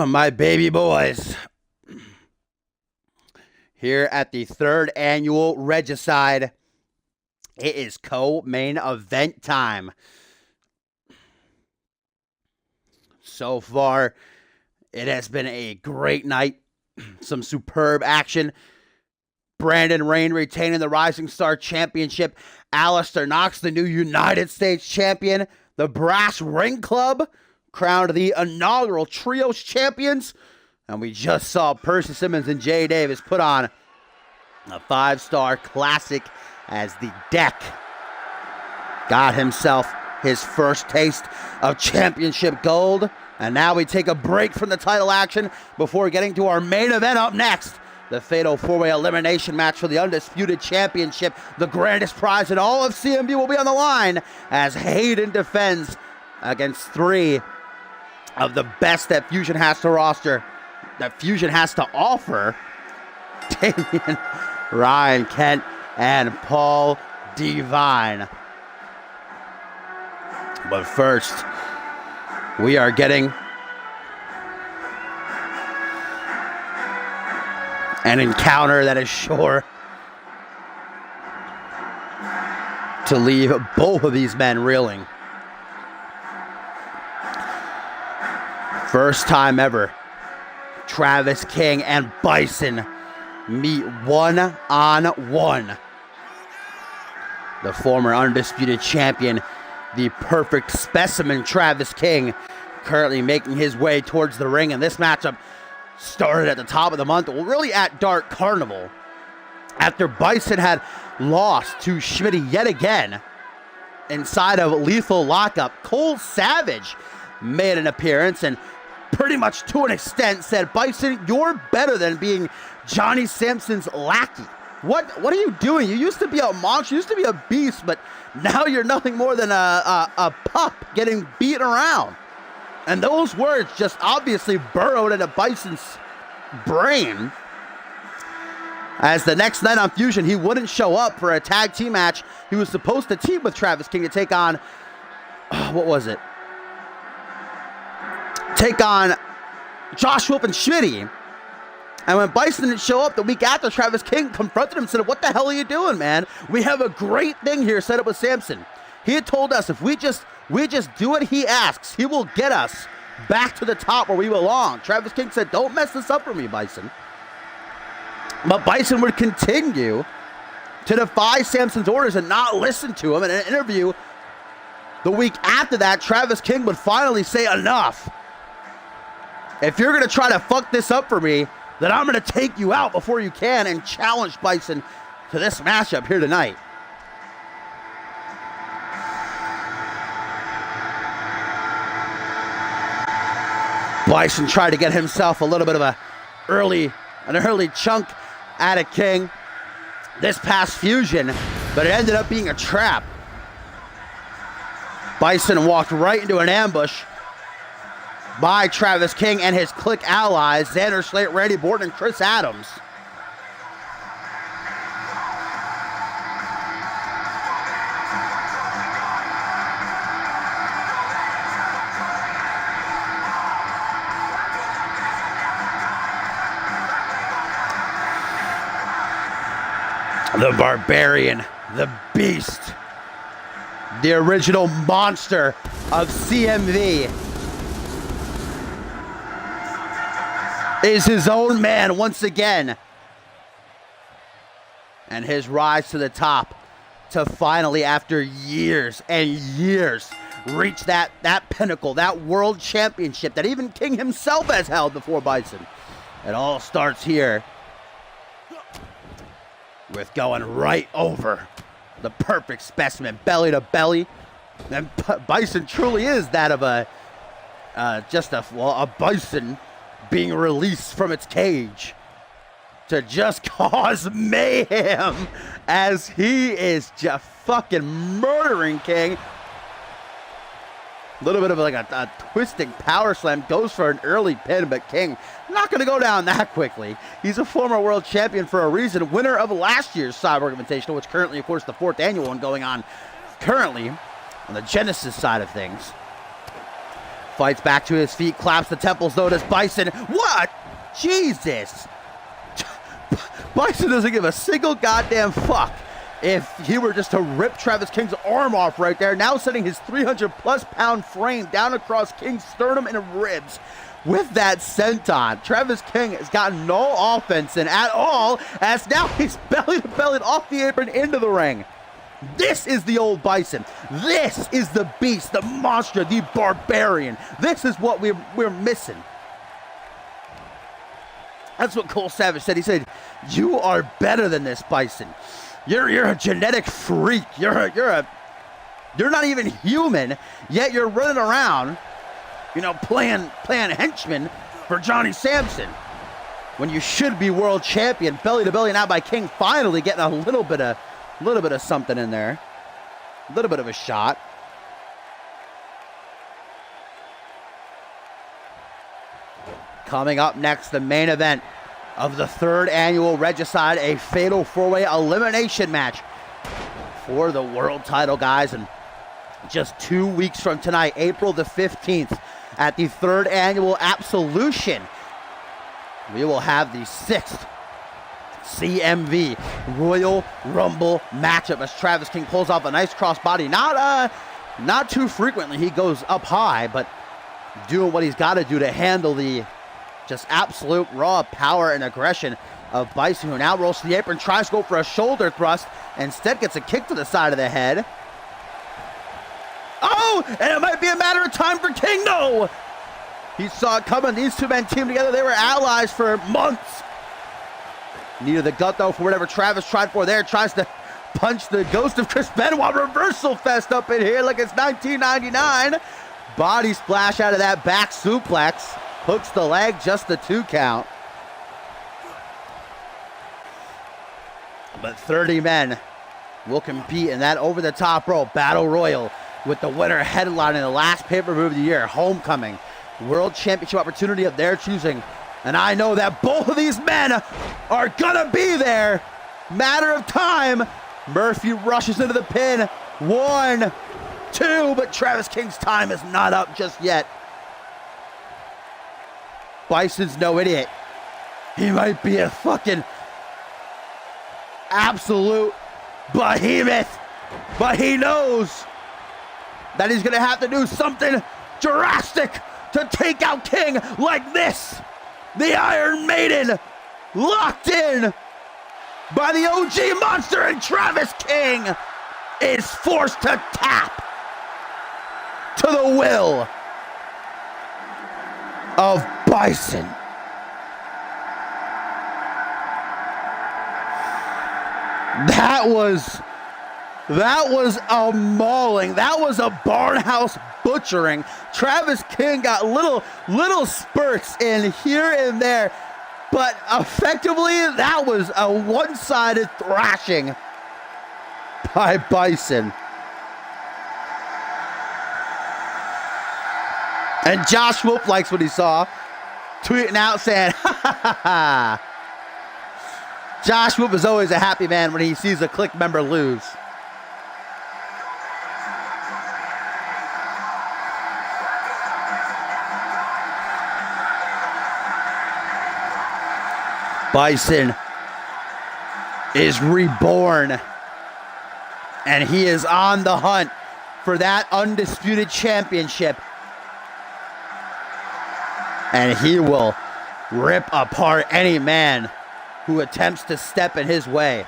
My baby boys. here at the 3rd annual Regicide. It is co-main event time. So far, it has been a great night. Some superb action. Brandon Rain retaining the Rising Star Championship. Alistair Knox, the new United States Champion. The Brass Ring Club crowned the inaugural Trios Champions. And we just saw Percy Simmons and Jay Davis put on a 5-star classic as the Deck got himself his first taste of championship gold. And now we take a break from the title action before getting to our main event up next. The fatal 4-way elimination match for the Undisputed Championship. The grandest prize in all of CMV will be on the line as Hayden defends against 3 of the best that Fusion has to offer. Damian, Ryan Kent, and Paul Devine. But first, we are getting an encounter that is sure to leave both of these men reeling. First time ever, Travis King and Bison meet one-on-one. The former Undisputed Champion, the perfect specimen Travis King, currently making his way towards the ring, and this matchup started at the top of the month, well, really at Dark Carnival, after Bison had lost to Schmitty yet again inside of Lethal Lockup. Cole Savage made an appearance and pretty much to an extent said, Bison, you're better than being Johnny Sampson's lackey. What are you doing? You used to be a monster, you used to be a beast, but now you're nothing more than a pup getting beaten around. And those words just obviously burrowed into Bison's brain, as the next night on Fusion, he wouldn't show up for a tag team match. He was supposed to team with Travis King to take on, what was it? Take on Josh Wolf and Schmitty. And when Bison didn't show up the week after, Travis King confronted him and said, what the hell are you doing, man? We have a great thing here set up with Sampson. He had told us if we just do what he asks, he will get us back to the top where we belong. Travis King said, don't mess this up for me, Bison. But Bison would continue to defy Sampson's orders and not listen to him. In an interview the week after that, Travis King would finally say, enough. If you're going to try to fuck this up for me, then I'm going to take you out before you can, and challenge Bison to this matchup here tonight. Bison tried to get himself a little bit of an early chunk out of King this past Fusion, but it ended up being a trap. Bison walked right into an ambush by Travis King and his Clique allies, Xander Slate, Randy Borton, and Chris Adams. The Barbarian, the Beast, the original monster of CMV, is his own man once again. And his rise to the top to finally, after years and years, reach that pinnacle, that world championship that even King himself has held before Bison. It all starts here with going right over the perfect specimen, belly to belly. And Bison truly is that of a bison being released from its cage to just cause mayhem as he is just fucking murdering King. A little bit of like a twisting power slam, goes for an early pin, but King not going to go down that quickly. He's a former world champion for a reason, winner of last year's Cyborg Invitational, which currently, of course, the 4th annual one going on currently on the Genesis side of things. Fights back to his feet, claps the temples, though, does Bison. What? Jesus. Bison doesn't give a single goddamn fuck if he were just to rip Travis King's arm off right there, now sending his 300+ pound frame down across King's sternum and ribs with that senton. Travis King has got no offense in at all, as now he's belly to belly off the apron into the ring. This is the old Bison. This is the beast, the monster, the barbarian. This is what we're missing. That's what Cole Savage said. He said, "You are better than this, Bison. You're a genetic freak. You're not even human, yet you're running around, playing henchman for Johnny Sampson when you should be world champion." Belly to belly now by King, finally getting a little bit of something in there, a little bit of a shot. Coming up next, the main event of the 3rd annual Regicide, a fatal 4-way elimination match for the world title, guys. And just 2 weeks from tonight, April the 15th, at the 3rd annual Absolution, we will have the 6th CMV Royal Rumble matchup as Travis King pulls off a nice crossbody. Not too frequently he goes up high, but doing what he's got to do to handle the just absolute raw power and aggression of Bison, who now rolls to the apron, tries to go for a shoulder thrust, instead gets a kick to the side of the head. Oh, and it might be a matter of time for King. No! He saw it coming. These two men teamed together. They were allies for months. Knee to the gut, though, for whatever Travis tried for there. Tries to punch the ghost of Chris Benoit. Reversal fest up in here like it's 1999. Body splash out of that back suplex. Hooks the leg, just the 2 count. But 30 men will compete in that over-the-top rope battle royal, with the winner headlining the last pay-per-view of the year, Homecoming, world championship opportunity of their choosing. And I know that both of these men are gonna be there. Matter of time. Murphy rushes into the pin. 1, 2, but Travis King's time is not up just yet. Bison's no idiot. He might be a fucking absolute behemoth, but he knows that he's gonna have to do something drastic to take out King like this. The Iron Maiden locked in by the OG monster, and Travis King is forced to tap to the will of Bison. That was a mauling. That was a barnhouse butchering. Travis King got little spurts in here and there, but effectively that was a one-sided thrashing by Bison. And Josh Wolf likes what he saw, tweeting out saying, "Ha ha ha ha." Josh Wolf is always a happy man when he sees a Click member lose. Bison is reborn, and he is on the hunt for that undisputed championship. And he will rip apart any man who attempts to step in his way.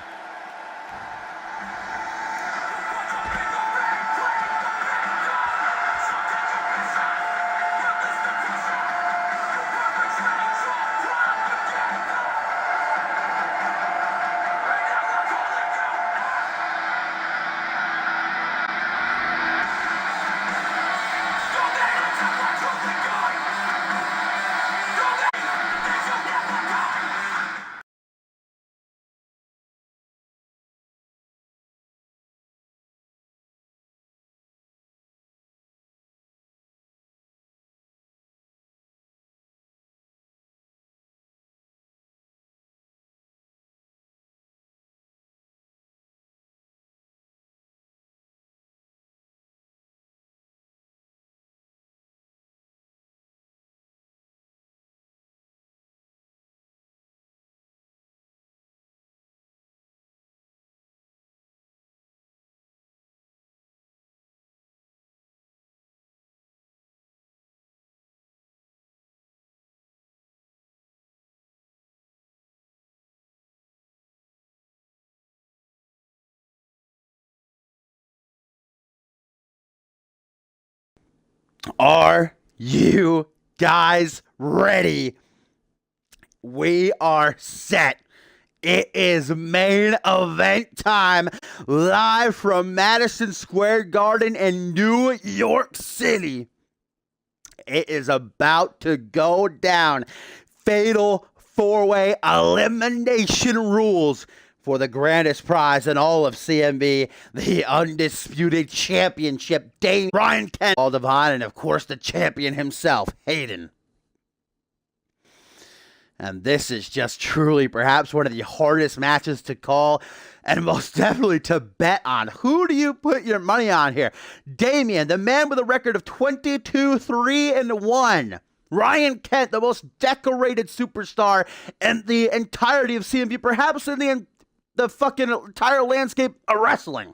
Are you guys ready? We are set. It is main event time, live from Madison Square Garden in New York City. It is about to go down. Fatal four-way elimination rules for the grandest prize in all of CMV, the undisputed championship. Ryan Kent, all divine, and of course the champion himself, Hayden. And this is just truly perhaps one of the hardest matches to call and most definitely to bet on. Who do you put your money on here? Damian, the man with a record of 22-3-1. Ryan Kent, the most decorated superstar in the entirety of CMV, perhaps in the fucking entire landscape of wrestling.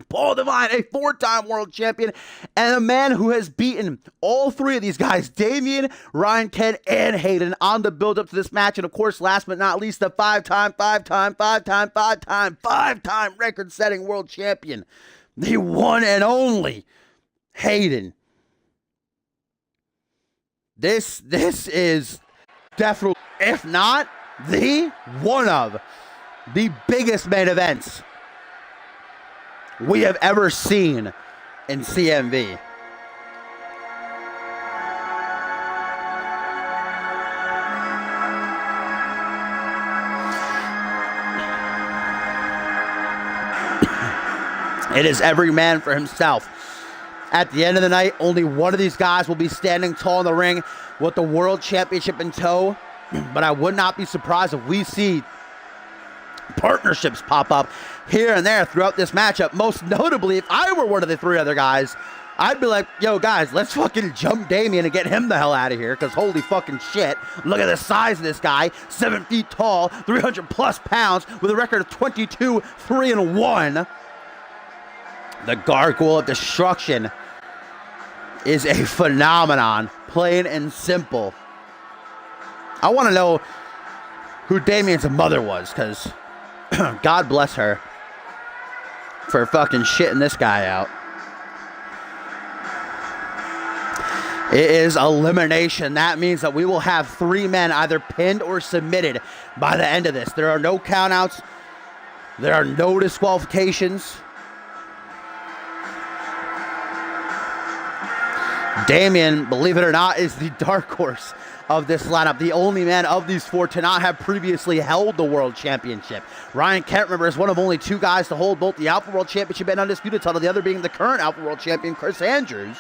Paul Devine, a four-time world champion, and a man who has beaten all three of these guys, Damian, Ryan Kent, and Hayden, on the build-up to this match. And of course, last but not least, the five-time record-setting world champion, the one and only Hayden. This is definitely, if not the one of the biggest main events we have ever seen in CMV. It is every man for himself. At the end of the night, only one of these guys will be standing tall in the ring with the World Championship in tow. But I would not be surprised if we see partnerships pop up here and there throughout this matchup. Most notably, if I were one of the three other guys, I'd be like, yo guys, let's fucking jump Damian and get him the hell out of here, because holy fucking shit, look at the size of this guy. 7 feet tall, 300 plus pounds, with a record of 22-3-1. The Gargoyle of Destruction is a phenomenon, plain and simple. I want to know who Damian's mother was, because God bless her for fucking shitting this guy out. It is elimination. That means that we will have three men either pinned or submitted by the end of this. There are no countouts. There are no disqualifications. Damian, believe it or not, is the dark horse of this lineup. The only man of these four to not have previously held the World Championship. Ryan Kent, remember, is one of only two guys to hold both the Alpha World Championship and Undisputed title, the other being the current Alpha World Champion, Chris Andrews.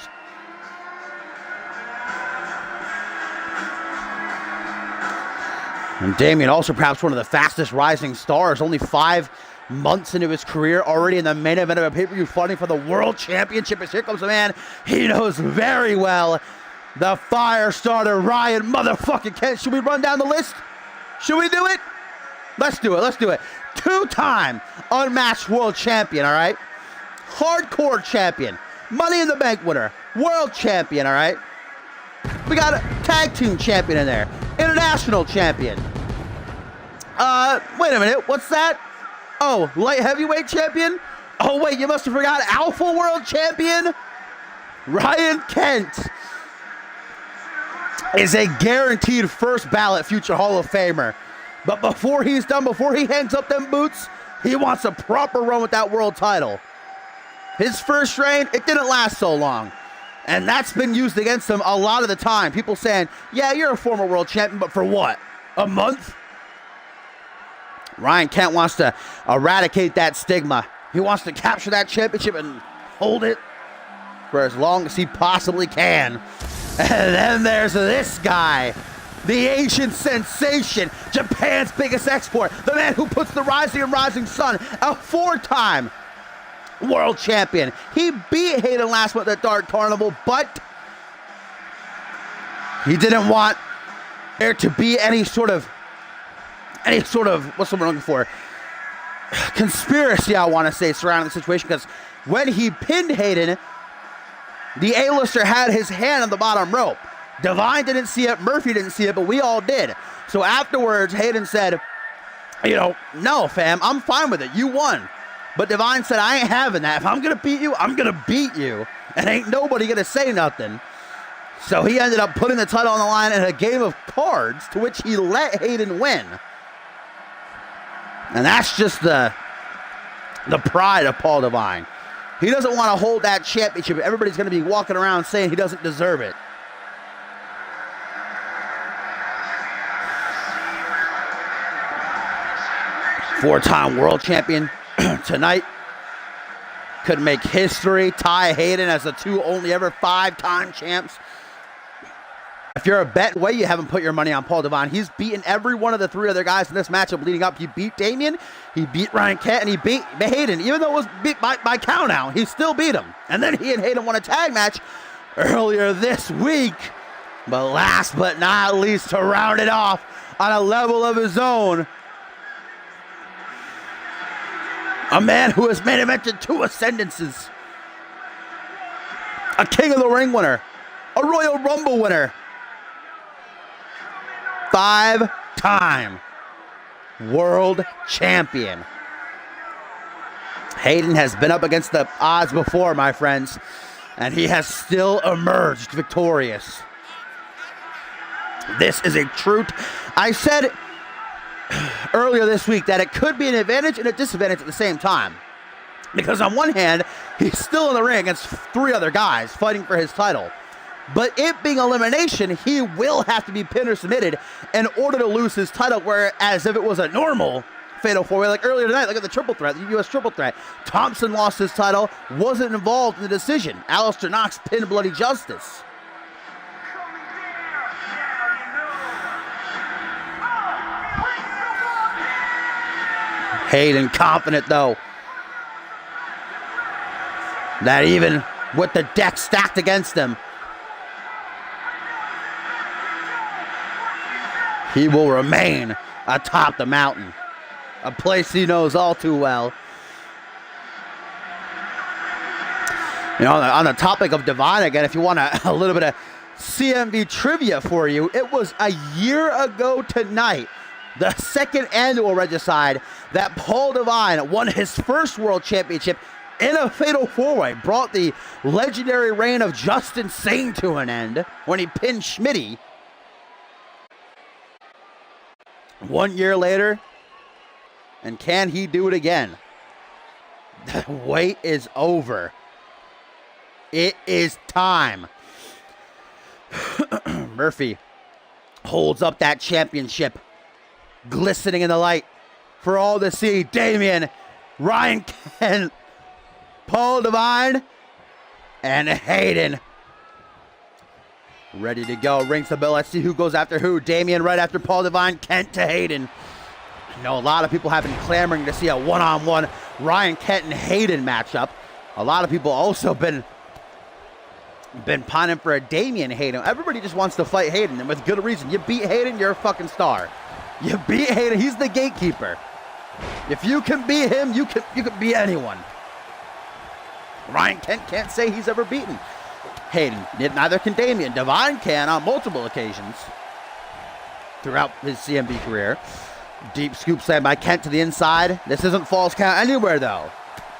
And Damian, also perhaps one of the fastest rising stars, only 5 months into his career, already in the main event of a pay-per-view fighting for the World Championship. As here comes a man he knows very well, the fire starter, Ryan motherfucking Kent. Should we run down the list? Should we do it? Let's do it. Let's do it. 2-time unmatched world champion, all right? Hardcore champion. Money in the Bank winner. World champion, all right? We got a tag team champion in there. International champion. Wait a minute. What's that? Oh, light heavyweight champion? Oh, wait, you must have forgot Alpha World champion? Ryan Kent is a guaranteed first ballot future Hall of Famer. But before he's done, before he hangs up them boots, he wants a proper run with that world title. His first reign, it didn't last so long. And that's been used against him a lot of the time. People saying, yeah, you're a former world champion, but for what? A month? Ryan Kent wants to eradicate that stigma. He wants to capture that championship and hold it for as long as he possibly can. And then there's this guy, the Asian sensation, Japan's biggest export, the man who puts the rising and rising sun, a 4-time world champion. He beat Hayden last month at Dark Carnival, but he didn't want there to be any sort of, what's the word I'm looking for? Conspiracy, I want to say, surrounding the situation, because when he pinned Hayden, the A-lister had his hand on the bottom rope. Divine didn't see it, Murphy didn't see it, but we all did. So afterwards, Hayden said, no, fam, I'm fine with it. You won. But Divine said, I ain't having that. If I'm going to beat you, I'm going to beat you. And ain't nobody going to say nothing. So he ended up putting the title on the line in a game of cards to which he let Hayden win. And that's just the pride of Paul Devine. He doesn't want to hold that championship. Everybody's going to be walking around saying he doesn't deserve it. Four-time world champion tonight. Could make history, tie Hayden as the two only ever five-time champs. If you're a bet way, you haven't put your money on Paul Devine. He's beaten every one of the three other guys in this matchup leading up. He beat Damian, he beat Ryan Kent, and he beat Hayden. Even though it was beat by count out, he still beat him. And then he and Hayden won a tag match earlier this week. But last but not least, to round it off on a level of his own, a man who has main evented 2 ascendances. A King of the Ring winner. A Royal Rumble winner. 5-time world champion. Hayden has been up against the odds before, my friends, and he has still emerged victorious. This is a truth. I said earlier this week that it could be an advantage and a disadvantage at the same time. Because on one hand, he's still in the ring against 3 other guys fighting for his title. But it being elimination, he will have to be pinned or submitted in order to lose his title, whereas if it was a normal fatal 4-way, like earlier tonight, look at the triple threat, the U.S. triple threat. Thompson lost his title, wasn't involved in the decision. Alistair Knox pinned Bloody Justice. Hayden confident, though, that even with the deck stacked against him, he will remain atop the mountain, a place he knows all too well. You know, on the topic of Devine again, if you want a little bit of CMV trivia for you, it was a year ago tonight, the second annual Regicide, that Paul Devine won his first world championship in a fatal 4-way, brought the legendary reign of Justin Sane to an end when he pinned Schmitty. 1 year later, and can he do it again? The wait is over. It is time. Murphy holds up that championship, glistening in the light for all to see. Damian, Ryan Kent, Paul Devine, and Hayden ready to go. Rings the bell. Let's see who goes after who. Damian right after Paul Devine. Kent to Hayden. I know a lot of people have been clamoring to see a one-on-one Ryan Kent and Hayden matchup. A lot of people also been pining for a Damian Hayden. Everybody just wants to fight Hayden, and with good reason. You beat Hayden, you're a fucking star. You beat Hayden, he's the gatekeeper. If you can beat him, you can beat anyone. Ryan Kent can't say he's ever beaten Hayden. Neither can Damian. Devine can on multiple occasions throughout his CMV career. Deep scoop slam by Kent to the inside. This isn't false count anywhere, though.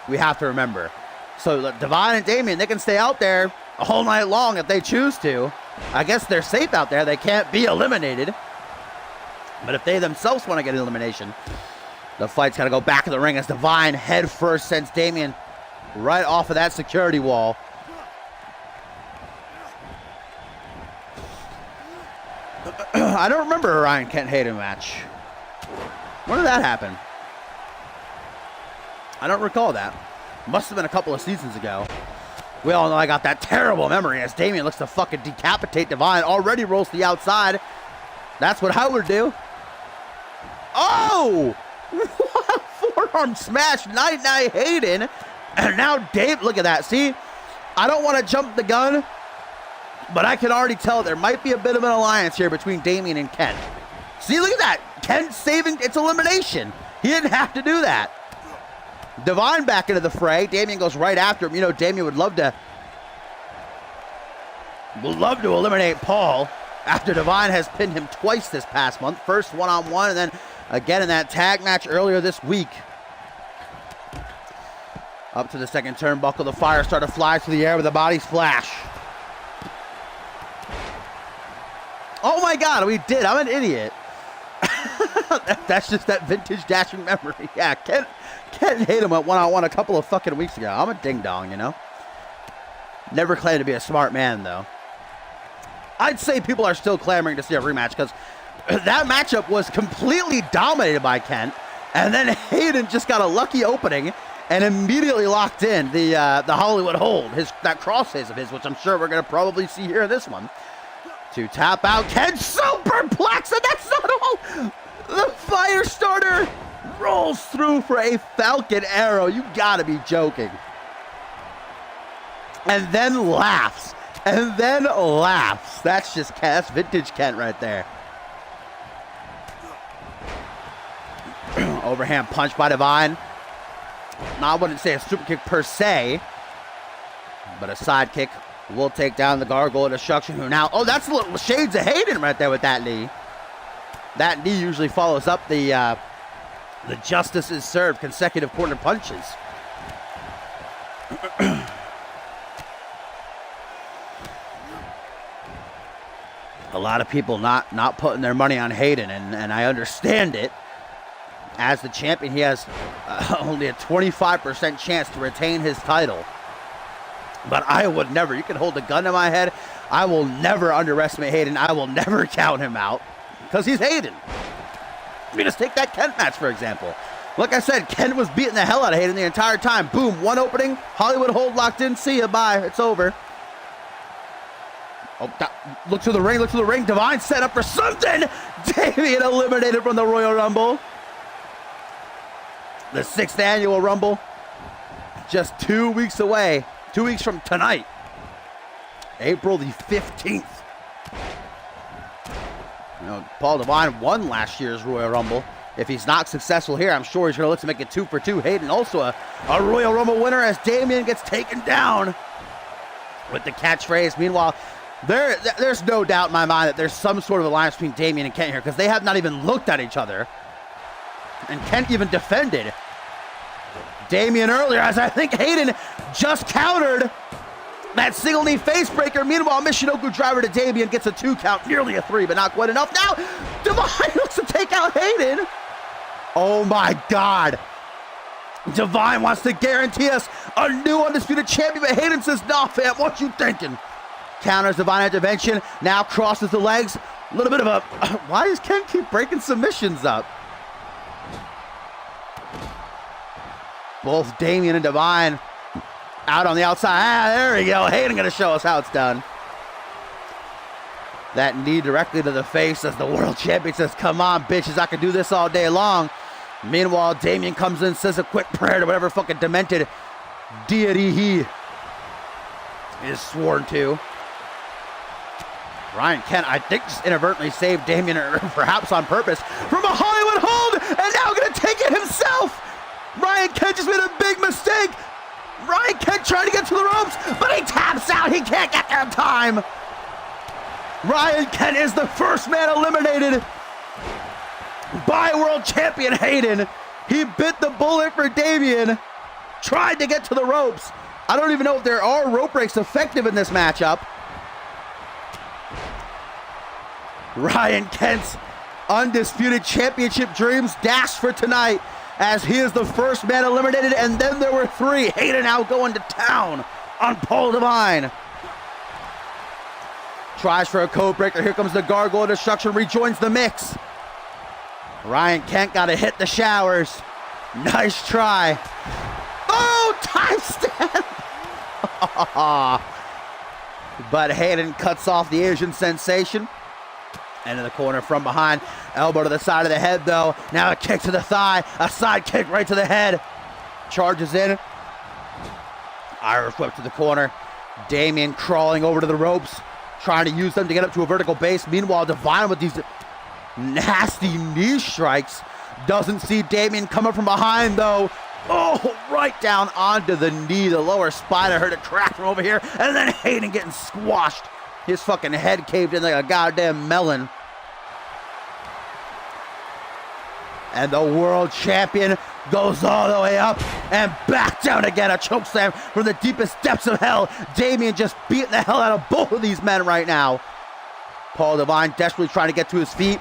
We have to remember. So Devine and Damian, they can stay out there a whole night long if they choose to. I guess they're safe out there. They can't be eliminated. But if they themselves want to get an elimination, the fight's got to go back in the ring as Devine head first sends Damian right off of that security wall. I don't remember a Ryan Kent Hayden match. When did that happen? I don't recall that. Must have been a couple of seasons ago. We all know I got that terrible memory as Damian looks to fucking decapitate Devine. Already rolls to the outside. That's what I would do. Oh! What a forearm smash. Night-night Hayden. And now Dave, look at that. See, I don't want to jump the gun, but I can already tell there might be a bit of an alliance here between Damian and Kent. See, look at that. Kent saving its elimination. He didn't have to do that. Devine back into the fray. Damian goes right after him. You know, Damian would love to eliminate Paul after Devine has pinned him twice this past month. First one-on-one, and then again in that tag match earlier this week. Up to the second turnbuckle. The fire starter flies through the air with a body splash. Oh my God, we did. I'm an idiot. That's just that vintage dashing memory. Yeah, Kent hit him at one-on-one a couple of fucking weeks ago. I'm a ding-dong, you know? Never claimed to be a smart man, though. I'd say people are still clamoring to see a rematch because that matchup was completely dominated by Kent, and then Hayden just got a lucky opening and immediately locked in the Hollywood hold, that crossface of his, which I'm sure we're going to probably see here in this one. To tap out, Kent so perplexed, and that's not all. The fire starter rolls through for a Falcon Arrow. You gotta be joking. And then laughs. And then laughs. That's just Kent. That's vintage Kent right there. Overhand punch by Divine. Now, I wouldn't say a super kick per se, but a side kick will take down the Gargoyle Destruction, who now... Oh, that's a little shades of Hayden right there with that knee. That knee usually follows up the Justice is Served consecutive corner punches. A lot of people not putting their money on Hayden, and I understand it. As the champion, he has only a 25% chance to retain his title. But I would never, you can hold a gun to my head, I will never underestimate Hayden. I will never count him out, because he's Hayden. I mean, just take that Kent match, for example. Like I said, Kent was beating the hell out of Hayden the entire time. Boom, one opening, Hollywood hold locked in, see ya, bye, it's over. Oh, look to the ring, Divine set up for something! Damien eliminated from the Royal Rumble. The 6th annual Rumble, just 2 weeks away. 2 weeks from tonight, April the 15th. You know, Paul Divine won last year's Royal Rumble. If he's not successful here, I'm sure he's going to look to make it 2 for 2. Hayden also a Royal Rumble winner as Damien gets taken down with the catchphrase. Meanwhile, there's no doubt in my mind that there's some sort of alliance between Damien and Kent here because they have not even looked at each other. And Kent even defended Damien earlier, as I think Hayden just countered that single knee face breaker. Meanwhile, Michinoku driver to Damien gets a 2 count, nearly a 3, but not quite enough. Now, Divine looks to take out Hayden. Oh my God. Divine wants to guarantee us a new undisputed champion, but Hayden says, nah, fam, what you thinking? Counters Divine intervention, now crosses the legs. A little bit of a, why does Kent keep breaking submissions up? Both Damien and Divine out on the outside. Ah, there we go. Hayden gonna show us how it's done. That knee directly to the face as the world champion says, come on, bitches, I can do this all day long. Meanwhile, Damien comes in, says a quick prayer to whatever fucking demented deity he is sworn to. Ryan Kent, I think, just inadvertently saved Damien, or perhaps on purpose, from a Hollywood hold, and now gonna take it himself. Ryan Kent just made a big mistake. Ryan Kent trying to get to the ropes, but he taps out. He can't get there in time. Ryan Kent is the first man eliminated by world champion Hayden. He bit the bullet for Damien, tried to get to the ropes. I don't even know if there are rope breaks effective in this matchup. Ryan Kent's undisputed championship dreams dashed for tonight, as he is the first man eliminated, and then there were 3. Hayden now going to town on Paul Divine. Tries for a code breaker. Here comes the Gargoyle Destruction, rejoins the mix. Ryan Kent got to hit the showers. Nice try. Oh, time stamp. But Hayden cuts off the Asian sensation. Into the corner from behind. Elbow to the side of the head, though. Now a kick to the thigh. A side kick right to the head. Charges in. Irish whip to the corner. Damien crawling over to the ropes, trying to use them to get up to a vertical base. Meanwhile, Divine with these nasty knee strikes. Doesn't see Damien coming from behind, though. Oh, right down onto the knee. The lower spine. I heard it crack from over here. And then Hayden getting squashed. His fucking head caved in like a goddamn melon. And the world champion goes all the way up and back down again. A chokeslam from the deepest depths of hell. Damien just beating the hell out of both of these men right now. Paul Devine desperately trying to get to his feet.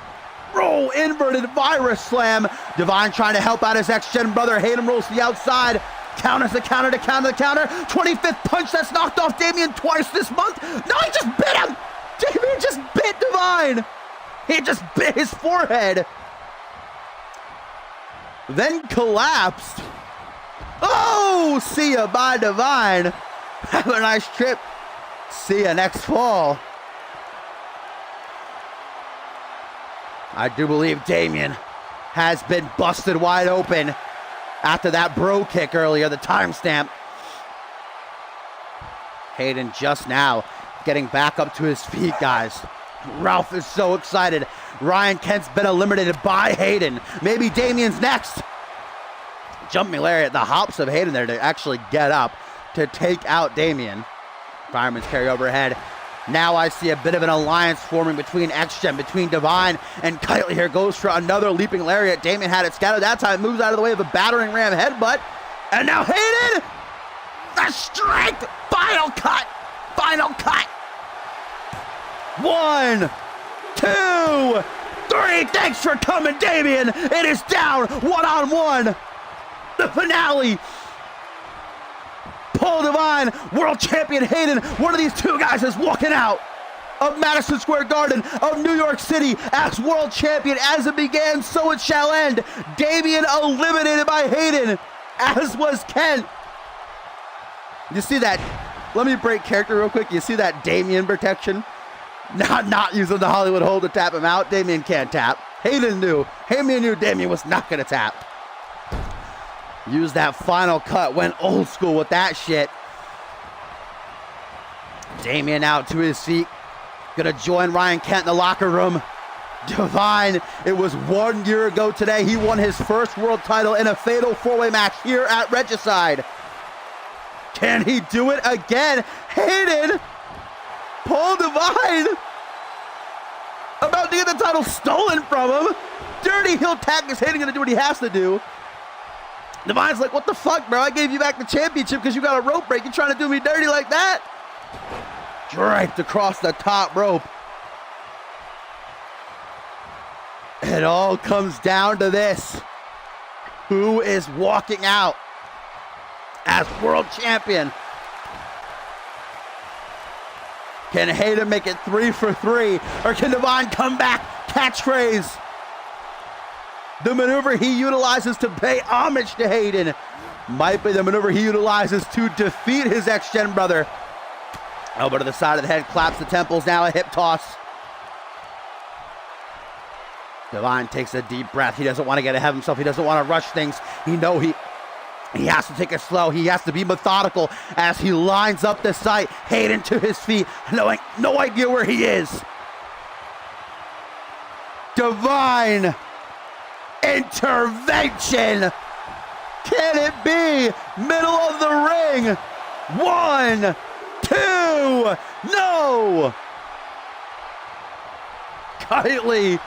Roll, inverted virus slam. Devine trying to help out his ex-gen brother. Hayden rolls to the outside. Counters the counter to counter the counter. 25th punch that's knocked off Damien twice this month. No, he just bit him. Damien just bit Devine. He just bit his forehead. Then collapsed. Oh, see ya, bye Devine. Have a nice trip. See ya next fall. I do believe Damien has been busted wide open after that bro kick earlier, the timestamp. Hayden just now getting back up to his feet, guys. Ralph is so excited. Ryan Kent's been eliminated by Hayden. Maybe Damien's next. Jumping lariat, the hops of Hayden there to actually get up to take out Damien. Fireman's carry overhead. Now I see a bit of an alliance forming between X-Gen, between Devine and Kitely. Here goes for another leaping lariat. Damien had it scattered that time. Moves out of the way of a battering ram headbutt. And now Hayden! The strength! Final cut! Final cut! 1, 2, 3. Thanks for coming, Damien! It is down 1-on-1. The finale. Paul Devine, world champion Hayden, one of these two guys is walking out of Madison Square Garden of New York City as world champion. As it began, so it shall end. Damien eliminated by Hayden, as was Kent. You see that? Let me break character real quick. You see that Damien protection? Not using the Hollywood hold to tap him out. Damien can't tap. Hayden knew Damien was not going to tap. Use that final cut, went old school with that shit. Damien out to his feet. Gonna join Ryan Kent in the locker room. Devine, it was 1 year ago today. He won his first world title in a fatal four-way match here at Regicide. Can he do it again? Hayden, Paul Devine, about to get the title stolen from him. Dirty heel tactics. Hayden gonna do what he has to do. Devine's like, what the fuck, bro? I gave you back the championship because you got a rope break. You trying to do me dirty like that? Draped across the top rope. It all comes down to this. Who is walking out as world champion? Can Hayden make it 3 for 3? Or can Devine come back? Catchphrase. The maneuver he utilizes to pay homage to Hayden might be the maneuver he utilizes to defeat his ex-gen brother. Elbow to the side of the head, claps the temples, now a hip toss. Devine takes a deep breath. He doesn't want to get ahead of himself. He doesn't want to rush things. He has to take it slow. He has to be methodical as he lines up the sight. Hayden to his feet, knowing no idea where he is. Devine. Intervention. Can it be? Middle of the ring. 1, 2. No. Kitely,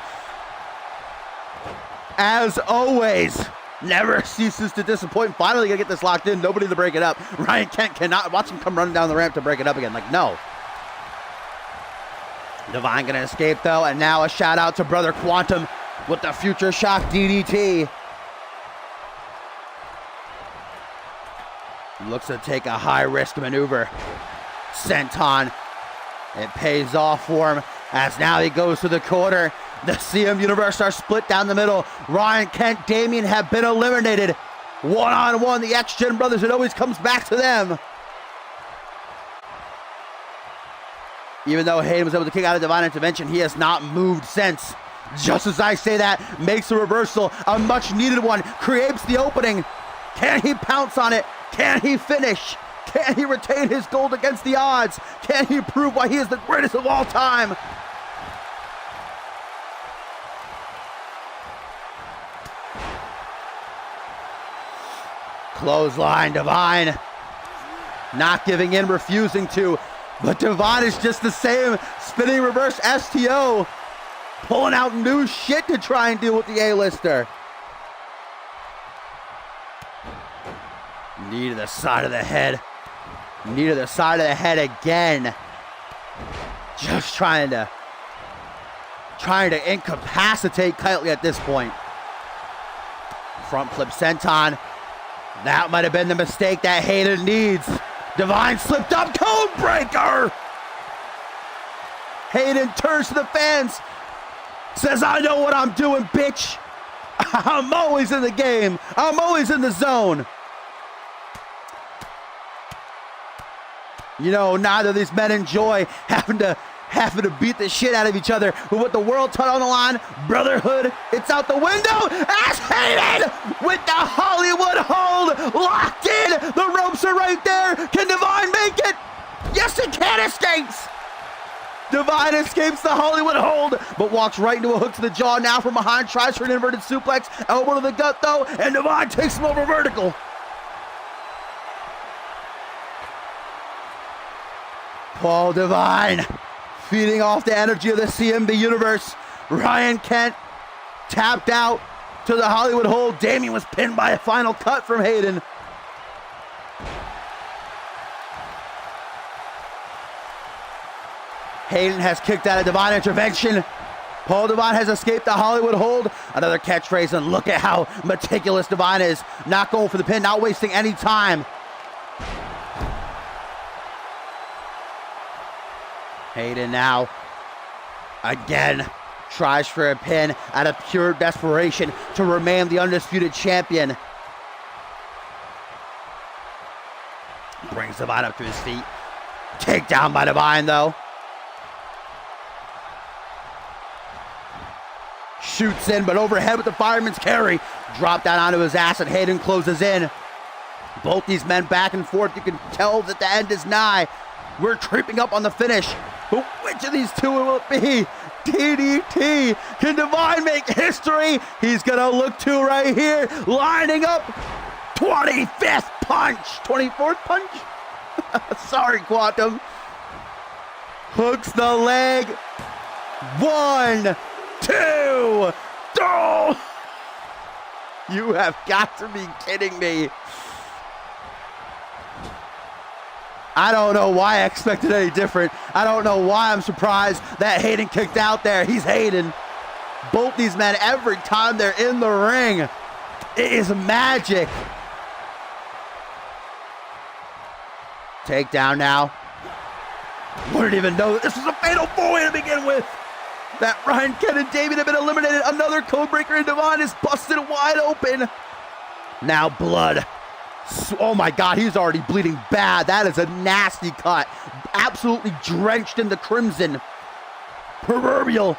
as always, never ceases to disappoint. Finally gonna get this locked in. Nobody to break it up. Ryan Kent cannot watch him come running down the ramp to break it up again. Like, no. Devine gonna escape though, and now a shout out to Brother Quantum with the Future Shock DDT. Looks to take a high-risk maneuver. Senton. It pays off for him as now he goes to the corner. The CM Universe are split down the middle. Ryan Kent, Damien have been eliminated. 1-on-1, the X-Gen brothers, it always comes back to them. Even though Hayden was able to kick out of Divine Intervention, he has not moved since. Just as I say that, makes a reversal, a much needed one, creates the opening. Can he pounce on it? Can he finish? Can he retain his gold against the odds? Can he prove why he is the greatest of all time? Clothesline, Divine. Not giving in, refusing to. But Devine is just the same. Spinning reverse STO. Pulling out new shit to try and deal with the A-lister. Knee to the side of the head. Knee to the side of the head again. Just trying to trying to incapacitate Kitely at this point. Front flip senton. That might have been the mistake that Hayden needs. Divine slipped up, code breaker! Hayden turns to the fans, says, I know what I'm doing, bitch. I'm always in the game. I'm always in the zone. You know, neither of these men enjoy having to beat the shit out of each other. But with the world title on the line, brotherhood, it's out the window. As Hayden with the Hollywood hold locked in. The ropes are right there. Can Divine make it? Yes, he can. Escapes. Divine escapes the Hollywood hold, but walks right into a hook to the jaw. Now from behind, tries for an inverted suplex. Elbow to the gut, though, and Divine takes him over vertical. Paul Divine feeding off the energy of the CMV universe. Ryan Kent tapped out to the Hollywood hold. Damien was pinned by a final cut from Hayden. Hayden has kicked out of Divine intervention. Paul Divine has escaped the Hollywood hold. Another catchphrase, and look at how meticulous Divine is. Not going for the pin, not wasting any time. Hayden now, again, tries for a pin out of pure desperation to remain the undisputed champion. Brings Divine up to his feet. Takedown by Divine, though. Shoots in, but overhead with the fireman's carry. Drop down onto his ass, and Hayden closes in. Both these men back and forth. You can tell that the end is nigh. We're creeping up on the finish. But which of these two will it be? DDT. Can Divine make history? He's going to look to right here. Lining up. 25th punch. 24th punch? Sorry, Quantum. Hooks the leg. 1, 2, 3. You have got to be kidding me. I don't know why I expected any different. I don't know why I'm surprised that Hayden kicked out there. He's Hayden. Both these men, every time they're in the ring, it is magic. Takedown now. Wouldn't even know that this was a fatal four-way to begin with. That Ryan Kent and Damien have been eliminated. Another codebreaker, and Divine is busted wide open. Now blood. Oh my God, he's already bleeding bad. That is a nasty cut. Absolutely drenched in the crimson. Proverbial.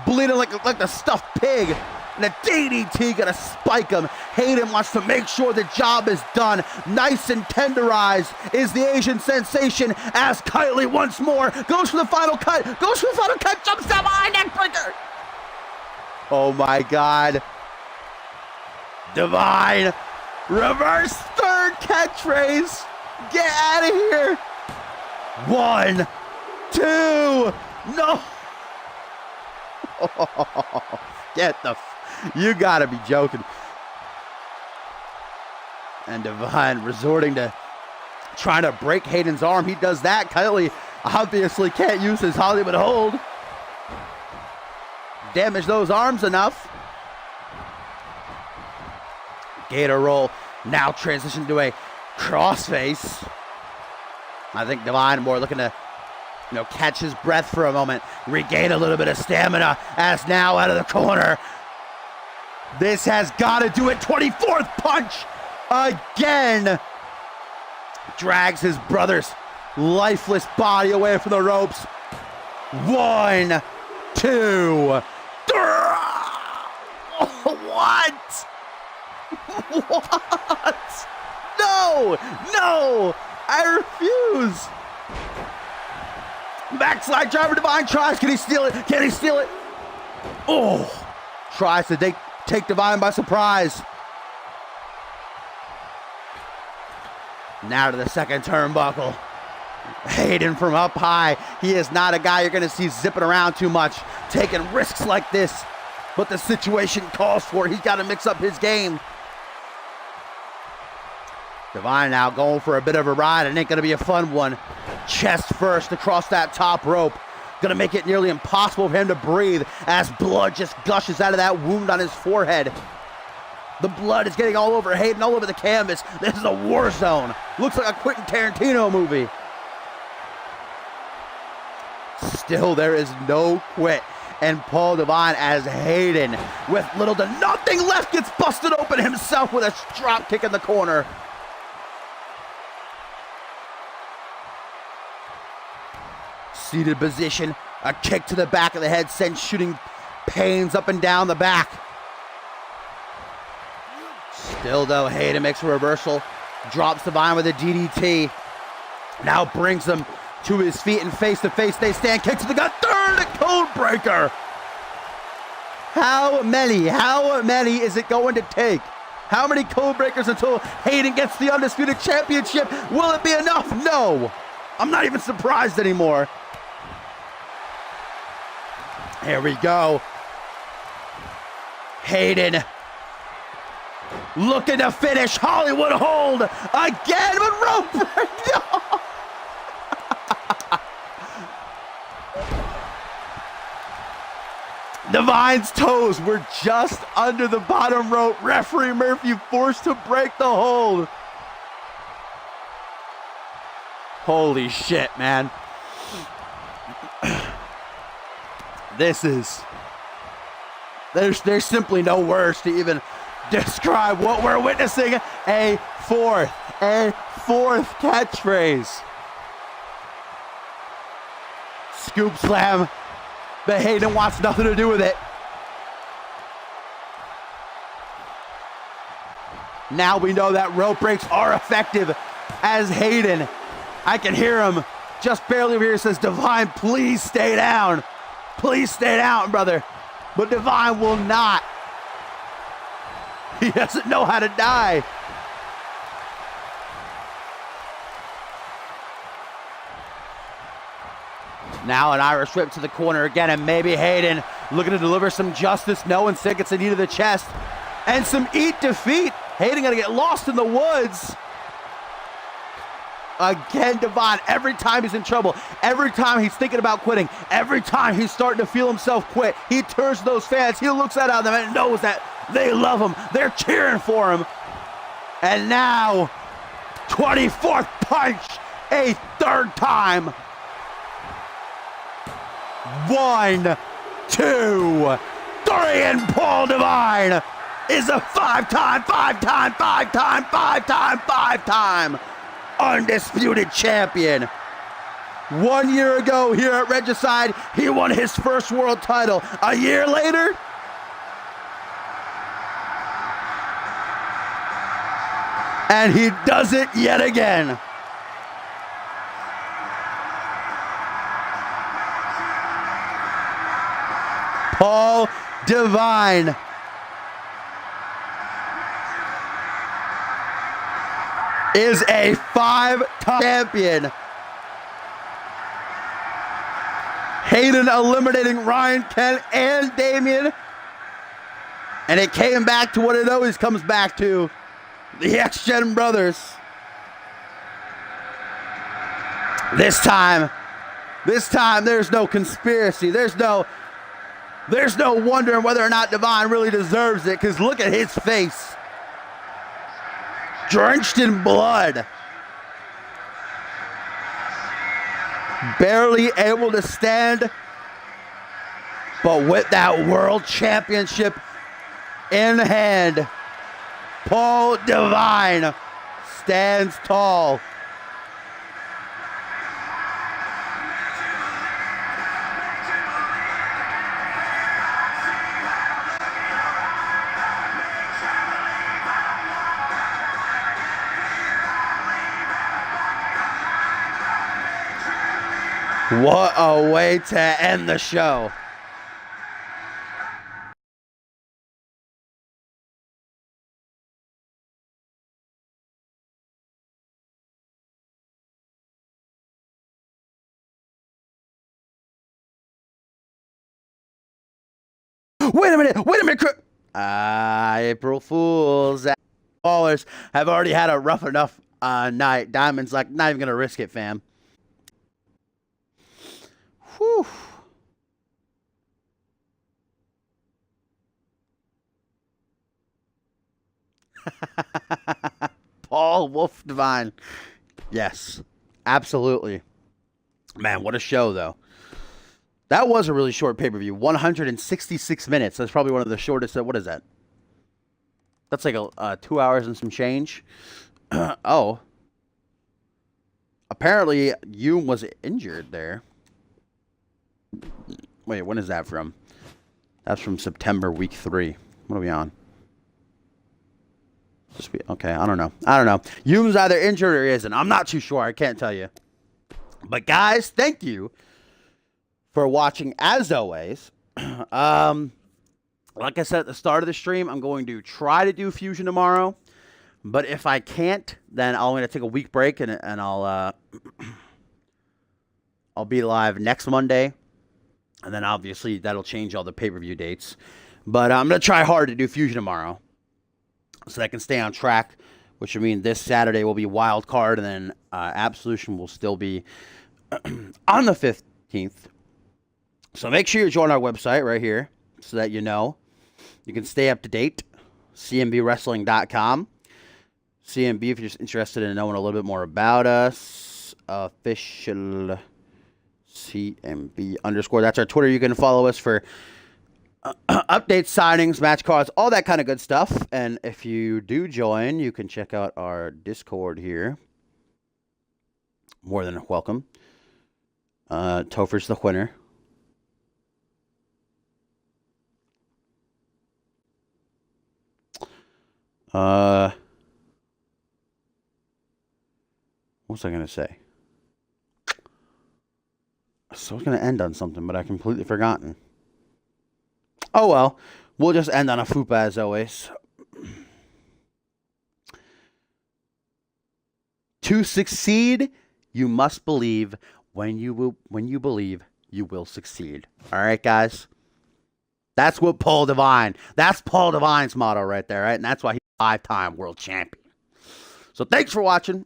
Bleeding like the stuffed pig. And a DDT gonna spike him. Hayden wants to make sure the job is done. Nice and tenderized is the Asian sensation as Kitely once more goes for the final cut. Goes for the final cut. Jumps down behind neckbreaker. Oh my God. Divine. Reverse third catchphrase. Get out of here. 1, 2. No. Get the. You gotta be joking. And Divine resorting to trying to break Hayden's arm. He does that. Kitely obviously can't use his Hollywood hold. Damage those arms enough. Gator roll. Now transition to a crossface. I think Divine more looking to, catch his breath for a moment. Regain a little bit of stamina as now out of the corner. This has got to do it. 24th punch again. Drags his brother's lifeless body away from the ropes. 1, 2, 3. What? What? No! No! I refuse! Backslide driver, Divine tries. Can he steal it? Can he steal it? Oh! Tries to take Divine by surprise. Now to the second turnbuckle. Hayden from up high. He is not a guy you're going to see zipping around too much, taking risks like this. But the situation calls for it. He's got to mix up his game. Divine now going for a bit of a ride. It ain't going to be a fun one. Chest first across that top rope. Gonna make it nearly impossible for him to breathe as blood just gushes out of that wound on his forehead. The blood is getting all over Hayden, all over the canvas. This is a war zone. Looks like a Quentin Tarantino movie. Still, there is no quit. And Paul Devine, as Hayden, with little to nothing left, gets busted open himself with a drop kick in the corner. Seated position, a kick to the back of the head sends shooting pains up and down the back. Still though, Hayden makes a reversal, drops Devine with a DDT. Now brings him to his feet and face to face they stand, kick to the gut, third code breaker. How many is it going to take? How many code breakers until Hayden gets the Undisputed Championship? Will it be enough? No. I'm not even surprised anymore. Here we go. Hayden looking to finish. Hollywood hold again, but rope break. No. Devine's toes were just under the bottom rope. Referee Murphy forced to break the hold. Holy shit, man. There's simply no words to even describe what we're witnessing. A fourth catchphrase. Scoop slam, but Hayden wants nothing to do with it. Now we know that rope breaks are effective as Hayden, I can hear him just barely over here, says, Devine, please stay down. Please stay down, brother. But Devine will not. He doesn't know how to die. Now an Irish whip to the corner again, and maybe Hayden looking to deliver some justice. No one sick, it's a knee to the chest. And some eat defeat. Hayden gonna get lost in the woods. Again, Devine, every time he's in trouble, every time he's thinking about quitting, every time he's starting to feel himself quit, he turns to those fans, he looks out at them and knows that they love him, they're cheering for him. And now, 24th punch, a third time. 1, 2, 3, and Paul Devine is a five-time Undisputed Champion. 1 year ago here at Regicide, he won his first world title. A year later, and he does it yet again. Paul Devine is a 5-time champion. Hayden eliminating Ryan Kent and Damien. And it came back to what it always comes back to. The X-Gen brothers. This time there's no conspiracy. There's no wondering whether or not Devine really deserves it, because look at his face. Drenched in blood. Barely able to stand, but with that world championship in hand, Paul Devine stands tall. What a way to end the show. Wait a minute. April Fools. Ballers have already had a rough enough night. Diamond's like, not even going to risk it, fam. Whew. Paul Wolf Divine. Yes, absolutely. Man, what a show, though. That was a really short pay-per-view. 166 minutes. That's probably one of the shortest. What is that? That's like 2 hours and some change. Oh. Apparently, Yoon was injured there. Wait, when is that from? That's from September, week 3. What are we on? Okay, I don't know. Yoon's either injured or isn't. I'm not too sure. I can't tell you. But guys, thank you for watching as always. Like I said at the start of the stream, I'm going to try to do Fusion tomorrow. But if I can't, then I'm going to take a week break and I'll be live next Monday. And then obviously that'll change all the pay-per-view dates. But I'm going to try hard to do Fusion tomorrow so that I can stay on track, which would mean this Saturday will be Wild Card, and then Absolution will still be on the 15th. So make sure you join our website right here so that you know. You can stay up to date. CMVWrestling.com. CMV, if you're just interested in knowing a little bit more about us. Official CMV_. That's our Twitter. You can follow us for updates, signings, match cards, all that kind of good stuff. And if you do join, you can check out our Discord here. More than welcome. Topher's the winner. What was I going to say? So I was going to end on something, but I completely forgotten. Oh, well. We'll just end on a fupa as always. To succeed, you must believe. When you believe, you will succeed. All right, guys? That's what Paul Divine. That's Paul Divine's motto right there, right? And that's why he's a 5-time world champion. So thanks for watching.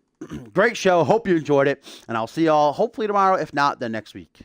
Great show. Hope you enjoyed it. And I'll see y'all hopefully tomorrow. If not, then next week.